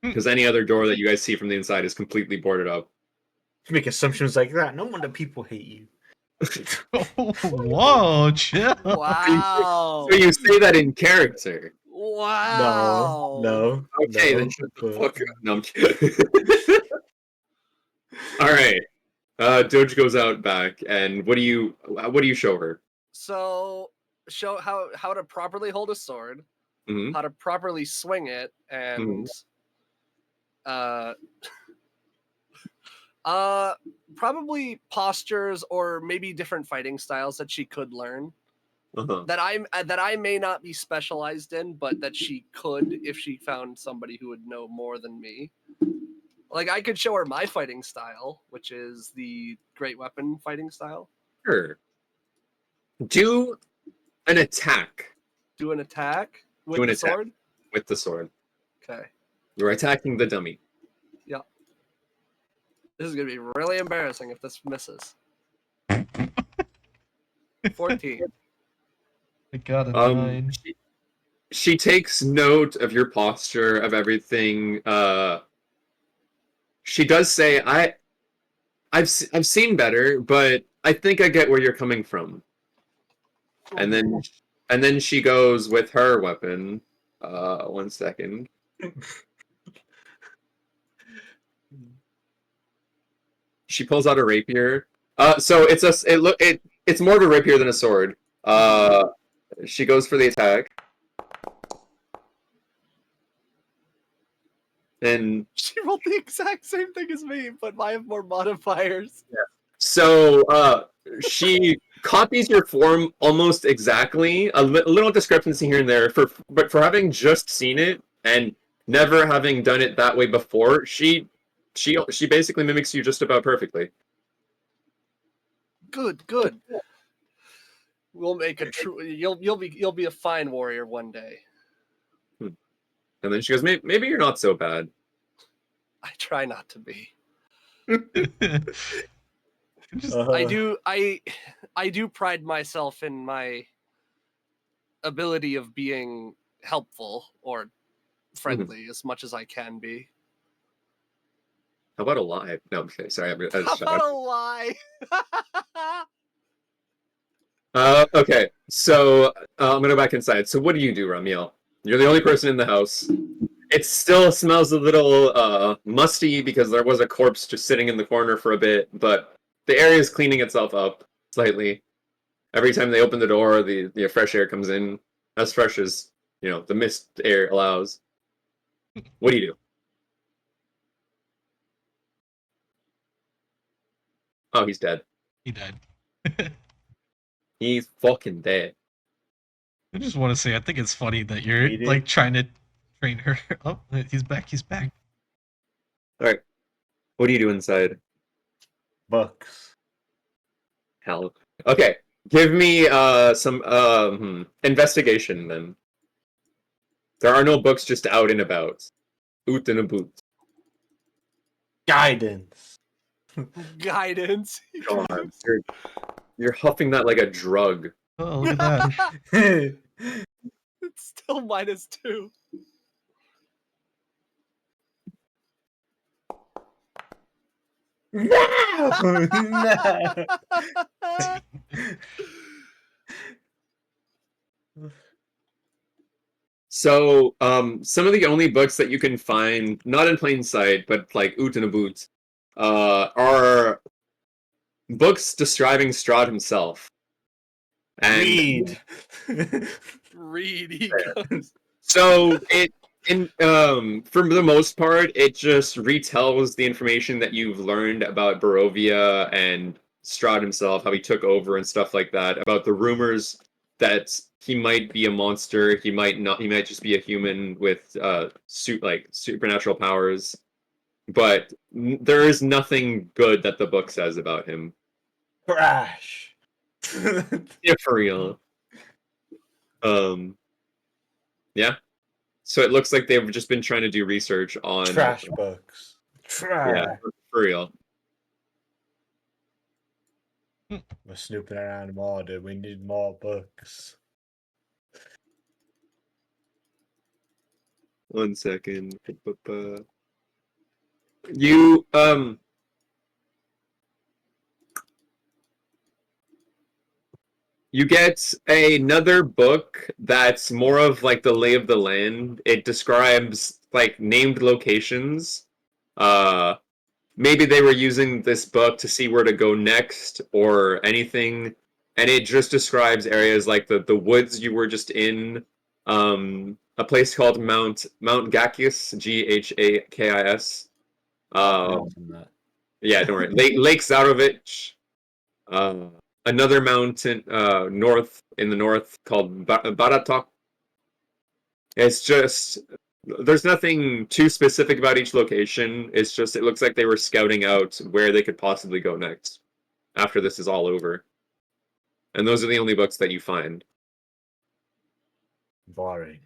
Because any other door that you guys see from the inside is completely boarded up. You make assumptions like that. No wonder people hate you. Whoa, chill. Wow. So you say that in character. Wow. No. Okay, no, then shut the but- fuck up. No, I'm kidding. All right. Doge goes out back, and what do you show her? So show how to properly hold a sword, Mhm. how to properly swing it, and probably postures or maybe different fighting styles that she could learn Uh-huh. that I may not be specialized in, but that she could if she found somebody who would know more than me. Like I could show her my fighting style, which is the great weapon fighting style. Sure. Do an attack Do an attack with Do an the attack. sword. with the sword. Okay. You're attacking the dummy. This is gonna be really embarrassing if this misses. 14. I got a 9. She takes note of your posture, of everything. She does say, I've seen better, but I think I get where you're coming from. And then she goes with her weapon. 1 second. She pulls out a rapier. So it's more of a rapier than a sword. She goes for the attack. And She rolled the exact same thing as me, but I have more modifiers. so she copies your form almost exactly. A little discrepancy here and there, but for having just seen it and never having done it that way before, she basically mimics you just about perfectly. Good. We'll make a true. You'll be a fine warrior one day. And then she goes, maybe you're not so bad. I try not to be. Just, I do pride myself in my ability of being helpful or friendly as much as I can be. How about a lie? No, I'm kidding. Sorry, I was How shy. about a lie? Okay, so I'm gonna go back inside. So what do you do, Ramiel? You're the only person in the house. It still smells a little musty because there was a corpse just sitting in the corner for a bit, but the area is cleaning itself up slightly. Every time they open the door, the fresh air comes in, as fresh as the mist air allows. What do you do? Oh, he's dead. he died. He's fucking dead. I just want to say, I think it's funny that you're He did? like trying to train her. Oh, he's back. All right, what do you do inside? Bucks. Hell. Okay, give me some investigation then. There are no books just out and about. Oot and a boot. Guidance. Guidance. God, you're huffing that like a drug. Oh, look at that. It's still -2. No! So, some of the only books that you can find, not in plain sight, but like oot and a boot, are books describing Strahd himself. And Read. Read, he goes. so for the most part, it just retells the information that you've learned about Barovia and Strahd himself, how he took over and stuff like that, about the rumors that he might be a monster, he might not, he might just be a human with supernatural powers. But there is nothing good that the book says about him. Crash. Yeah, for real. Yeah. So it looks like they've just been trying to do research on Trash books. Trash. Yeah, for real. We're snooping around more, dude. We need more books. 1 second. You you get another book that's more of like the lay of the land. It describes like named locations. Maybe they were using this book to see where to go next or anything, and it just describes areas like the woods you were just in, a place called Mount Gakis, Ghakis. Yeah, don't worry. Lake Zarovich. Another mountain in the north called Baratok. It's just there's nothing too specific about each location. It's just it looks like they were scouting out where they could possibly go next after this is all over. And those are the only books that you find. Boring.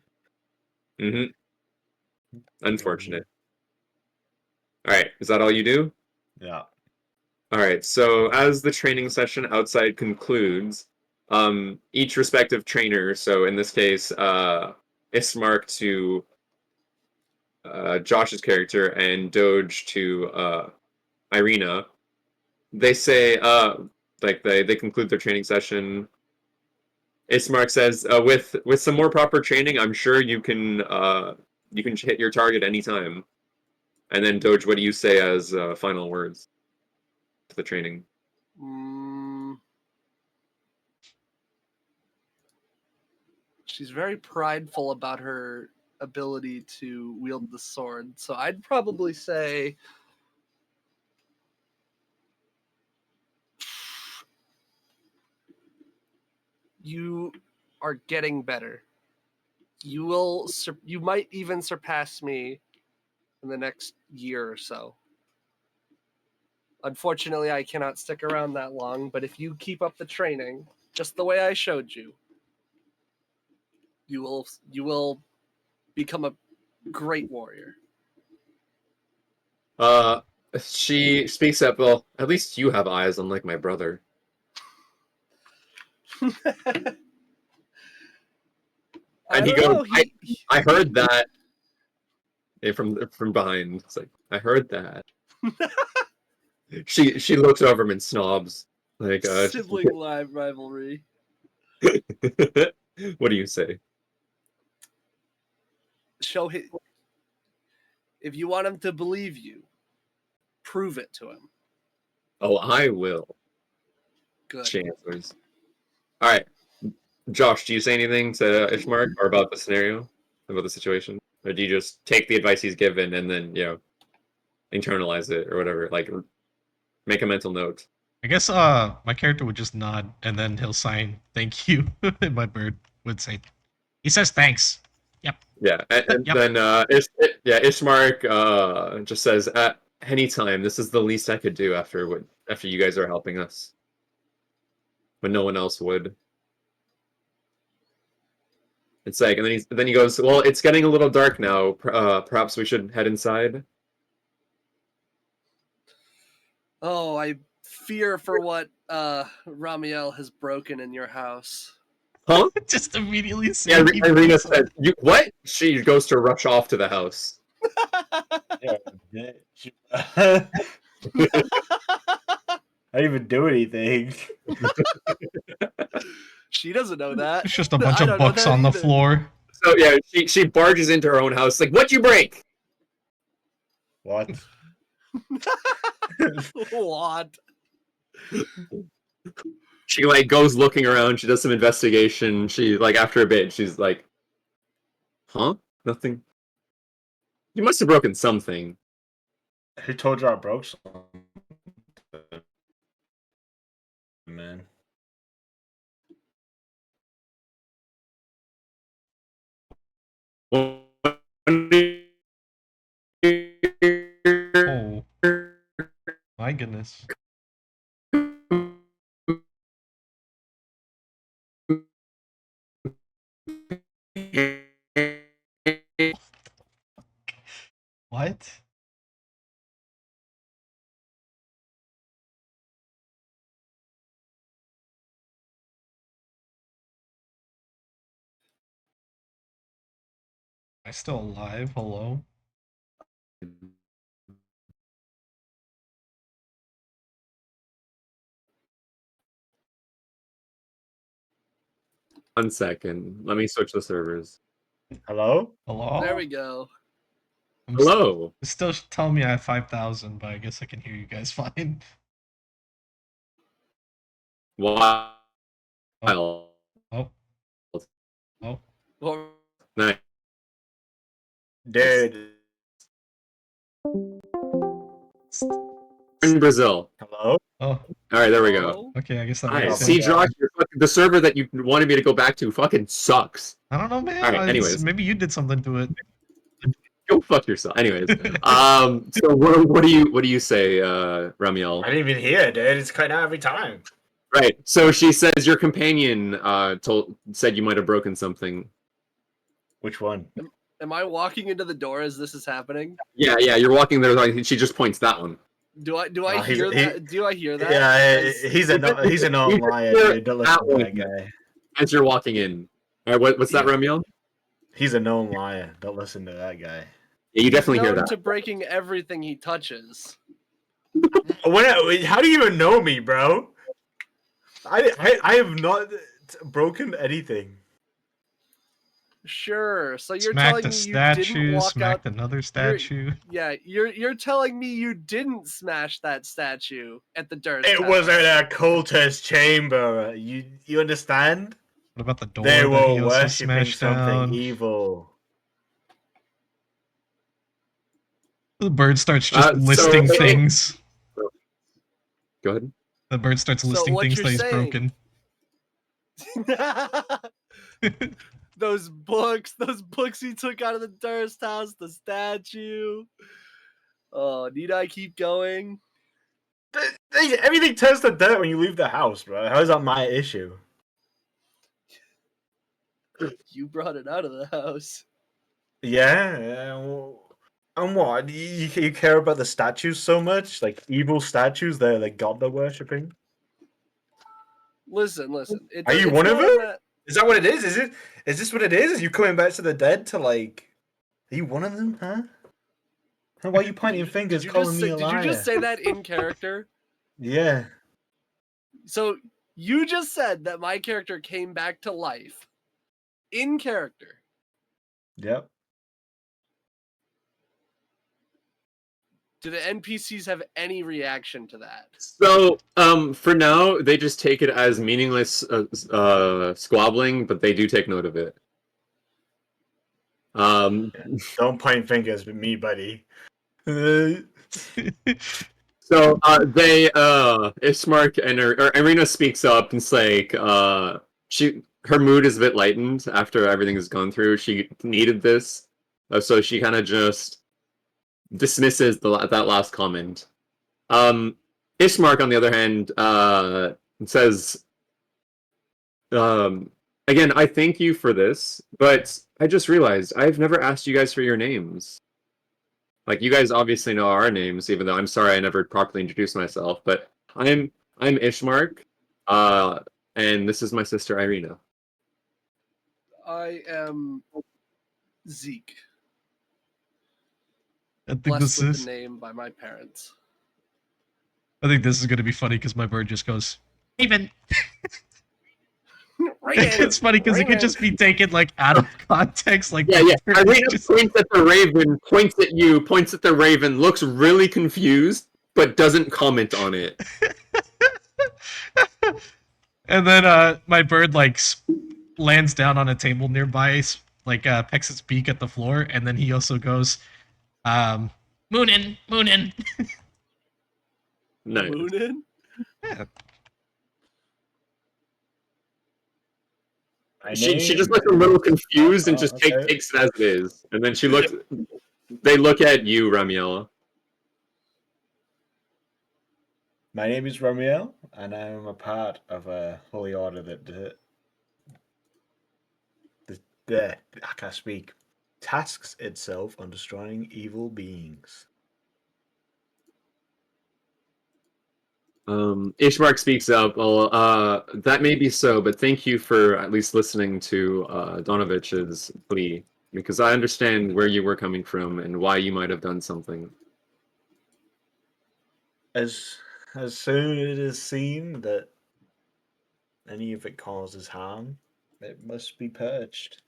Unfortunate. All right, is that all you do? Yeah. All right, so as the training session outside concludes, each respective trainer, so in this case, Ismark to Josh's character and Doge to Irina, they say, like they conclude their training session. Ismark says, with some more proper training, I'm sure you can hit your target anytime. And then Doge, what do you say as final words to the training? She's very prideful about her ability to wield the sword, so I'd probably say you are getting better. You might even surpass me in the next year or so. Unfortunately, I cannot stick around that long, but if you keep up the training just the way I showed you, you will become a great warrior. She speaks up, well, at least you have eyes, unlike my brother. And he goes, I heard that. From behind. It's like, I heard that. She looks over him and snobs. Like sibling rivalry. What do you say? Show him. If you want him to believe you, prove it to him. Oh, I will. Good. She answers. All right, Josh, do you say anything to Ishmark or about the scenario, about the situation, or do you just take the advice he's given and then internalize it or whatever, like make a mental note? I guess my character would just nod and then he'll sign thank you. And my bird would say, he says thanks. Yep. Yeah, and Yep. then Ishmark just says, at any time, this is the least I could do after you guys are helping us, when no one else would. It's like, and then he goes, well, it's getting a little dark now. Perhaps we should head inside. Oh, I fear for what Ramiel has broken in your house. Huh? Just immediately Yeah, saying Irina says, what? She goes to rush off to the house. Yeah, bitch. I didn't even do anything. She doesn't know that. It's just a bunch of books on the floor. So yeah, she barges into her own house, like, what'd you break? What? What? She like goes looking around. She does some investigation. She like after a bit, she's like, "Huh? Nothing. You must have broken something." Who told you I broke something? Man. Oh, my goodness. What? Am I still alive? Hello? 1 second. Let me switch the servers. Hello? Hello? There we go. I'm Hello. It's still telling me I have 5,000, but I guess I can hear you guys fine. Wow. Oh, oh, oh. Well, Nice. Dude. In Brazil. Hello? Oh, All right, there we go. hello? okay, I guess that Alright, makes my sense. Siege Rock, the server that you wanted me to go back to fucking sucks. I don't know, man. Alright, anyways. Maybe you did something to it. Go fuck yourself. Anyways, so what do you say, Ramiel? I didn't even hear it, dude. It's cutting out every time. Right. So she says your companion said you might have broken something. Which one? Am I walking into the door as this is happening? Yeah, you're walking there. Like, she just points that one. Do I Oh, he's- hear he- that? Do I hear that? Yeah, As- he's a known liar, dude. Don't listen to that guy. As you're walking in. All right, what's that, Ramiel? He's a known liar. Don't listen to that guy. Yeah, you definitely known hear that. to breaking everything he touches. How do you even know me, bro? I have not broken anything. Sure. So you're Smacked telling a me you didn't statue, walk smacked out. another statue. Yeah, you're telling me you didn't smash that statue at the Durst It house. was in a cultist chamber. You understand? What about the door They that were he also worshipping smashed something down? evil. The bird starts just So- listing things. Go ahead. The bird starts So listing what things you're that he's saying- broken. those books he took out of the Durst house, the statue. Oh, need I keep going? Everything turns to dirt when you leave the house, bro. How is that my issue? You brought it out of the house. Yeah. And what? You care about the statues so much? Like evil statues that like God they're worshipping? Listen. Are you it's one of not them? that- Is that what it is? Is this what it is? Is you coming back to the dead to like? Are you one of them? Huh? Why are you pointing fingers, calling me a liar? Did you just say that in character? Yeah. So you just said that my character came back to life in character. Yep. Do the NPCs have any reaction to that? So, for now, they just take it as meaningless squabbling, but they do take note of it. Don't point fingers with me, buddy. So Ismark and Irina speaks up and it's like, her mood is a bit lightened after everything has gone through. She needed this, so she kind of just dismisses that last comment. Ismark, on the other hand, says, again, I thank you for this, but I just realized I've never asked you guys for your names. Like, you guys obviously know our names, even though I'm sorry I never properly introduced myself. But I'm Ishmark, and this is my sister Irina. I am Zeke, I think blessed this with is. the name by my parents. I think this is gonna be funny because my bird just goes Raven. It's funny because it could just be taken like out of context. Like Yeah. the bird Irina just- points at the raven, points at you, points at the raven, looks really confused, but doesn't comment on it. And then my bird like lands down on a table nearby, like pecks its beak at the floor, and then he also goes, "Moonin, moonin." Nice. Moonin? Yeah. My She just name looks a little confused and just okay. takes it as it is. And then she looks. They look at you, Ramiel. My name is Romeo, and I am a part of a holy order that I can't speak. Tasks itself on destroying evil beings. Ishmark speaks up. Well, that may be so, but thank you for at least listening to Donovich's plea, because I understand where you were coming from and why you might have done something. As soon as it is seen that any of it causes harm, it must be purged.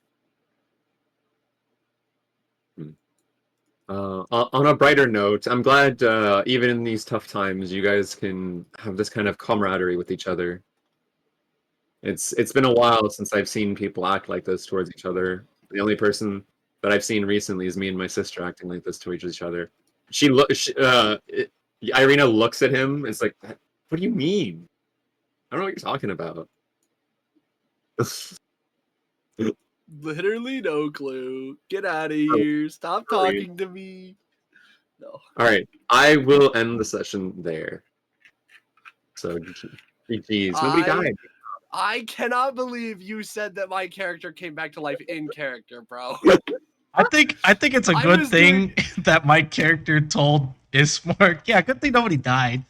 On a brighter note, I'm glad even in these tough times, you guys can have this kind of camaraderie with each other. It's been a while since I've seen people act like this towards each other. The only person that I've seen recently is me and my sister acting like this to each other. Irina looks at him. It's like, what do you mean? I don't know what you're talking about. Literally no clue. Get out of here. Stop talking to me. No. All right, I will end the session there. So, GG's. Nobody died. I cannot believe you said that my character came back to life in character, bro. I think it's a I good was thing that my character told Ismark. Yeah, good thing nobody died.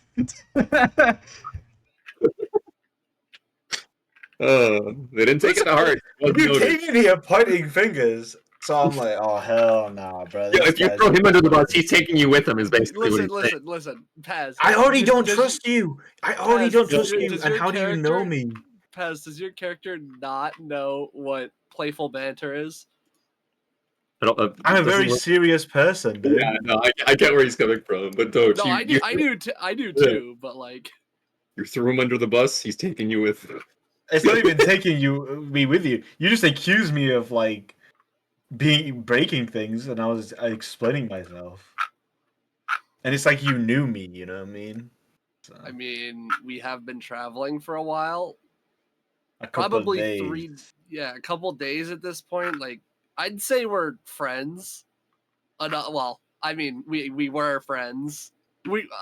They didn't take it to heart. Was You noted. came in here pointing fingers, so I'm like, oh hell nah, bro. Yeah, this if you guy's- throw him under the bus, he's taking you with him. Is basically what Listen, Paz. I already does- don't does- trust you. I already Paz, don't does trust your- you. does And your how do you know character- me? Paz, does your character not know what playful banter is? I don't. I'm a doesn't very look- serious person, dude. Yeah, no, I get where he's coming from, but don't. No, I do too, but like, You threw him under the bus. He's taking you with. It's not even taking me with you. You just accused me of like breaking things, and I was explaining myself. And it's like you knew me. You know what I mean? So, I mean, we have been traveling for a while. a couple of Probably days. a couple days at this point. Like, I'd say we're friends. Well, I mean, we were friends.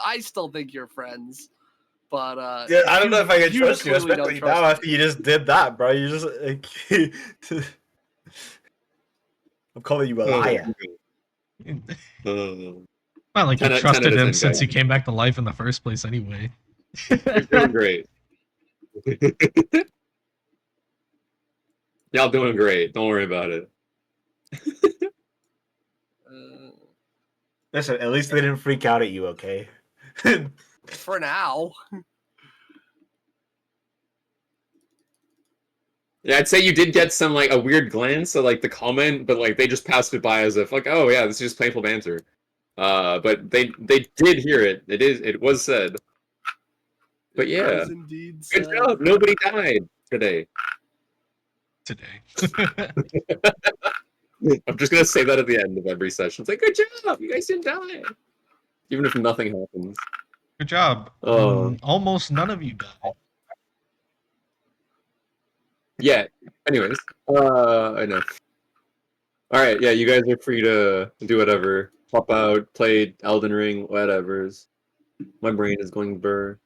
I still think you're friends, but Yeah, I don't know if I can trust you, clearly don't especially trust now me. after you just did that, bro. You just I'm calling you a liar. Not like you 10 trusted out of him 10, since guys. he came back to life in the first place, anyway. You're doing great. Y'all doing great. Don't worry about it. Listen, at least they didn't freak out at you, okay? For now. Yeah, I'd say you did get some like a weird glance at like the comment, but like they just passed it by as if like, oh yeah, this is just playful banter. But they did hear it. It was said. But It yeah, was indeed good said. job. Nobody died today. Today. I'm just gonna say that at the end of every session. It's like, good job, you guys didn't die, even if nothing happens. Good job. Almost none of you died. Yeah. Anyways, enough. All right. Yeah, you guys are free to do whatever. Pop out, play Elden Ring, whatever's. My brain is going burr.